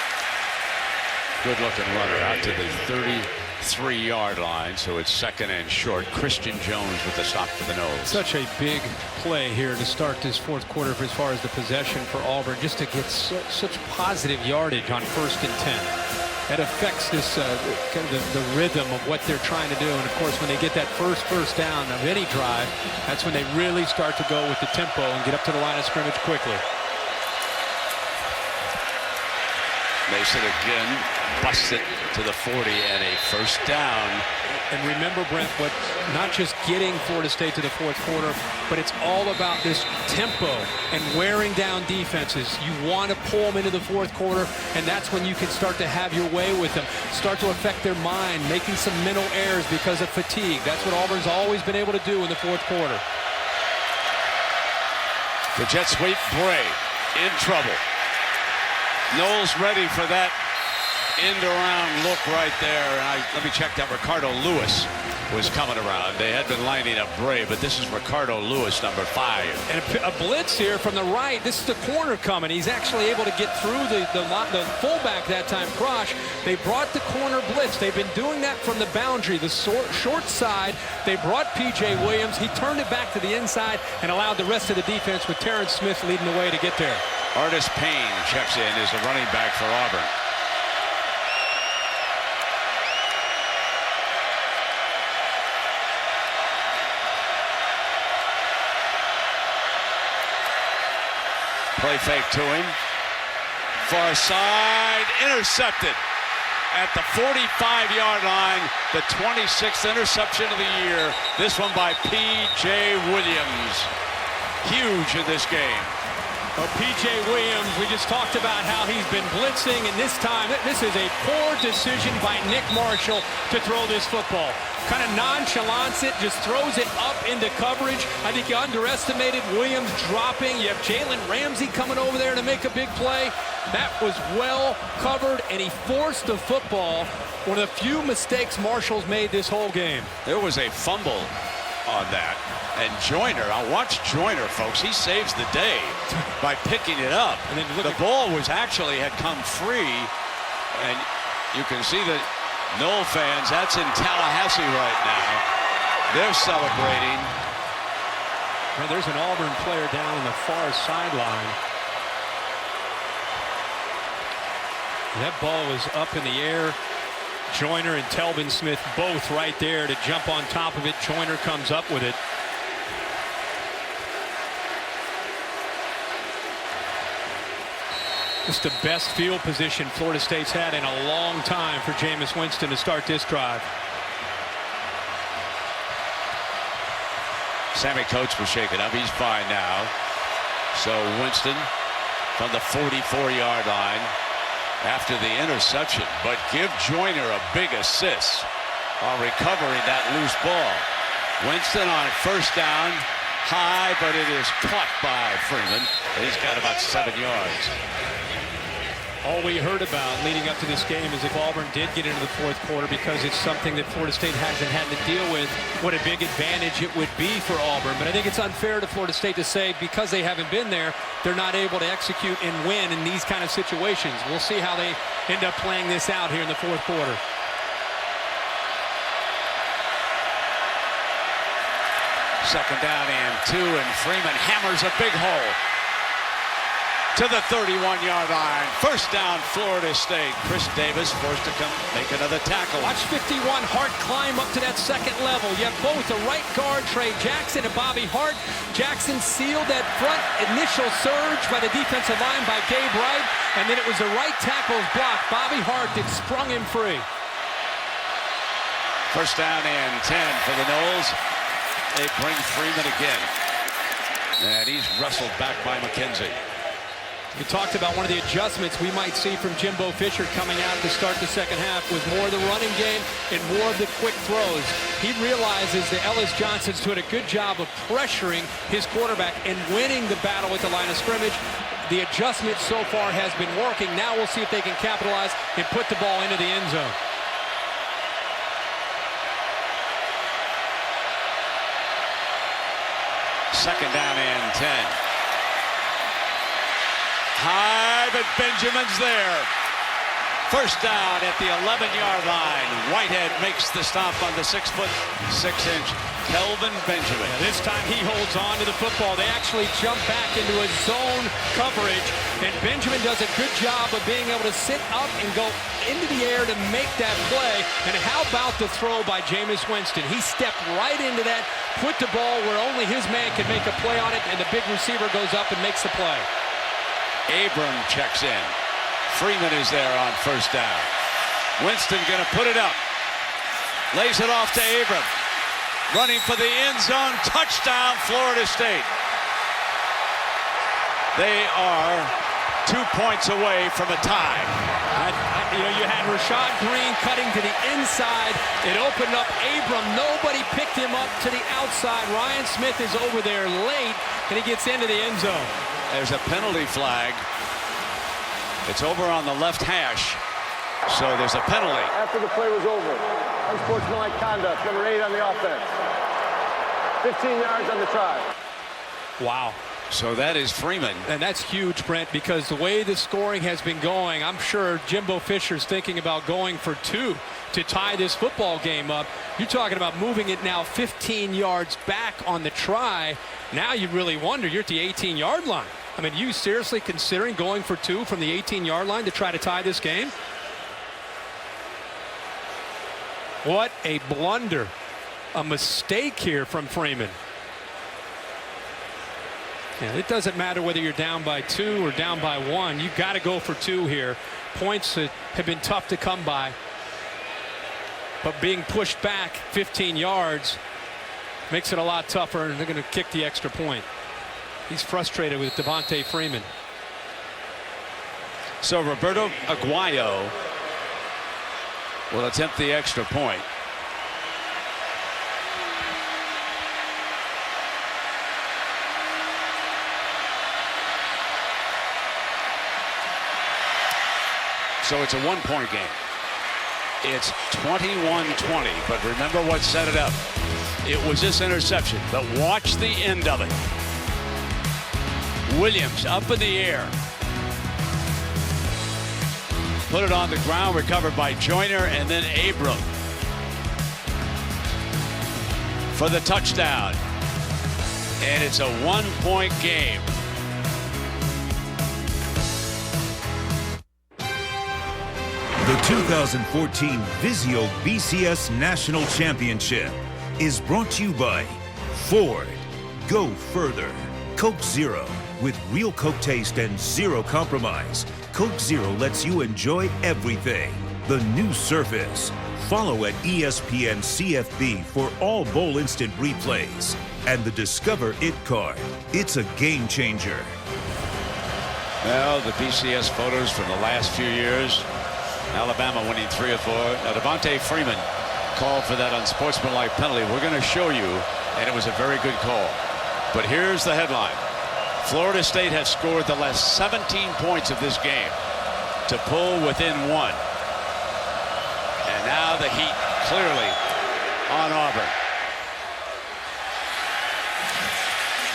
Good-looking runner out to the 33-yard line, so it's second and short. Christian Jones with the stop for the nose. Such a big play here to start this fourth quarter as far as the possession for Auburn, just to get such positive yardage on 1st and 10. That affects this kind of the rhythm of what they're trying to do. And of course, when they get that first down of any drive, that's when they really start to go with the tempo and get up to the line of scrimmage quickly. Mason again busts it to the 40 and a first down. And remember, Brent, what not just getting Florida State to the fourth quarter, but it's all about this tempo and wearing down defenses. You want to pull them into the fourth quarter, and that's when you can start to have your way with them. Start to affect their mind, making some mental errors because of fatigue. That's what Auburn's always been able to do in the fourth quarter. The jet sweep, Bray in trouble. Knowles ready for that end-around look right there. Let me check that. Ricardo Lewis was coming around. They had been lining up Bray, but this is Ricardo Lewis, number 5. And a blitz here from the right. This is the corner coming. He's actually able to get through the fullback that time, Crosh. They brought the corner blitz. They've been doing that from the boundary, the short side. They brought P.J. Williams. He turned it back to the inside and allowed the rest of the defense with Terrence Smith leading the way to get there. Artis Payne checks in as the running back for Auburn. Play fake to him. Far side, intercepted at the 45-yard line. The 26th interception of the year. This one by P.J. Williams. Huge in this game. Well, P.J. Williams, we just talked about how he's been blitzing, and this time, this is a poor decision by Nick Marshall to throw this football. Kind of nonchalants it, just throws it up into coverage. I think you underestimated Williams dropping. You have Jalen Ramsey coming over there to make a big play. That was well covered, and he forced the football. One of the few mistakes Marshall's made this whole game. There was a fumble on that. And Joyner, I'll watch Joyner, folks. He saves the day by picking it up. And then the ball was actually had come free. And you can see that Knoll fans, that's in Tallahassee right now. They're celebrating. Well, there's an Auburn player down on the far sideline. That ball was up in the air. Joyner and Telvin Smith both right there to jump on top of it. Joyner comes up with it. It's the best field position Florida State's had in a long time for Jameis Winston to start this drive. Sammy Coates was shaken up. He's fine now. So Winston from the 44-yard line after the interception. But give Joyner a big assist on recovering that loose ball. Winston on first down. High, but it is caught by Freeman. He's got about 7 yards. All we heard about leading up to this game is if Auburn did get into the fourth quarter, because it's something that Florida State hasn't had to deal with, what a big advantage it would be for Auburn. But I think it's unfair to Florida State to say because they haven't been there, they're not able to execute and win in these kind of situations. We'll see how they end up playing this out here in the fourth quarter. Second down and 2, and Freeman hammers a big hole to the 31-yard line. First down, Florida State. Chris Davis forced to come make another tackle. Watch 51 Hart climb up to that second level. You have both a right guard, Trey Jackson, and Bobby Hart. Jackson sealed that front initial surge by the defensive line by Gabe Wright, and then it was the right tackle's block. Bobby Hart that sprung him free. First down and 10 for the Noles. They bring Freeman again, and he's wrestled back by McKenzie. We talked about one of the adjustments we might see from Jimbo Fisher coming out to start the second half was more of the running game and more of the quick throws. He realizes that Ellis Johnson's doing a good job of pressuring his quarterback and winning the battle at the line of scrimmage. The adjustment so far has been working. Now we'll see if they can capitalize and put the ball into the end zone. Second down and 10. High, but Benjamin's there. First down at the 11-yard line. Whitehead makes the stop on the 6'6" Kelvin Benjamin. Yeah, this time he holds on to the football. They actually jump back into a zone coverage, and Benjamin does a good job of being able to sit up and go into the air to make that play. And how about the throw by Jameis Winston? He stepped right into that, put the ball where only his man can make a play on it, and the big receiver goes up and makes the play. Abram checks in. Freeman is there on first down. Winston going to put it up. Lays it off to Abram. Running for the end zone. Touchdown, Florida State. They are 2 points away from a tie. You had Rashad Green cutting to the inside. It opened up Abram. Nobody picked him up to the outside. Ryan Smith is over there late, and he gets into the end zone. There's a penalty flag. It's over on the left hash, so there's a penalty. After the play was over, unsportsmanlike conduct, number 8 on the offense. 15 yards on the try. Wow. So that is Freeman. And that's huge, Brent, because the way the scoring has been going, I'm sure Jimbo Fisher's thinking about going for 2 to tie this football game up. You're talking about moving it now 15 yards back on the try. Now you really wonder, you're at the 18-yard line. I mean, you seriously considering going for 2 from the 18-yard line to try to tie this game? What a blunder. A mistake here from Freeman. Yeah, it doesn't matter whether you're down by 2 or down by 1. You've got to go for 2 here. Points that have been tough to come by. But being pushed back 15 yards makes it a lot tougher, and they're going to kick the extra point. He's frustrated with Devontae Freeman. So Roberto Aguayo will attempt the extra point. So it's a 1-point game. It's 21-20, but remember what set it up. It was this interception, but watch the end of it. Williams up in the air. Put it on the ground, recovered by Joyner, and then Abram for the touchdown. And it's a 1-point game. The 2014 Vizio BCS National Championship is brought to you by Ford. Go further. Coke Zero. With real Coke taste and zero compromise, Coke Zero lets you enjoy everything. The new Surface. Follow at ESPN CFB for all bowl instant replays. And the Discover It card. It's a game changer. Well, the BCS photos from the last few years. Alabama winning 3 of 4. Now, Devontae Freeman called for that unsportsmanlike penalty. We're going to show you, and it was a very good call. But here's the headline. Florida State has scored the last 17 points of this game. to pull within 1. And now the heat clearly on Auburn.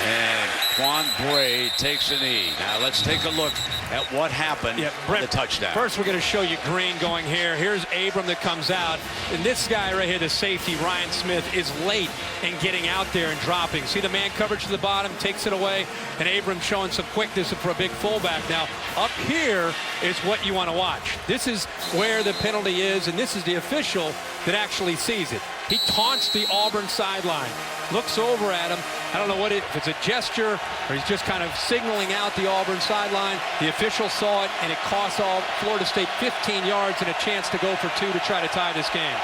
And Quan Bray takes a knee. Now let's take a look at what happened on the touchdown. First, we're going to show you Green going here. Here's Abram that comes out. And this guy right here, the safety, Ryan Smith, is late in getting out there and dropping. See the man coverage to the bottom, takes it away. And Abram showing some quickness for a big fullback. Now, up here is what you want to watch. This is where the penalty is, and this is the official that actually sees it. He taunts the Auburn sideline, looks over at him. I don't know if it's a gesture or he's just kind of signaling out the Auburn sideline. The official saw it, and it cost Florida State 15 yards and a chance to go for 2 to try to tie this game.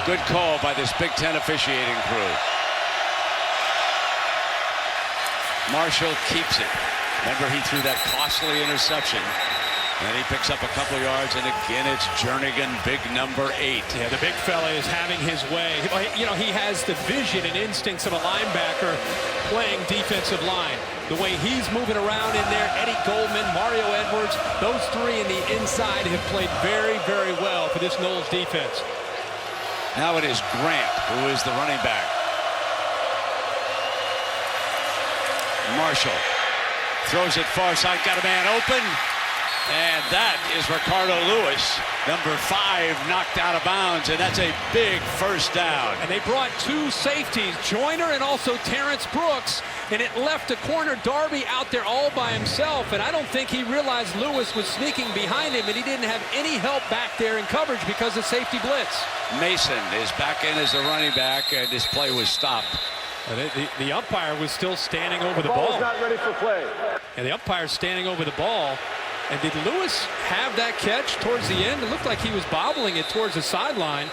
Good call by this Big Ten officiating crew. Marshall keeps it. Remember, he threw that costly interception. And he picks up a couple yards, and again, it's Jernigan, big number 8. Yeah, the big fella is having his way. You know, he has the vision and instincts of a linebacker playing defensive line. The way he's moving around in there, Eddie Goldman, Mario Edwards, those 3 in the inside have played very, very well for this Noles defense. Now it is Grant, who is the running back. Marshall throws it far side, got a man open. And that is Ricardo Lewis, number 5, knocked out of bounds, and that's a big first down. And they brought 2 safeties, Joyner and also Terrence Brooks, and it left a corner Darby out there all by himself, and I don't think he realized Lewis was sneaking behind him, and he didn't have any help back there in coverage because of safety blitz. Mason is back in as the running back, and this play was stopped. The umpire was still standing over the ball. Ball's not ready for play. And the umpire's standing over the ball. And did Lewis have that catch towards the end? It looked like he was bobbling it towards the sideline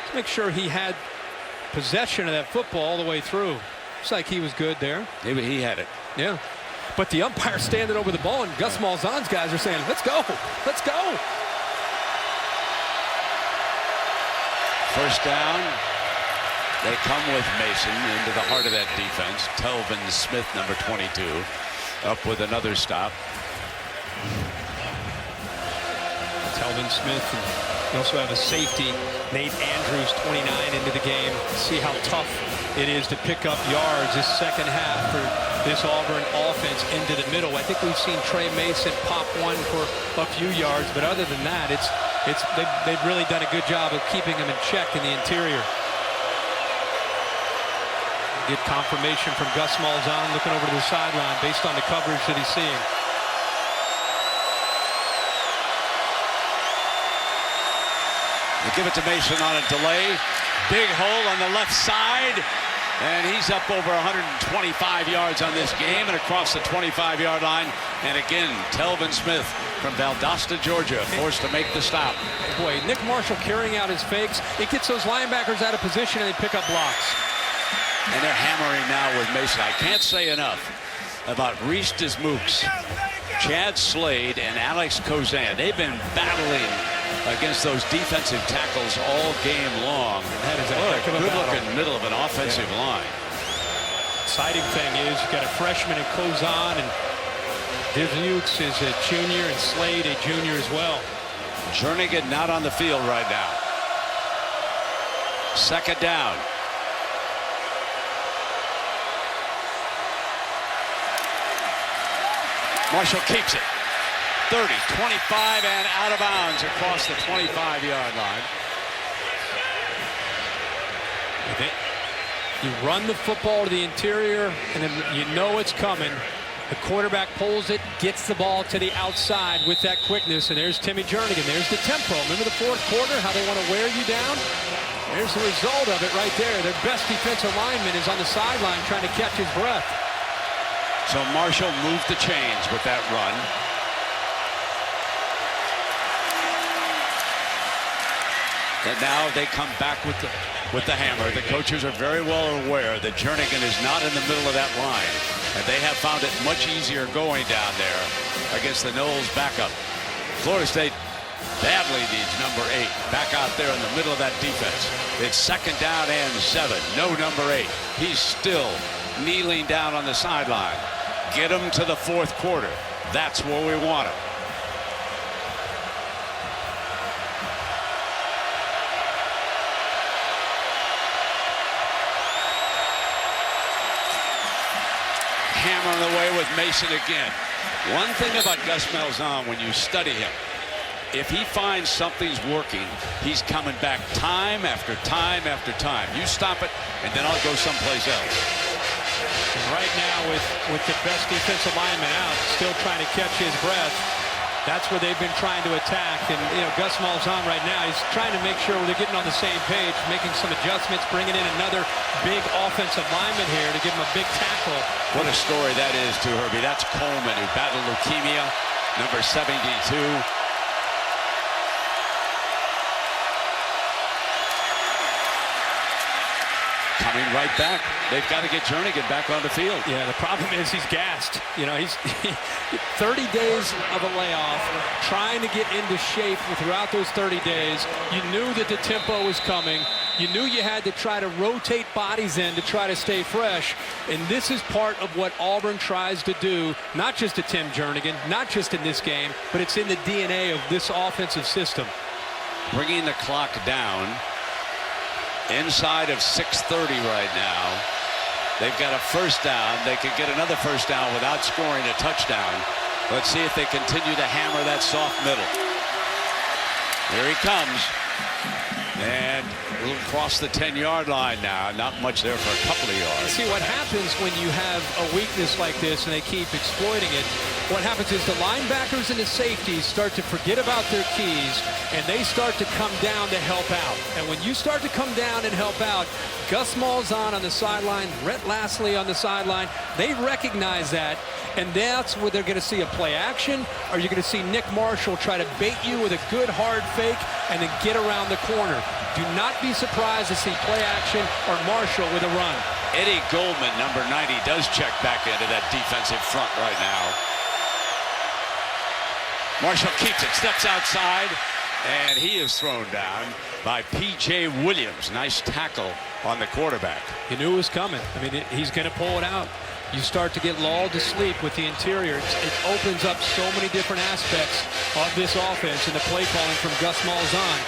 to make sure he had possession of that football all the way through. Looks like he was good there. Maybe he had it. Yeah. But the umpire standing over the ball, and Gus Malzahn's guys are saying, let's go. Let's go. First down. They come with Mason into the heart of that defense. Telvin Smith, number 22, up with another stop. Telvin Smith, and you also have a safety, Nate Andrews, 29, into the game. See how tough it is to pick up yards this second half for this Auburn offense into the middle. I think we've seen Trey Mason pop one for a few yards, but other than that, they've really done a good job of keeping them in check in the interior. Get confirmation from Gus Malzahn looking over to the sideline based on the coverage that he's seeing. They give it to Mason on a delay. Big hole on the left side. And he's up over 125 yards on this game and across the 25-yard line. And again, Telvin Smith from Valdosta, Georgia, forced to make the stop. Boy, Nick Marshall carrying out his fakes. It gets those linebackers out of position and they pick up blocks. And they're hammering now with Mason. I can't say enough about Reese Dismukes, Chad Slade, and Alex Kozan. They've been battling against those defensive tackles all game long. That is a good-looking middle of an offensive line. Exciting thing is you've got a freshman in Kozan, and Dismukes is a junior, and Slade a junior as well. Jernigan not on the field right now. Second down. Marshall keeps it. 30, 25, and out of bounds across the 25-yard line. You run the football to the interior, and then you know it's coming. The quarterback pulls it, gets the ball to the outside with that quickness, and there's Timmy Jernigan. There's the tempo. Remember the fourth quarter, how they want to wear you down? There's the result of it right there. Their best defensive lineman is on the sideline trying to catch his breath. So Marshall moved the chains with that run. And now they come back with the hammer. The coaches are very well aware that Jernigan is not in the middle of that line. And they have found it much easier going down there against the Noles backup. Florida State badly needs number 8 back out there in the middle of that defense. It's second down and 7. No number 8. He's still kneeling down on the sideline. Get him to the fourth quarter. That's where we want him. hammering away with Mason again. One thing about Gus Malzahn, when you study him, if he finds something's working, he's coming back time after time after time. You stop it, and then I'll go someplace else. Right now, with the best defensive lineman out, still trying to catch his breath, that's where they've been trying to attack. And, you know, Gus Malzahn right now, he's trying to make sure they're getting on the same page, making some adjustments, bringing in another big offensive lineman here to give him a big tackle. What a story that is, too, Herbie. That's Coleman, who battled leukemia, number 72. Coming right back. They've got to get Jernigan back on the field. Yeah, the problem is he's gassed. You know, he's 30 days of a layoff, trying to get into shape throughout those 30 days. You knew that the tempo was coming. You knew you had to try to rotate bodies in to try to stay fresh. And this is part of what Auburn tries to do, not just to Tim Jernigan, not just in this game, but it's in the DNA of this offensive system. Bringing the clock down. Inside of 6:30 right now. They've got a first down. They could get another first down without scoring a touchdown. Let's see if they continue to hammer that soft middle. Here he comes. And we'll cross the 10-yard line now. Not much there for a couple of yards. See, what happens when you have a weakness like this and they keep exploiting it, what happens is the linebackers and the safeties start to forget about their keys, and they start to come down to help out. And when you start to come down and help out, Gus Malzahn on the sideline, Rhett Lastly on the sideline, they recognize that, and that's where they're going to see a play action, or you're going to see Nick Marshall try to bait you with a good hard fake and then get around the corner. Do not be surprised to see play action or Marshall with a run. Eddie Goldman, number 90, does check back into that defensive front right now. Marshall keeps it, steps outside, and he is thrown down by P.J. Williams. Nice tackle on the quarterback. You knew it was coming. I mean, he's going to pull it out. You start to get lulled to sleep with the interior. It opens up so many different aspects of this offense and the play calling from Gus Malzahn.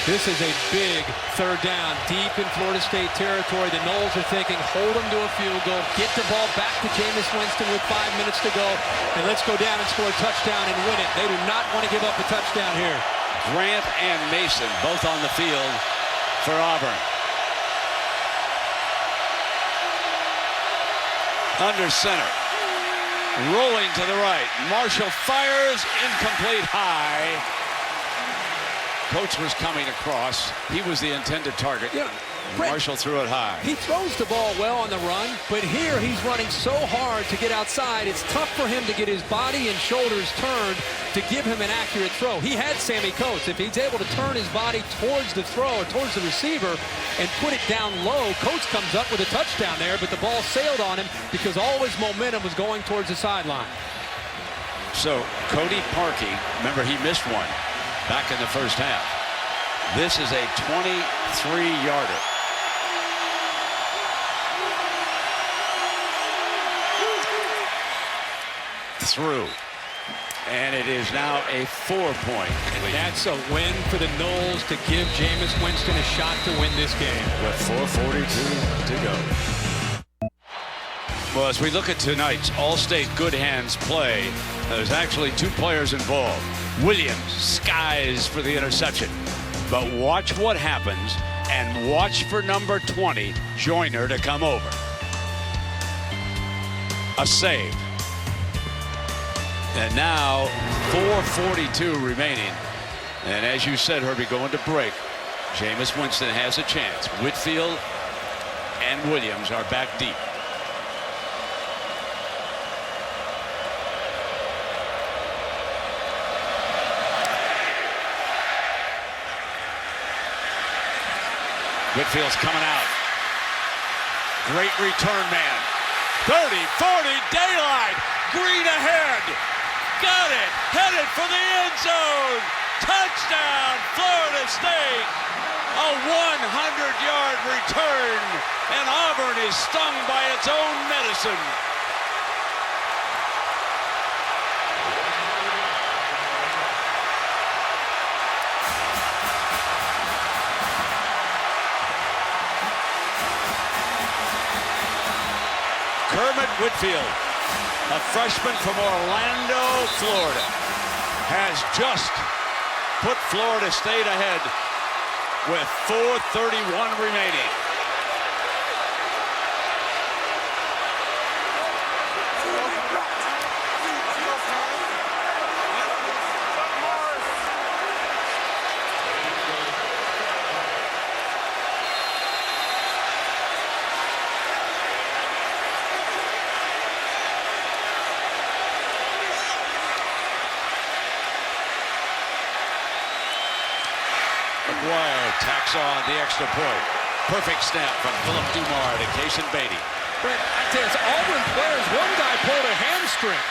This is a big third down, deep in Florida State territory. The Noles are thinking, hold them to a field goal, get the ball back to Jameis Winston with 5 minutes to go, and let's go down and score a touchdown and win it. They do not want to give up a touchdown here. Grant and Mason both on the field for Auburn. Under center. Rolling to the right. Marshall fires, incomplete high. Coach was coming across. He was the intended target. Yeah, Marshall threw it high. He throws the ball well on the run, but here he's running so hard to get outside, it's tough for him to get his body and shoulders turned to give him an accurate throw. He had Sammy Coates. If he's able to turn his body towards the throw or towards the receiver and put it down low, Coates comes up with a touchdown there, but the ball sailed on him because all his momentum was going towards the sideline. So Cody Parkey, remember he missed one back in the first half. This is a 23-yarder. Through. And it is now a 4-point lead. That's a win for the Noles to give Jameis Winston a shot to win this game. With 4:42 to go. Well, as we look at tonight's All-State Good Hands play, there's actually two players involved. Williams skies for the interception. But watch what happens, and watch for number 20, Joyner, to come over. A save. And now 4:42 remaining. And as you said, Herbie, going to break, Jameis Winston has a chance. Whitfield and Williams are back deep. Whitfield's coming out. Great return man. 30, 40, daylight. Green ahead. Got it. Headed for the end zone. Touchdown, Florida State. A 100-yard return. And Auburn is stung by its own medicine. Kermit Whitfield a freshman from Orlando, Florida, has just put Florida State ahead with 4:31 remaining. Tacks on the extra point. Perfect snap from Philip Dumar to Kason Beatty. Brett, I tell you, it's Auburn players. One guy pulled a hamstring.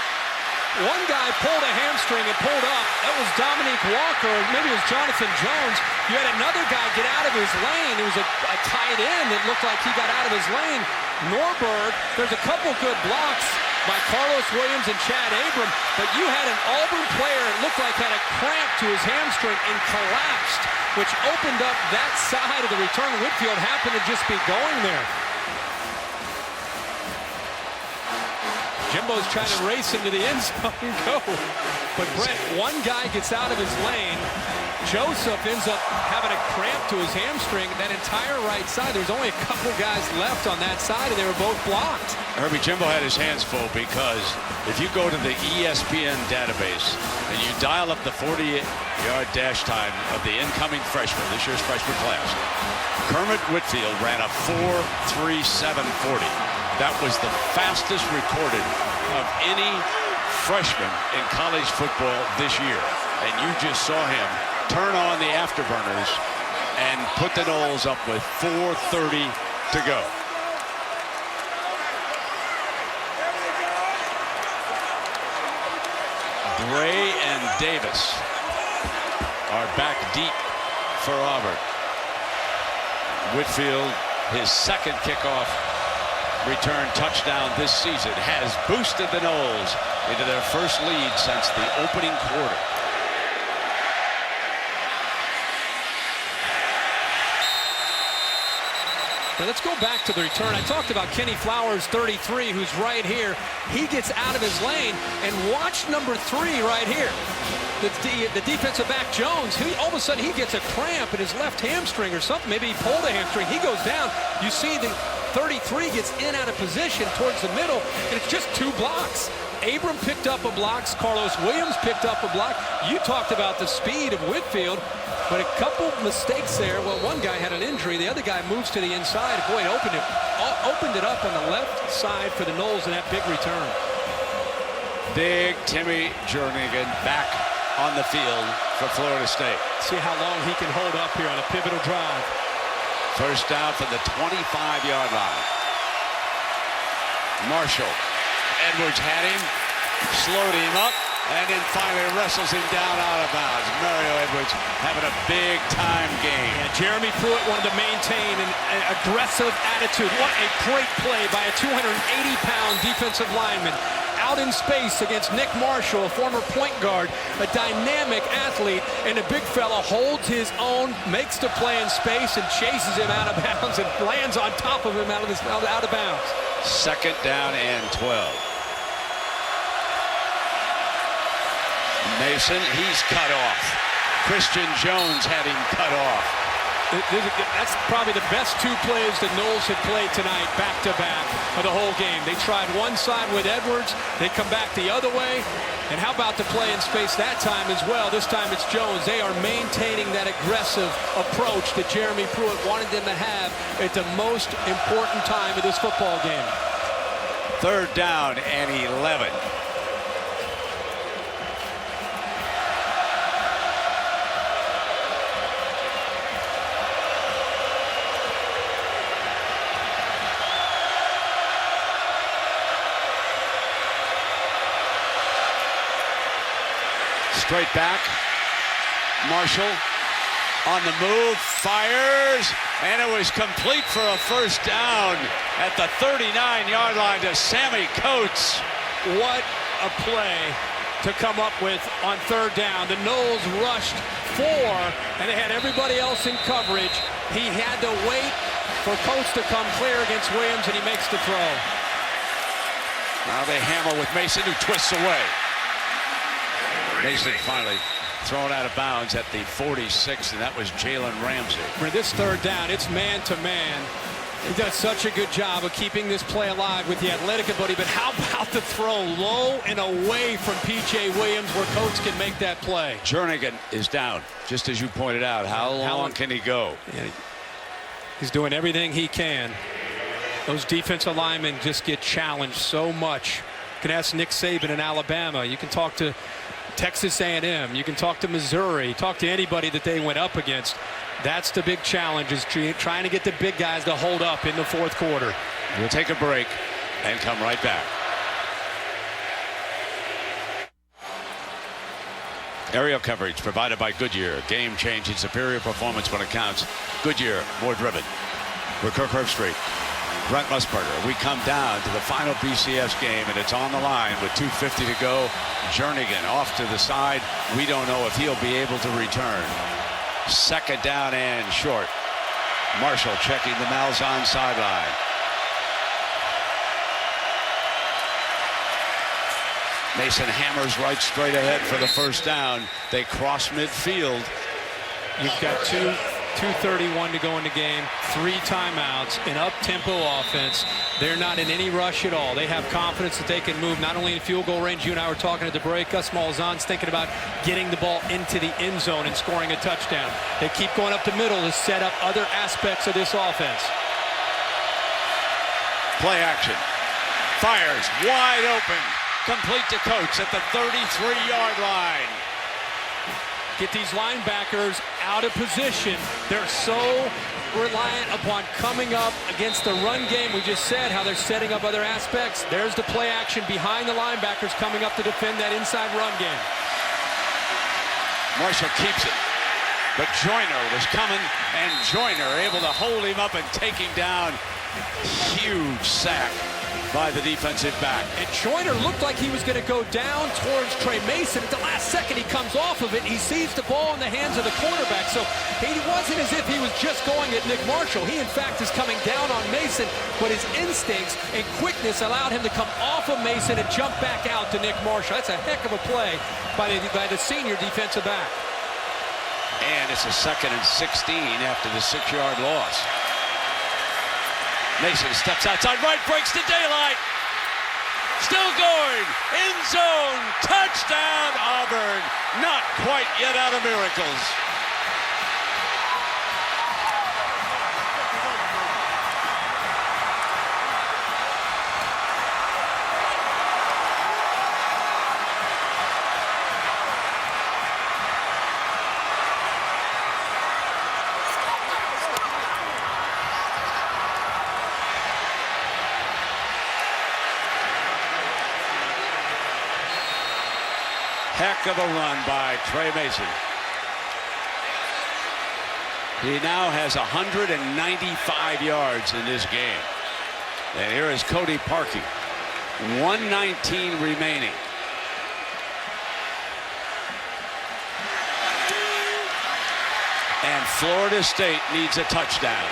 One guy pulled a hamstring and pulled up. That was Dominique Walker. Maybe it was Jonathan Jones. You had another guy get out of his lane. It was a tight end that looked like he got out of his lane. Norberg, there's a couple good blocks by Carlos Williams and Chad Abram, but you had an Auburn player, it looked like had a cramp to his hamstring and collapsed, which opened up that side of the return. Whitfield happened to just be going there. Jimbo's trying to race into the end zone and go. But Brett, one guy gets out of his lane. Joseph ends up having a cramp to his hamstring. That entire right side, there's only a couple guys left on that side, and they were both blocked. Herbie, Jimbo had his hands full because if you go to the ESPN database and you dial up the 40-yard dash time of the incoming freshman, this year's freshman class, Kermit Whitfield ran a 4.3740. That was the fastest recorded of any freshman in college football this year. And you just saw him turn on the afterburners and put the Noles up with 4:30 to go. Bray and Davis are back deep for Auburn. Whitfield, his second kickoff return touchdown this season, has boosted the Noles into their first lead since the opening quarter. Now let's go back to the return. I talked about Kenny Flowers, 33, who's right here. He gets out of his lane, and watch number 3 right here. The defensive back, Jones, all of a sudden he gets a cramp in his left hamstring or something. Maybe he pulled a hamstring. He goes down. You see the 33 gets in out of position towards the middle, and it's just 2 blocks. Abram picked up a block. Carlos Williams picked up a block. You talked about the speed of Whitfield, but a couple mistakes there. Well, one guy had an injury. The other guy moves to the inside. Boy, it opened it up on the left side for the Noles in that big return. Big Timmy Jernigan back on the field for Florida State. See how long he can hold up here on a pivotal drive. First down from the 25-yard line. Marshall. Edwards had him, slowed him up, and then finally wrestles him down out of bounds. Mario Edwards having a big-time game. And Jeremy Pruitt wanted to maintain an aggressive attitude. What a great play by a 280-pound defensive lineman. Out in space against Nick Marshall, a former point guard, a dynamic athlete, and the big fella holds his own, makes the play in space, and chases him out of bounds and lands on top of him out of bounds. Second down and 12. Mason, he's cut off. Christian Jones had him cut off. That's probably the best 2 plays that Noles had played tonight, back-to-back, of the whole game. They tried one side with Edwards. They come back the other way. And how about the play in space that time as well? This time it's Jones. They are maintaining that aggressive approach that Jeremy Pruitt wanted them to have at the most important time of this football game. Third down and 11. Straight back. Marshall on the move, fires, and it was complete for a first down at the 39-yard line to Sammy Coates. What a play to come up with on third down. The Noles rushed 4, and they had everybody else in coverage. He had to wait for Coates to come clear against Williams, and he makes the throw. Now they hammer with Mason, who twists away. Mason finally thrown out of bounds at the 46, and that was Jalen Ramsey. For this third down, it's man-to-man. He does such a good job of keeping this play alive with the athletic ability, but how about the throw low and away from P.J. Williams where Coates can make that play? Jernigan is down, just as you pointed out. How long can he go? Yeah, he's doing everything he can. Those defensive linemen just get challenged so much. You can ask Nick Saban in Alabama. You can talk to Texas A&M. You can talk to Missouri. Talk to anybody that they went up against. That's the big challenge, is trying to get the big guys to hold up in the fourth quarter. We'll take a break and come right back. Aerial coverage provided by Goodyear. Game-changing superior performance when it counts. Goodyear, more driven. We're Kirk Herbstreit, Brent Musburger. We come down to the final BCS game, and it's on the line with 2:50 to go. Jernigan off to the side. We don't know if he'll be able to return. Second down and short. Marshall checking the Malzahn sideline. Mason hammers right straight ahead for the first down. They cross midfield. You've got 2:31 to go in the game, 3 timeouts, an up-tempo offense. They're not in any rush at all. They have confidence that they can move not only in field goal range. You and I were talking at the break. Gus Malzahn's thinking about getting the ball into the end zone and scoring a touchdown. They keep going up the middle to set up other aspects of this offense. Play action. Fires wide open. Complete to Coates at the 33-yard line. Get these linebackers out of position. They're so reliant upon coming up against the run game. We just said how they're setting up other aspects. There's the play action behind the linebackers coming up to defend that inside run game. Marshall keeps it, but Joyner was coming, and Joyner able to hold him up and take him down. Huge sack by the defensive back. And Joyner looked like he was going to go down towards Trey Mason. At the last second, he comes off of it. He sees the ball in the hands of the quarterback. So he wasn't as if he was just going at Nick Marshall. He, in fact, is coming down on Mason, but his instincts and quickness allowed him to come off of Mason and jump back out to Nick Marshall. That's a heck of a play by the senior defensive back. And it's a 2nd and 16 after the 6-yard loss. Mason steps outside right, breaks the daylight. Still going. End zone. Touchdown, Auburn. Not quite yet out of miracles. Heck of a run by Trey Mason. He now has 195 yards in this game. And here is Cody Parkey. 1:19 remaining. And Florida State needs a touchdown.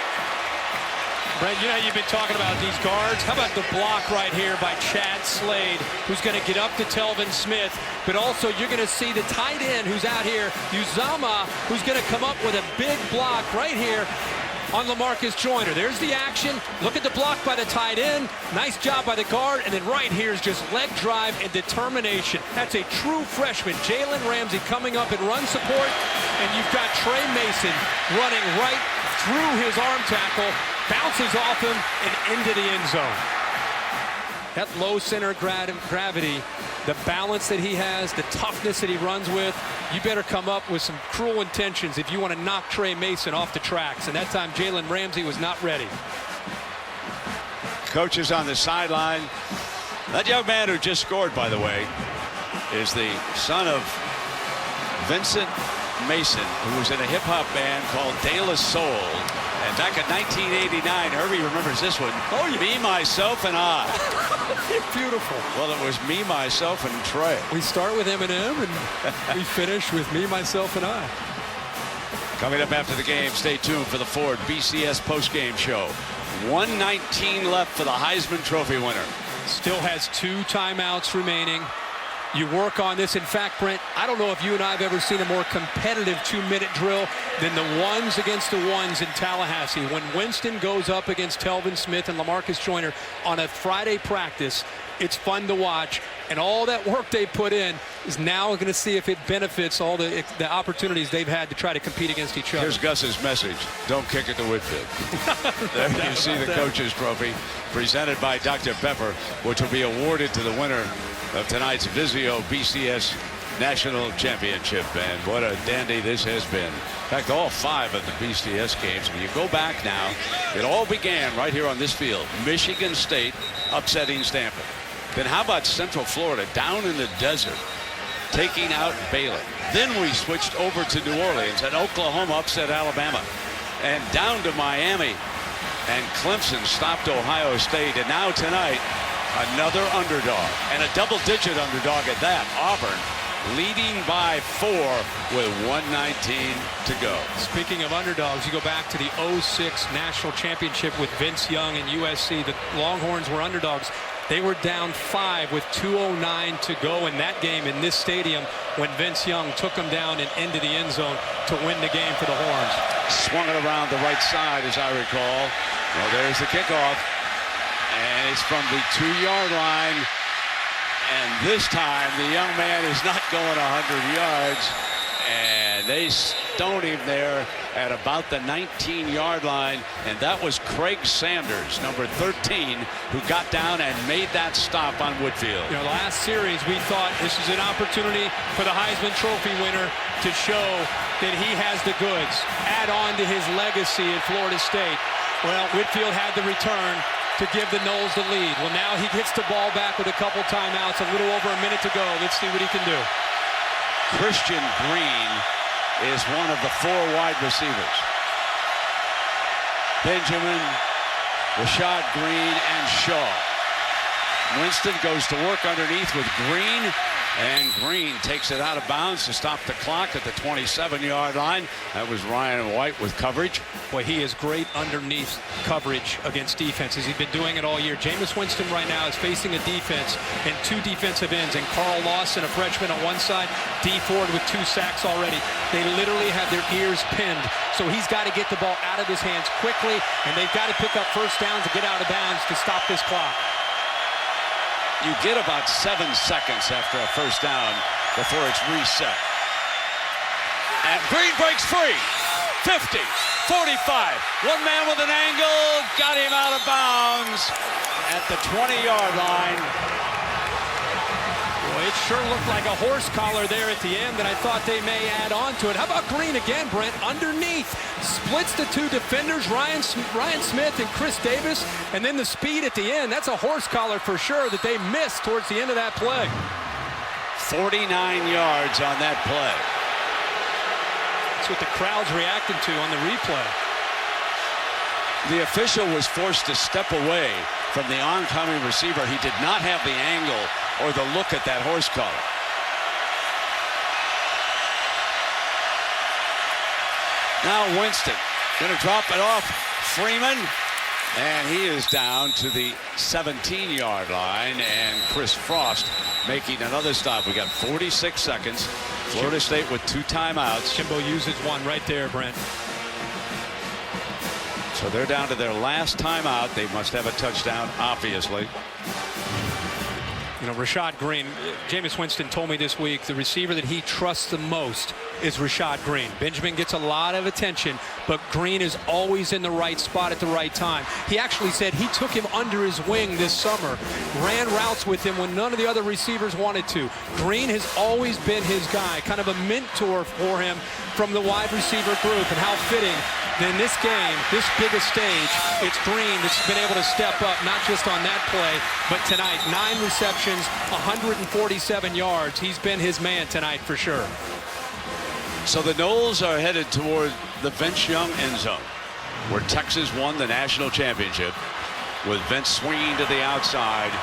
Brent, you know you've been talking about these guards. How about the block right here by Chad Slade, who's going to get up to Telvin Smith, but also you're going to see the tight end who's out here, Uzama, who's going to come up with a big block right here on LaMarcus Joyner. There's the action. Look at the block by the tight end. Nice job by the guard. And then right here is just leg drive and determination. That's a true freshman. Jalen Ramsey coming up in run support. And you've got Trey Mason running right through his arm tackle, bounces off him and into the end zone. That low center gravity, the balance that he has, the toughness that he runs with, you better come up with some cruel intentions if you want to knock Trey Mason off the tracks. And that time Jalen Ramsey was not ready. Coaches on the sideline. That young man who just scored, by the way, is the son of Vincent Mason, who was in a hip-hop band called De La Soul. And back in 1989, Herbie remembers this one. Oh, yeah. Me, Myself, and I. Beautiful. Well, it was Me, Myself, and Trey. We start with Eminem, and we finish with Me, Myself, and I. Coming up after the game, stay tuned for the Ford BCS postgame show. 1:19 left for the Heisman Trophy winner. Still has 2 timeouts remaining. You work on this. In fact, Brent, I don't know if you and I have ever seen a more competitive 2-minute drill than the ones against the ones in Tallahassee. When Winston goes up against Telvin Smith and LaMarcus Joyner on a Friday practice, it's fun to watch. And all that work they put in is now going to see if it benefits all the opportunities they've had to try to compete against each other. Here's Gus's message. Don't kick it to Whitfield. There you see the coach's trophy presented by Dr. Pepper, which will be awarded to the winner of tonight's Vizio BCS National Championship. And what a dandy this has been. In fact, all 5 of the BCS games, when you go back now, it all began right here on this field. Michigan State upsetting Stanford. Then how about Central Florida down in the desert taking out Baylor? Then we switched over to New Orleans, and Oklahoma upset Alabama. And down to Miami, and Clemson stopped Ohio State. And now tonight, another underdog, and a double-digit underdog at that. Auburn leading by 4 with 1:19 to go. Speaking of underdogs, you go back to the 06 National Championship with Vince Young and USC. The Longhorns were underdogs. They were down 5 with 2:09 to go in that game in this stadium when Vince Young took them down and into the end zone to win the game for the Horns. Swung it around the right side, as I recall. Well, there's the kickoff. And it's from the 2-yard line. And this time, the young man is not going 100 yards. And they stone him there at about the 19-yard line. And that was Craig Sanders, number 13, who got down and made that stop on Whitfield. You know, last series, we thought this is an opportunity for the Heisman Trophy winner to show that he has the goods. Add on to his legacy at Florida State. Well, Whitfield had the return to give the Noles the lead. Well, now he gets the ball back with a couple timeouts, a little over a minute to go. Let's see what he can do. Christian Green is one of the 4 wide receivers. Benjamin, Rashad Green, and Shaw. Winston goes to work underneath with Green, and Green takes it out of bounds to stop the clock at the 27-yard line. That was Ryan White with coverage. Boy, he is great underneath coverage against defenses. He's been doing it all year. Jameis Winston right now is facing a defense and 2 defensive ends, and Carl Lawson, a freshman on one side, Dee Ford with 2 sacks already. They literally have their ears pinned. So he's got to get the ball out of his hands quickly, and they've got to pick up first downs to get out of bounds to stop this clock. You get about 7 seconds after a first down before it's reset. And Green breaks free. 50, 45. One man with an angle. Got him out of bounds at the 20-yard line. Boy, it sure looked like a horse collar there at the end that I thought they may add on to it. How about Green again, Brent? Underneath. Splits the 2 defenders, Ryan Smith and Chris Davis, and then the speed at the end. That's a horse collar for sure that they missed towards the end of that play. 49 yards on that play. That's what the crowd's reacting to on the replay. The official was forced to step away from the oncoming receiver. He did not have the angle or the look at that horse collar. Now Winston going to drop it off. Freeman, and he is down to the 17-yard line, and Chris Frost making another stop. We got 46 seconds. Florida State with 2 timeouts. Kimbo uses 1 right there, Brent. So they're down to their last timeout. They must have a touchdown, obviously. You know, Rashad Green, Jameis Winston told me this week the receiver that he trusts the most is Rashad Green. Benjamin gets a lot of attention, but Green is always in the right spot at the right time. He actually said he took him under his wing this summer, ran routes with him when none of the other receivers wanted to. Green has always been his guy, kind of a mentor for him from the wide receiver group, and how fitting in this game, this biggest stage, it's Green that's been able to step up, not just on that play, but tonight. 9 receptions, 147 yards. He's been his man tonight for sure. So the Noles are headed toward the Vince Young end zone, where Texas won the national championship, with Vince swinging to the outside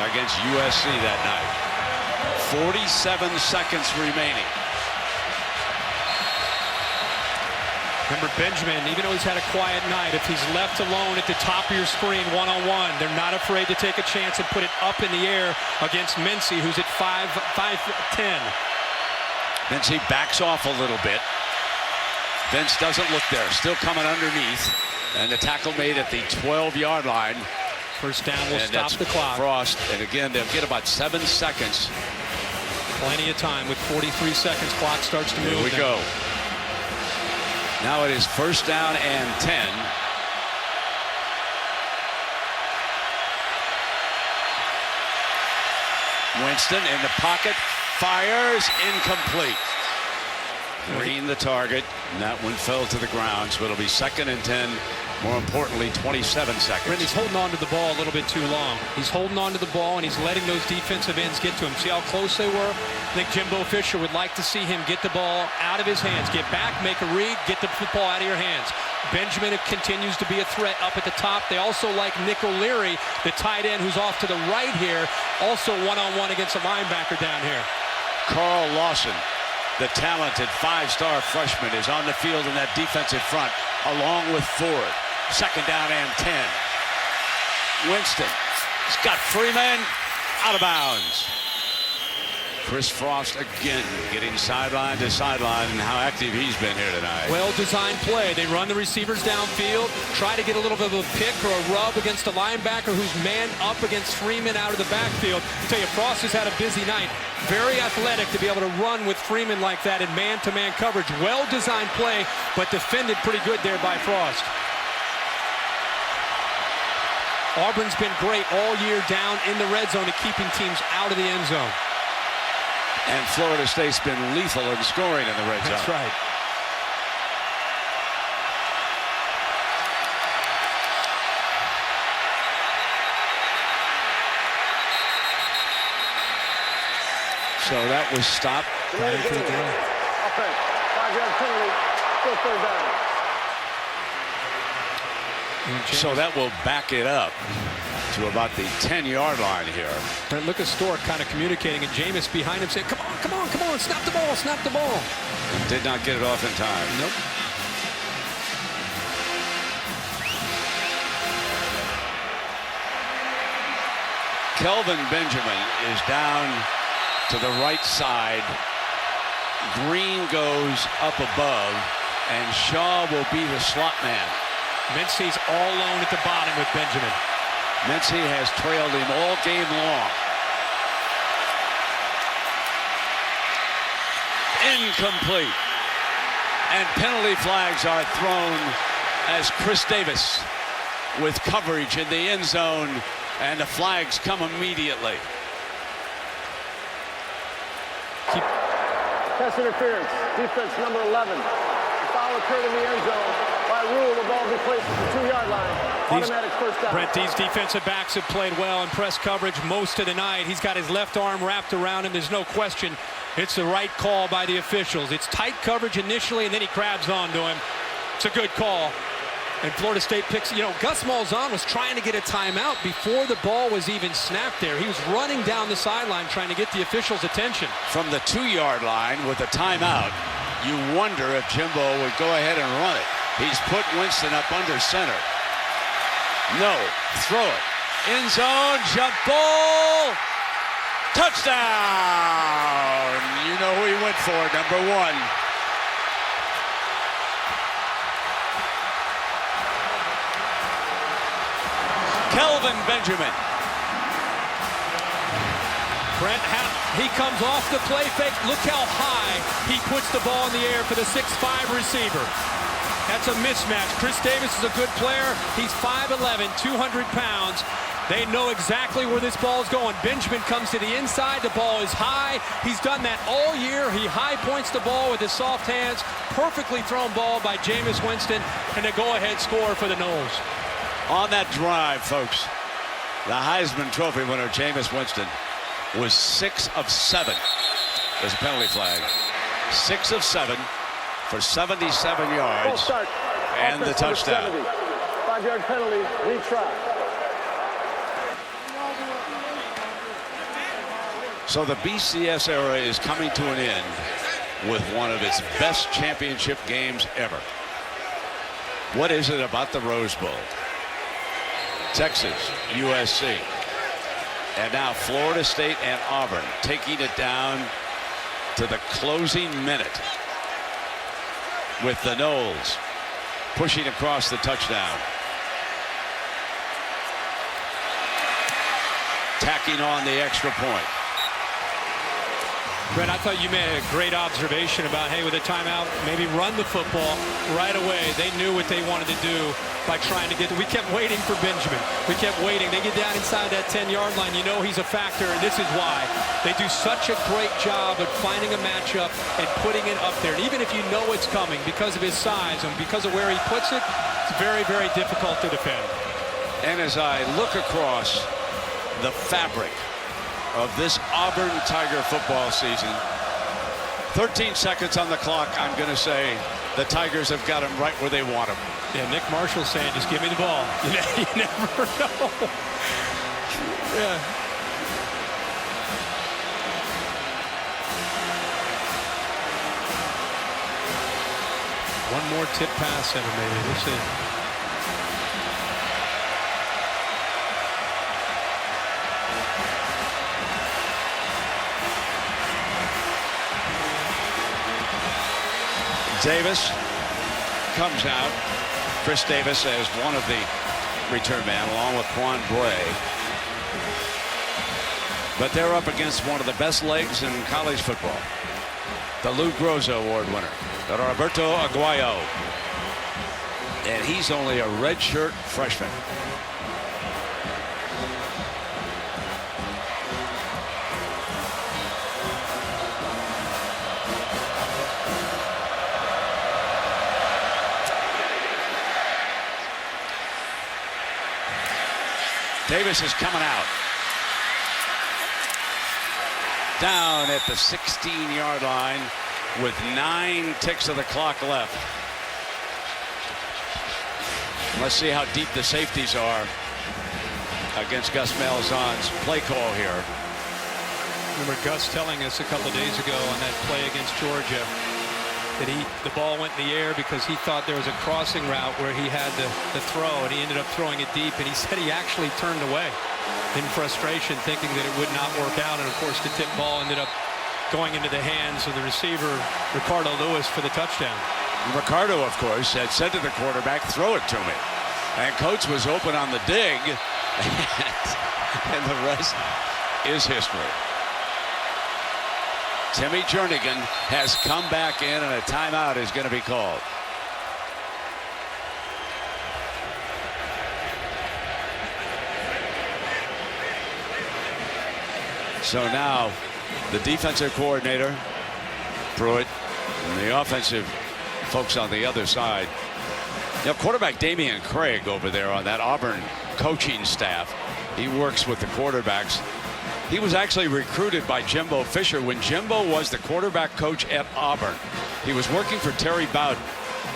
against USC that night. 47 seconds remaining. Remember, Benjamin, even though he's had a quiet night, if he's left alone at the top of your screen one-on-one, they're not afraid to take a chance and put it up in the air against Mincy, who's at 5'10". Mincy backs off a little bit. Vince doesn't look there, still coming underneath. And the tackle made at the 12-yard line. First down will stop the clock. Frost, and again, they'll get about 7 seconds. Plenty of time with 43 seconds. Clock starts to move. Here we go. Now it is first down and 10. Winston in the pocket, fires, incomplete. Green the target, and that one fell to the ground, so it'll be 2nd and 10. More importantly, 27 seconds. He's holding on to the ball a little bit too long. He's holding on to the ball, and he's letting those defensive ends get to him. See how close they were? I think Jimbo Fisher would like to see him get the ball out of his hands. Get back, make a read, get the football out of your hands. Benjamin continues to be a threat up at the top. They also like Nick O'Leary, the tight end who's off to the right here, also one-on-one against a linebacker down here. Carl Lawson, the talented 5-star freshman, is on the field in that defensive front, along with Ford. 2nd down and 10. Winston. He's got Freeman out of bounds. Chris Frost again getting sideline to sideline, and how active he's been here tonight. Well-designed play. They run the receivers downfield, try to get a little bit of a pick or a rub against a linebacker who's manned up against Freeman out of the backfield. I tell you, Frost has had a busy night. Very athletic to be able to run with Freeman like that in man-to-man coverage. Well-designed play, but defended pretty good there by Frost. Auburn's been great all year down in the red zone at keeping teams out of the end zone. And Florida State's been lethal in scoring in the red zone. That's right. So that was stopped. Offense, 5-yard penalty, still 3rd down. So that will back it up to about the 10-yard line here. And look at Stork kind of communicating, and Jameis behind him saying, come on, come on, come on, snap the ball, snap the ball. And did not get it off in time. Nope. Kelvin Benjamin is down to the right side. Green goes up above, and Shaw will be the slot man. Mincy's all alone at the bottom with Benjamin. Mincy has trailed him all game long. Incomplete. And penalty flags are thrown as Chris Davis with coverage in the end zone, and the flags come immediately. Pass interference, defense number 11. The foul occurred in the end zone. By rule, the ball be placed at the 2-yard line. Automatic first down. Brent, these defensive backs have played well in press coverage most of the night. He's got his left arm wrapped around him. There's no question it's the right call by the officials. It's tight coverage initially, and then he grabs onto him. It's a good call. And Florida State picks, Gus Malzahn was trying to get a timeout before the ball was even snapped there. He was running down the sideline trying to get the officials' attention. From the 2-yard line with a timeout, you wonder if Jimbo would go ahead and run it. He's put Winston up under center. No, throw it. End zone, jump ball, touchdown! You know who he went for, number 1. Kelvin Benjamin. Brent, he comes off the play fake. Look how high he puts the ball in the air for the 6'5" receiver. That's a mismatch. Chris Davis is a good player. He's 5'11", 200 pounds. They know exactly where this ball is going. Benjamin comes to the inside. The ball is high. He's done that all year. He high points the ball with his soft hands. Perfectly thrown ball by Jameis Winston, and a go-ahead score for the Noles. On that drive, folks, the Heisman Trophy winner, Jameis Winston, was 6 of 7. There's a penalty flag. 6 of 7 for 77 yards and the touchdown. 5-yard penalty, retry. So the BCS era is coming to an end with one of its best championship games ever. What is it about the Rose Bowl? Texas, USC, and now Florida State and Auburn taking it down to the closing minute with the Noles pushing across the touchdown. Tacking on the extra point. Brett, I thought you made a great observation about, hey, with a timeout, maybe run the football right away. They knew what they wanted to do by trying to get. We kept waiting for Benjamin. We kept waiting. They get down inside that 10-yard line. You know he's a factor, and this is why. They do such a great job of finding a matchup and putting it up there. And even if you know it's coming because of his size and because of where he puts it, it's very, very difficult to defend. And as I look across the fabric of this Auburn Tiger football season, 13 seconds on the clock, I'm going to say the Tigers have got him right where they want him. Yeah, Nick Marshall saying, just give me the ball. You never know. Yeah. One more tip pass center, maybe. We'll see. Davis comes out. Chris Davis as one of the return man, along with Quan Bray. But they're up against one of the best legs in college football, the Lou Groza Award winner, Roberto Aguayo. And he's only a redshirt freshman. Davis is coming out. Down at the 16-yard line with 9 ticks of the clock left. Let's see how deep the safeties are against Gus Malzahn's play call here. Remember Gus telling us a couple of days ago on that play against Georgia that the ball went in the air because he thought there was a crossing route where he had to throw, and he ended up throwing it deep, and he said he actually turned away in frustration, thinking that it would not work out, and of course the tip ball ended up going into the hands of the receiver, Ricardo Lewis, for the touchdown. Ricardo, of course, had said to the quarterback, throw it to me. And Coates was open on the dig, and the rest is history. Timmy Jernigan has come back in, and a timeout is going to be called. So now the defensive coordinator, Pruitt, and the offensive folks on the other side. You know, quarterback Damian Craig over there on that Auburn coaching staff, he works with the quarterbacks. He was actually recruited by Jimbo Fisher when Jimbo was the quarterback coach at Auburn. He was working for Terry Bowden,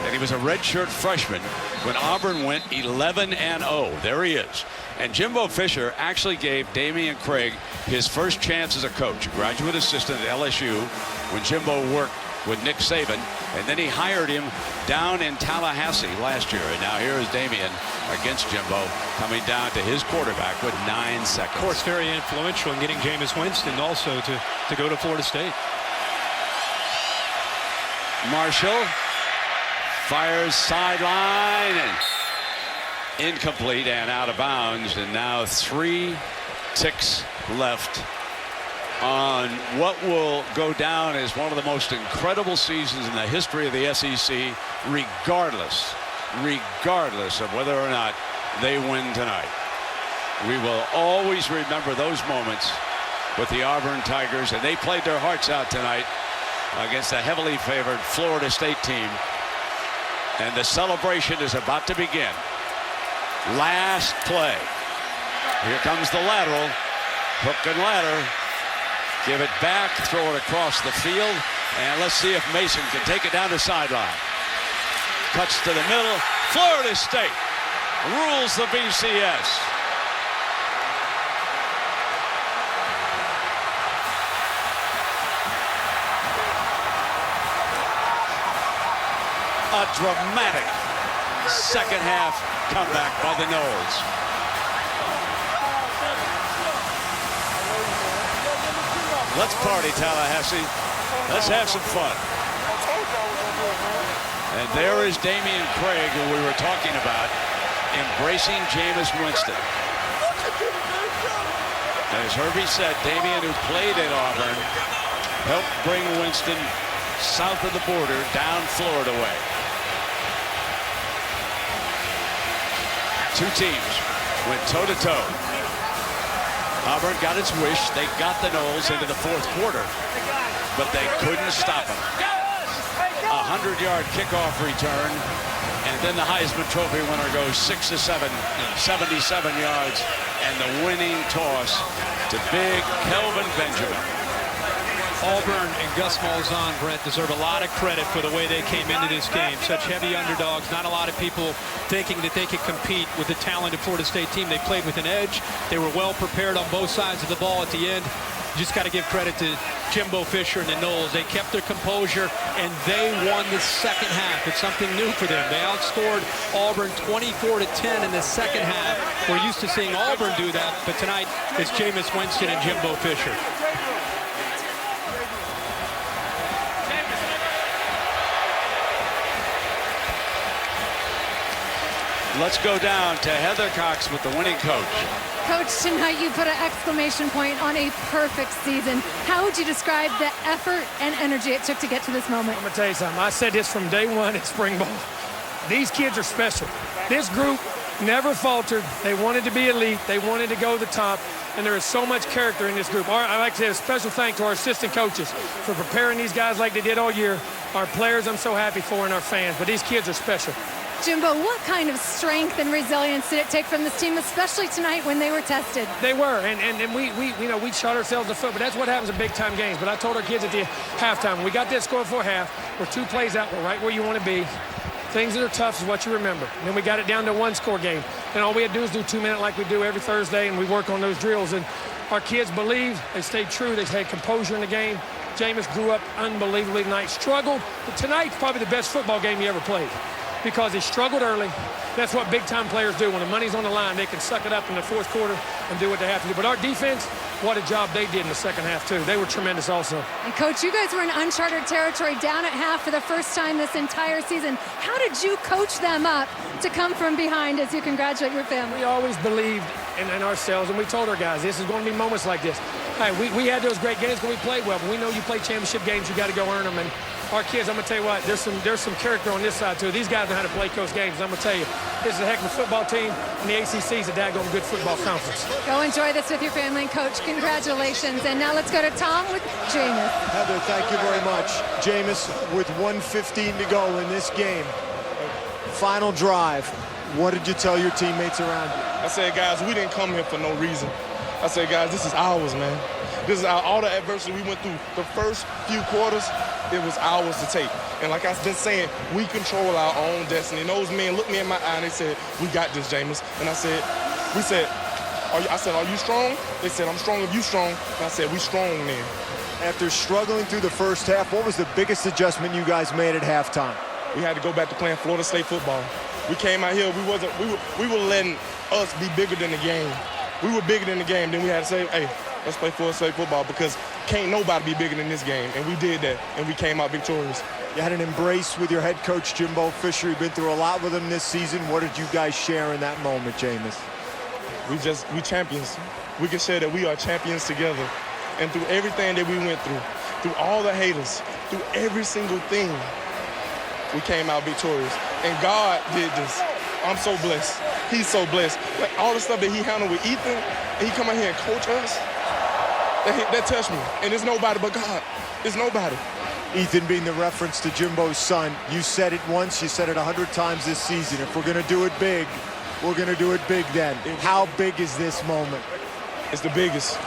and he was a redshirt freshman when Auburn went 11-0. There he is. And Jimbo Fisher actually gave Damian Craig his first chance as a coach, a graduate assistant at LSU, when Jimbo worked with Nick Saban, and then he hired him down in Tallahassee last year. And now here is Damian against Jimbo, coming down to his quarterback with 9 seconds. Of course, very influential in getting Jameis Winston also to go to Florida State. Marshall fires sideline and incomplete and out of bounds, and now 3 ticks left on what will go down as one of the most incredible seasons in the history of the SEC, regardless of whether or not they win tonight. We will always remember those moments with the Auburn Tigers, and they played their hearts out tonight against a heavily favored Florida State team. And the celebration is about to begin. Last play. Here comes the lateral. Hook and ladder. Give it back, throw it across the field, and let's see if Mason can take it down the sideline. Cuts to the middle. Florida State rules the BCS. A dramatic second half comeback by the Noles. Let's party, Tallahassee. Let's have some fun. And there is Damian Craig, who we were talking about, embracing Jameis Winston. As Herbie said, Damian, who played at Auburn, helped bring Winston south of the border, down Florida way. Two teams went toe-to-toe. Auburn got its wish. They got the Noles into the fourth quarter, but they couldn't stop them. A 100-yard kickoff return, and then the Heisman Trophy winner goes 6 to 7, 77 yards, and the winning toss to big Kelvin Benjamin. Auburn and Gus Malzahn, Brent, deserve a lot of credit for the way they came into this game. Such heavy underdogs. Not a lot of people thinking that they could compete with the talented Florida State team. They played with an edge. They were well prepared on both sides of the ball at the end. You just got to give credit to Jimbo Fisher and the Noles. They kept their composure, and they won the second half. It's something new for them. They outscored Auburn 24-10 in the second half. We're used to seeing Auburn do that, but tonight it's Jameis Winston and Jimbo Fisher. Let's go down to Heather Cox with the winning coach. Coach, tonight you put an exclamation point on a perfect season. How would you describe the effort and energy it took to get to this moment? I'm going to tell you something. I said this from day one at spring ball. These kids are special. This group never faltered. They wanted to be elite. They wanted to go to the top. And there is so much character in this group. I'd like to say a special thanks to our assistant coaches for preparing these guys like they did all year. Our players I'm so happy for, and our fans. But these kids are special. Jimbo, what kind of strength and resilience did it take from this team, especially tonight when they were tested? They were, and we shot ourselves in the foot, but that's what happens in big-time games. But I told our kids at the halftime, when we got that score before half, we're 2 plays out, we're right where you want to be. Things that are tough is what you remember. And then we got it down to a 1-score game. And all we had to do is do 2-minute like we do every Thursday, and we work on those drills. And our kids believed, they stayed true, they had composure in the game. Jameis grew up unbelievably tonight, struggled, but tonight's probably the best football game he ever played, because he struggled early. That's what big-time players do. When the money's on the line, they can suck it up in the fourth quarter and do what they have to do. But our defense, what a job they did in the second half, too. They were tremendous also. And, Coach, you guys were in uncharted territory down at half for the first time this entire season. How did you coach them up to come from behind as you congratulate your family? We always believed in ourselves, and we told our guys, this is going to be moments like this. Hey, we had those great games when we played well, but we know you play championship games, you got to go earn them. And our kids, I'm going to tell you what, there's some character on this side, too. These guys know how to play close games. I'm going to tell you, this is a heck of a football team, and the ACC is a daggone good football conference. Go enjoy this with your family and Coach. Congratulations. And now let's go to Tom with Jameis. Heather, thank you very much. Jameis, with 1:15 to go in this game, final drive, what did you tell your teammates around you? I said, guys, we didn't come here for no reason. I said, guys, this is ours, man. This is all the adversity we went through. The first few quarters, it was ours to take. And like I've been saying, we control our own destiny. And those men looked me in my eye and they said, we got this, Jameis. And I said, are you strong? They said, I'm strong if you strong. And I said, we strong then. After struggling through the first half, what was the biggest adjustment you guys made at halftime? We had to go back to playing Florida State football. We came out here, we were letting us be bigger than the game. We were bigger than the game. Then we had to say, hey, let's play Florida State football, because can't nobody be bigger than this game. And we did that, and we came out victorious. You had an embrace with your head coach, Jimbo Fisher. You've been through a lot with him this season. What did you guys share in that moment, Jameis? We champions. We can share that we are champions together. And through everything that we went through all the haters, through every single thing, we came out victorious. And God did this. I'm so blessed. He's so blessed. Like all the stuff that he handled with Ethan, and he come out here and coach us, that touched me. And it's nobody but God. It's nobody. Ethan being the reference to Jimbo's son, you said it once, you said it 100 times this season. If we're going to do it big, we're going to do it big then. How big is this moment? It's the biggest.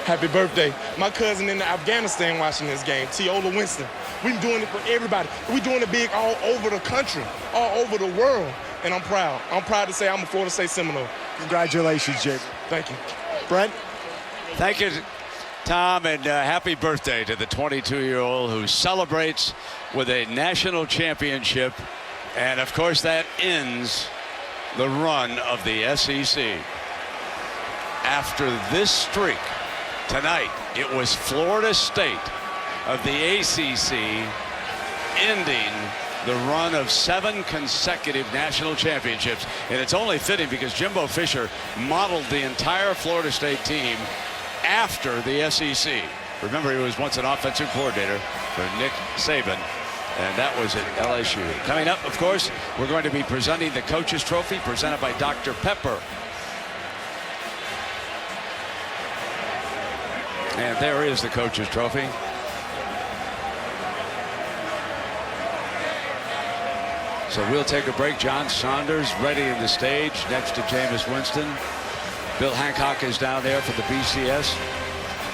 Happy birthday. My cousin in Afghanistan watching this game, Teola Winston. We're doing it for everybody. We're doing it big all over the country, all over the world. And I'm proud. I'm proud to say I'm a Florida State Seminole. Congratulations, Jake. Thank you. Brent? Thank you, Tom, and happy birthday to the 22-year-old who celebrates with a national championship And, of course, that ends the run of the SEC. After this streak, tonight, it was Florida State of the ACC ending the run of 7 consecutive national championships. And it's only fitting because Jimbo Fisher modeled the entire Florida State team after the SEC. Remember, he was once an offensive coordinator for Nick Saban, and that was at LSU. Coming up, of course, we're going to be presenting the Coach's Trophy presented by Dr. Pepper. And there is the Coach's Trophy. So we'll take a break. John Saunders ready in the stage next to Jameis Winston. Bill Hancock is down there for the BCS.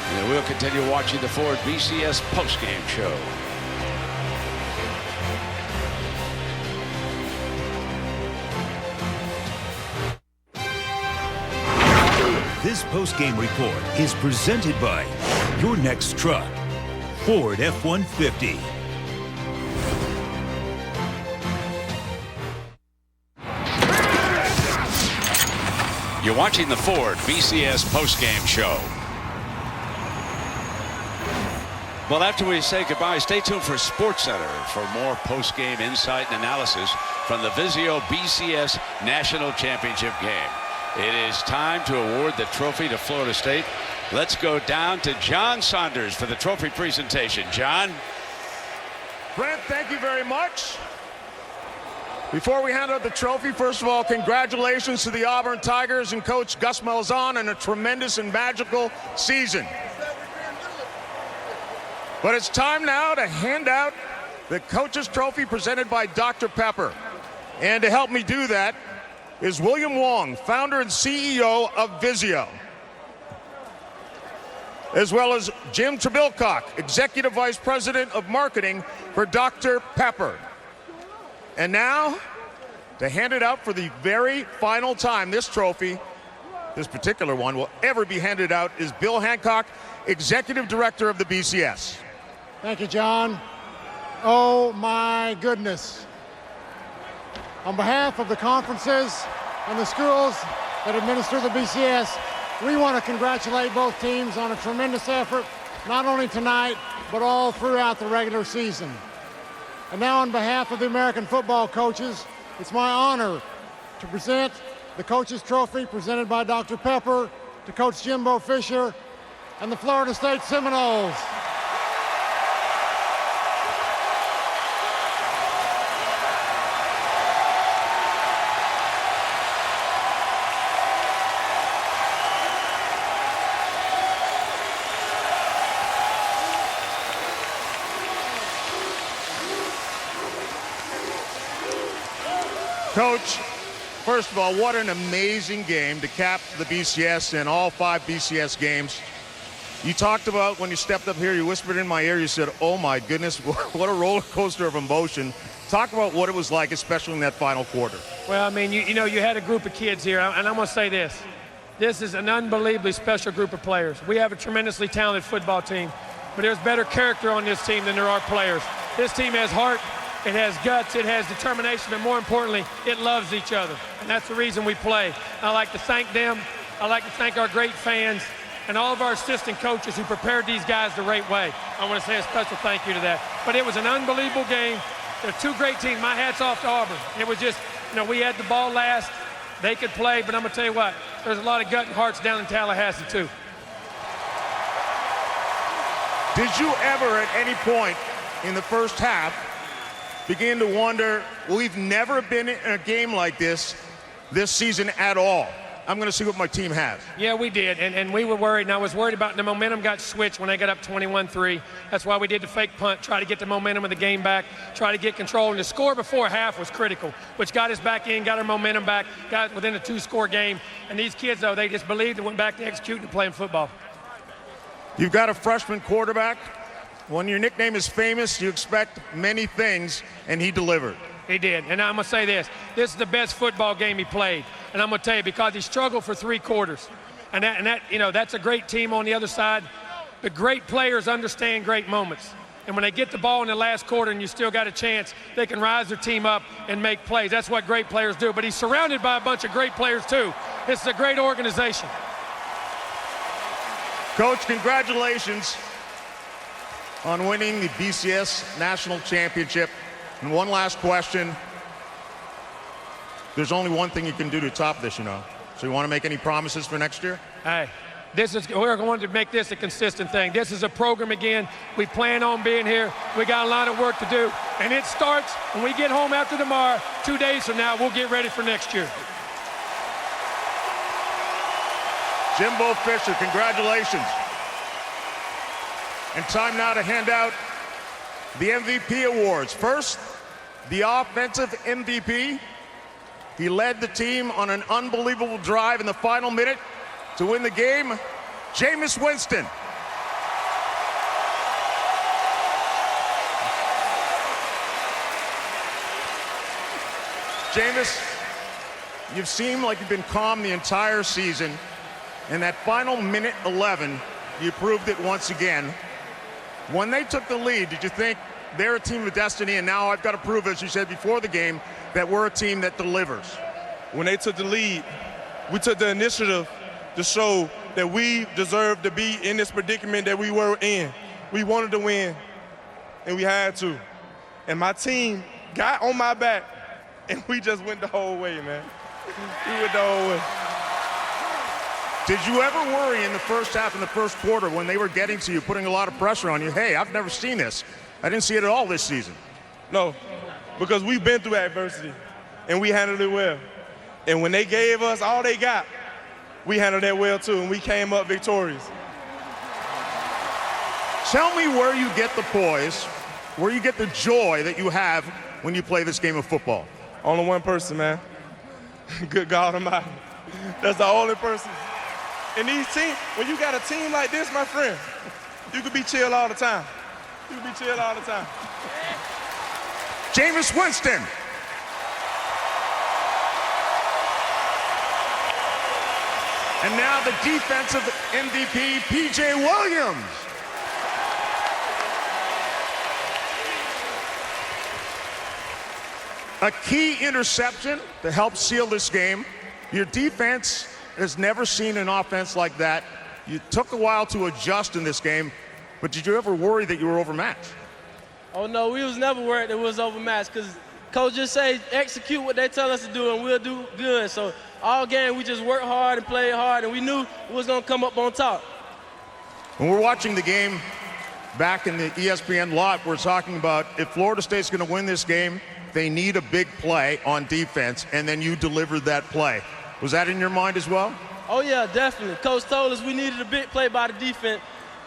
And we'll continue watching the Ford BCS postgame show. This postgame report is presented by your next truck, Ford F-150. You're watching the Ford BCS postgame show. Well, after we say goodbye, stay tuned for SportsCenter for more postgame insight and analysis from the Vizio BCS National Championship game. It is time to award the trophy to Florida State. Let's go down to John Saunders for the trophy presentation. John? Brent, thank you very much. Before we hand out the trophy, first of all, congratulations to the Auburn Tigers and Coach Gus Malzahn on a tremendous and magical season. But it's time now to hand out the Coach's Trophy presented by Dr. Pepper. And to help me do that is William Wong, founder and CEO of Vizio, as well as Jim Trebilcock, Executive Vice President of Marketing for Dr. Pepper. And now, to hand it out for the very final time, this trophy, this particular one, will ever be handed out, is Bill Hancock, Executive Director of the BCS. Thank you, John. Oh, my goodness. On behalf of the conferences and the schools that administer the BCS, we want to congratulate both teams on a tremendous effort, not only tonight, but all throughout the regular season. And now on behalf of the American football coaches, it's my honor to present the Coach's Trophy presented by Dr. Pepper to Coach Jimbo Fisher and the Florida State Seminoles. Coach, first of all, what an amazing game to cap the BCS and all 5 BCS games. You talked about when you stepped up here, you whispered in my ear, you said, oh my goodness, what a roller coaster of emotion. Talk about what it was like, especially in that final quarter. Well, I mean, you know, you had a group of kids here, and I'm going to say this. This is an unbelievably special group of players. We have a tremendously talented football team, but there's better character on this team than there are players. This team has heart. It has guts, it has determination, but more importantly, it loves each other. And that's the reason we play. I like to thank them. I like to thank our great fans and all of our assistant coaches who prepared these guys the right way. I want to say a special thank you to that. But it was an unbelievable game. They're 2 great teams. My hat's off to Auburn. It was just, you know, we had the ball last. They could play, but I'm going to tell you what, there's a lot of gut and hearts down in Tallahassee, too. Did you ever at any point in the first half begin to wonder, we've never been in a game like this season at all. I'm going to see what my team has. Yeah, we did, and we were worried, and I was worried about the momentum got switched when they got up 21-3. That's why we did the fake punt, try to get the momentum of the game back, try to get control, and the score before half was critical, which got us back in, got our momentum back, got within a 2-score game. And these kids, though, they just believed and went back to executing and playing football. You've got a freshman quarterback. When your nickname is famous, you expect many things, and he delivered. He did, and I'm going to say this. This is the best football game he played, and I'm going to tell you, because he struggled for 3 quarters. And that, you know, that's a great team on the other side. The great players understand great moments. And when they get the ball in the last quarter and you still got a chance, they can rise their team up and make plays. That's what great players do. But he's surrounded by a bunch of great players, too. This is a great organization. Coach, congratulations on winning the BCS National Championship. And one last question. There's only one thing you can do to top this, you know. So you want to make any promises for next year? Hey, we're going to make this a consistent thing. This is a program again. We plan on being here. We got a lot of work to do. And it starts when we get home after tomorrow. 2 days from now, we'll get ready for next year. Jimbo Fisher, congratulations. And time now to hand out the MVP awards. First, the offensive MVP. He led the team on an unbelievable drive in the final minute to win the game, Jameis Winston. Jameis, you've seemed like you've been calm the entire season. In that final minute 11, you proved it once again. When they took the lead, did you think they're a team of destiny, and now I've got to prove, as you said before the game, that we're a team that delivers? When they took the lead, we took the initiative to show that we deserve to be in this predicament that we were in. We wanted to win, and we had to. And my team got on my back, and we just went the whole way, man. We went the whole way. Did you ever worry in the first half and the first quarter when they were getting to you, putting a lot of pressure on you? Hey, I've never seen this. I didn't see it at all this season. No, because we've been through adversity, and we handled it well. And when they gave us all they got, we handled that well too, and we came up victorious. Tell me where you get the poise, where you get the joy that you have when you play this game of football. Only one person, man. Good God Almighty. That's the only person. And these teams, when you got a team like this, my friend, you can be chill all the time. You can be chill all the time. Jameis Winston. And now the defensive MVP, P.J. Williams. A key interception to help seal this game. Your defense has never seen an offense like that. You took a while to adjust in this game, but did you ever worry that you were overmatched? Oh, no, we was never worried that we was overmatched because Coach just say execute what they tell us to do and we'll do good. So all game we just worked hard and played hard, and we knew we was going to come up on top. When we're watching the game back in the ESPN lot, we're talking about if Florida State's going to win this game, they need a big play on defense, and then you delivered that play. Was that in your mind as well? Oh, yeah, definitely. Coach told us we needed a big play by the defense.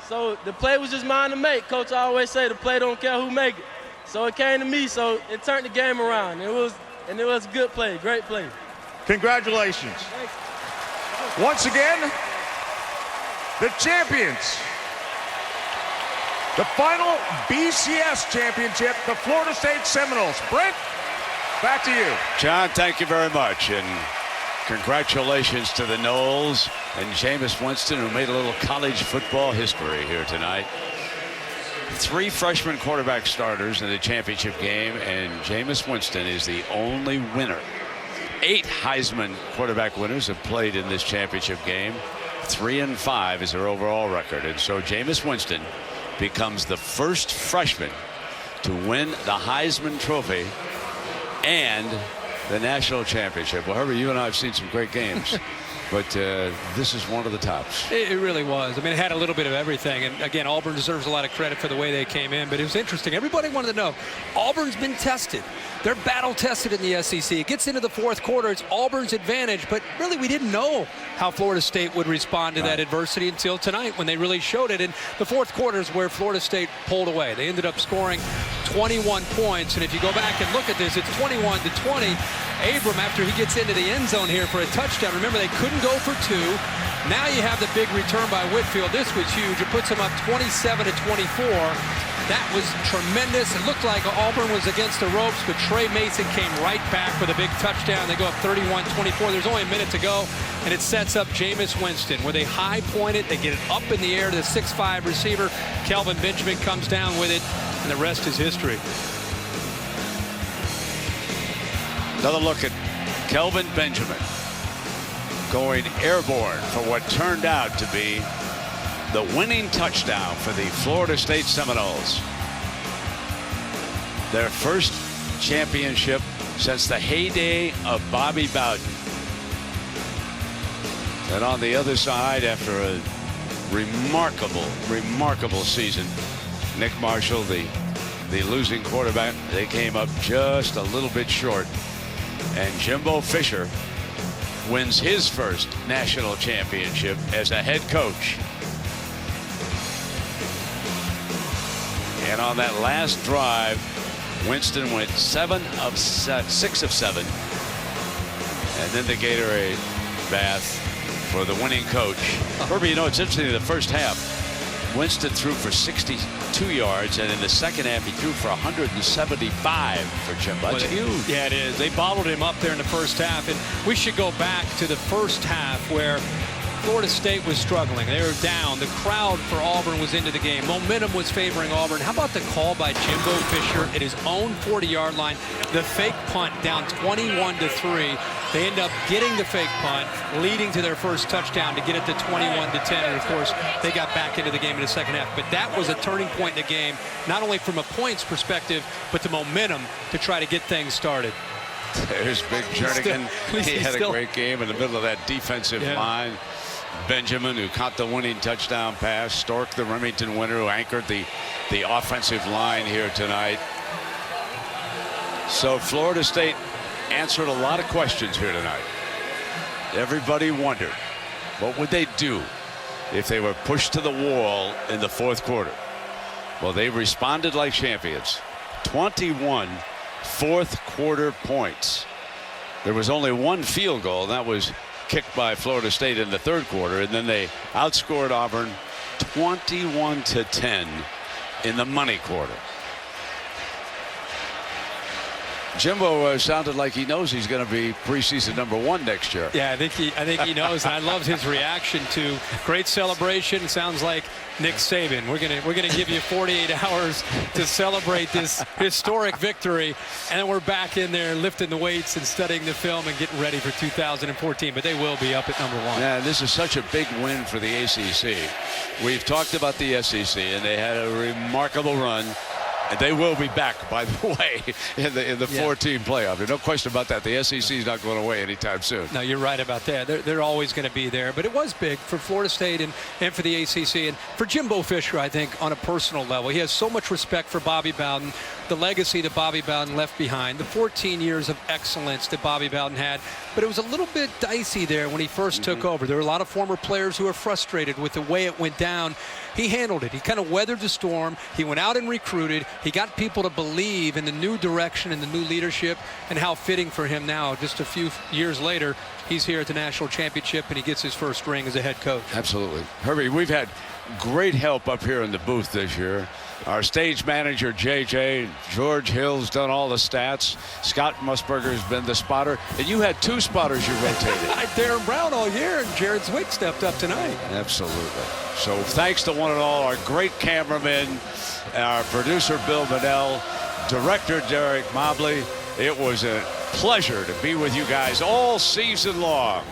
So the play was just mine to make. Coach always say the play don't care who make it. So it came to me, so it turned the game around. It was a good play, great play. Congratulations. Thanks. Once again, the champions. The final BCS championship, the Florida State Seminoles. Brent, back to you. John, thank you very much. And congratulations to the Noles and Jameis Winston, who made a little college football history here tonight. 3 freshman quarterback starters in the championship game, and Jameis Winston is the only winner. 8 Heisman quarterback winners have played in this championship game. 3-5 is their overall record. And so Jameis Winston becomes the first freshman to win the Heisman Trophy and the national championship. Well, Herbert, you and I have seen some great games, but this is one of the tops. It really was. I mean, it had a little bit of everything. And again, Auburn deserves a lot of credit for the way they came in, but it was interesting. Everybody wanted to know, Auburn's been tested. They're battle tested in the SEC. It gets into the fourth quarter. It's Auburn's advantage, but really we didn't know how Florida State would respond to that adversity until tonight when they really showed it. And the fourth quarter is where Florida State pulled away. They ended up scoring 21 points. And if you go back and look at this, it's 21-20. Abram, after he gets into the end zone here for a touchdown, remember they couldn't go for 2. Now you have the big return by Whitfield. This was huge. It puts them up 27-24. That was tremendous. It looked like Auburn was against the ropes, but Trey Mason came right back with a big touchdown. They go up 31-24. There's only a minute to go, and it sets up Jameis Winston. Where they high point it, they get it up in the air to the 6'5" receiver. Kelvin Benjamin comes down with it, and the rest is history. Another look at Kelvin Benjamin going airborne for what turned out to be the winning touchdown for the Florida State Seminoles. Their first championship since the heyday of Bobby Bowden. And on the other side, after a remarkable season, Nick Marshall, the losing quarterback, they came up just a little bit short. And Jimbo Fisher wins his first national championship as a head coach. And on that last drive, Winston went 6 of 7. And then the Gatorade bath for the winning coach. Herbie, you know, it's interesting, in the first half, Winston threw for 62 yards, and in the second half, he threw for 175 for Jimbo. That's huge. Yeah, it is. They bottled him up there in the first half, and we should go back to the first half where Florida State was struggling. They were down. The crowd for Auburn was into the game. Momentum was favoring Auburn. How about the call by Jimbo Fisher at his own 40-yard line? The fake punt down 21-3. They end up getting the fake punt, leading to their first touchdown to get it to 21-10. And, of course, they got back into the game in the second half. But that was a turning point in the game, not only from a points perspective, but the momentum to try to get things started. There's Big Jernigan. He had a great game in the middle of that defensive line. Benjamin, who caught the winning touchdown pass. Stork, the Remington winner, who anchored the offensive line here tonight. So Florida State answered a lot of questions here tonight. Everybody wondered, what would they do if they were pushed to the wall in the fourth quarter? Well, they responded like champions. 21 fourth quarter points. There was only one field goal, and that was kicked by Florida State in the third quarter, and then they outscored Auburn 21-10 in the money quarter. Jimbo sounded like he knows he's going to be preseason #1 next year. Yeah, I think he knows, and I loved his reaction to great celebration. Sounds like Nick Saban. We're gonna give you 48 hours to celebrate this historic victory, and then we're back in there lifting the weights and studying the film and getting ready for 2014. But they will be up at #1. Yeah, this is such a big win for the ACC. We've talked about the SEC, and they had a remarkable run. And they will be back, by the way, in the 4-team playoff. There's no question about that. The SEC is not going away anytime soon. No, you're right about that. They're always going to be there. But it was big for Florida State and for the ACC. And for Jimbo Fisher, I think, on a personal level. He has so much respect for Bobby Bowden, the legacy that Bobby Bowden left behind, the 14 years of excellence that Bobby Bowden had. But it was a little bit dicey there when he first took over. There were a lot of former players who were frustrated with the way it went down. He handled it. He kind of weathered the storm. He went out and recruited. He got people to believe in the new direction and the new leadership, and how fitting for him now, just a few years later, he's here at the national championship and he gets his first ring as a head coach. Absolutely. Herbie, we've had great help up here in the booth this year. Our stage manager, JJ, George Hill's done all the stats. Scott Musburger's been the spotter. And you had 2 spotters you rotated. Darren Brown all year, and Jared Zwick stepped up tonight. Absolutely. So thanks to one and all, our great cameramen, our producer, Bill Manell, director, Derek Mobley. It was a pleasure to be with you guys all season long.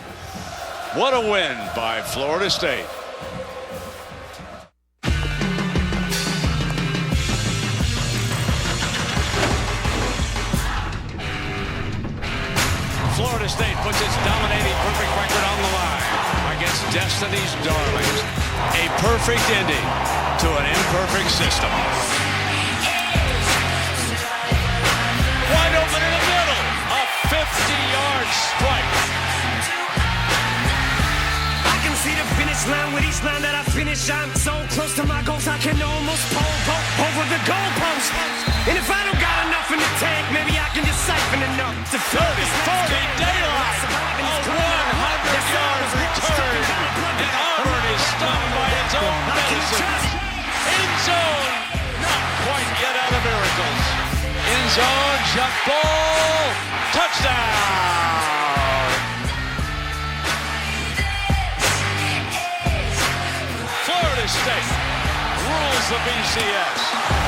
What a win by Florida State. Florida State puts its dominating perfect record on the line against Destiny's Darlings. A perfect ending to an imperfect system. Wide open in the middle. A 50-yard strike. I can see the finish line with each line that I finish. I'm so close to my goals, I can almost pole over the goalpost. And if I don't got enough in the tank, maybe I can just siphon enough to 30, 40, daylight. A 100-yard return. And Auburn is stung by its own medicine. End zone. Not quite. zone, jump ball, touchdown! Florida State rules the BCS.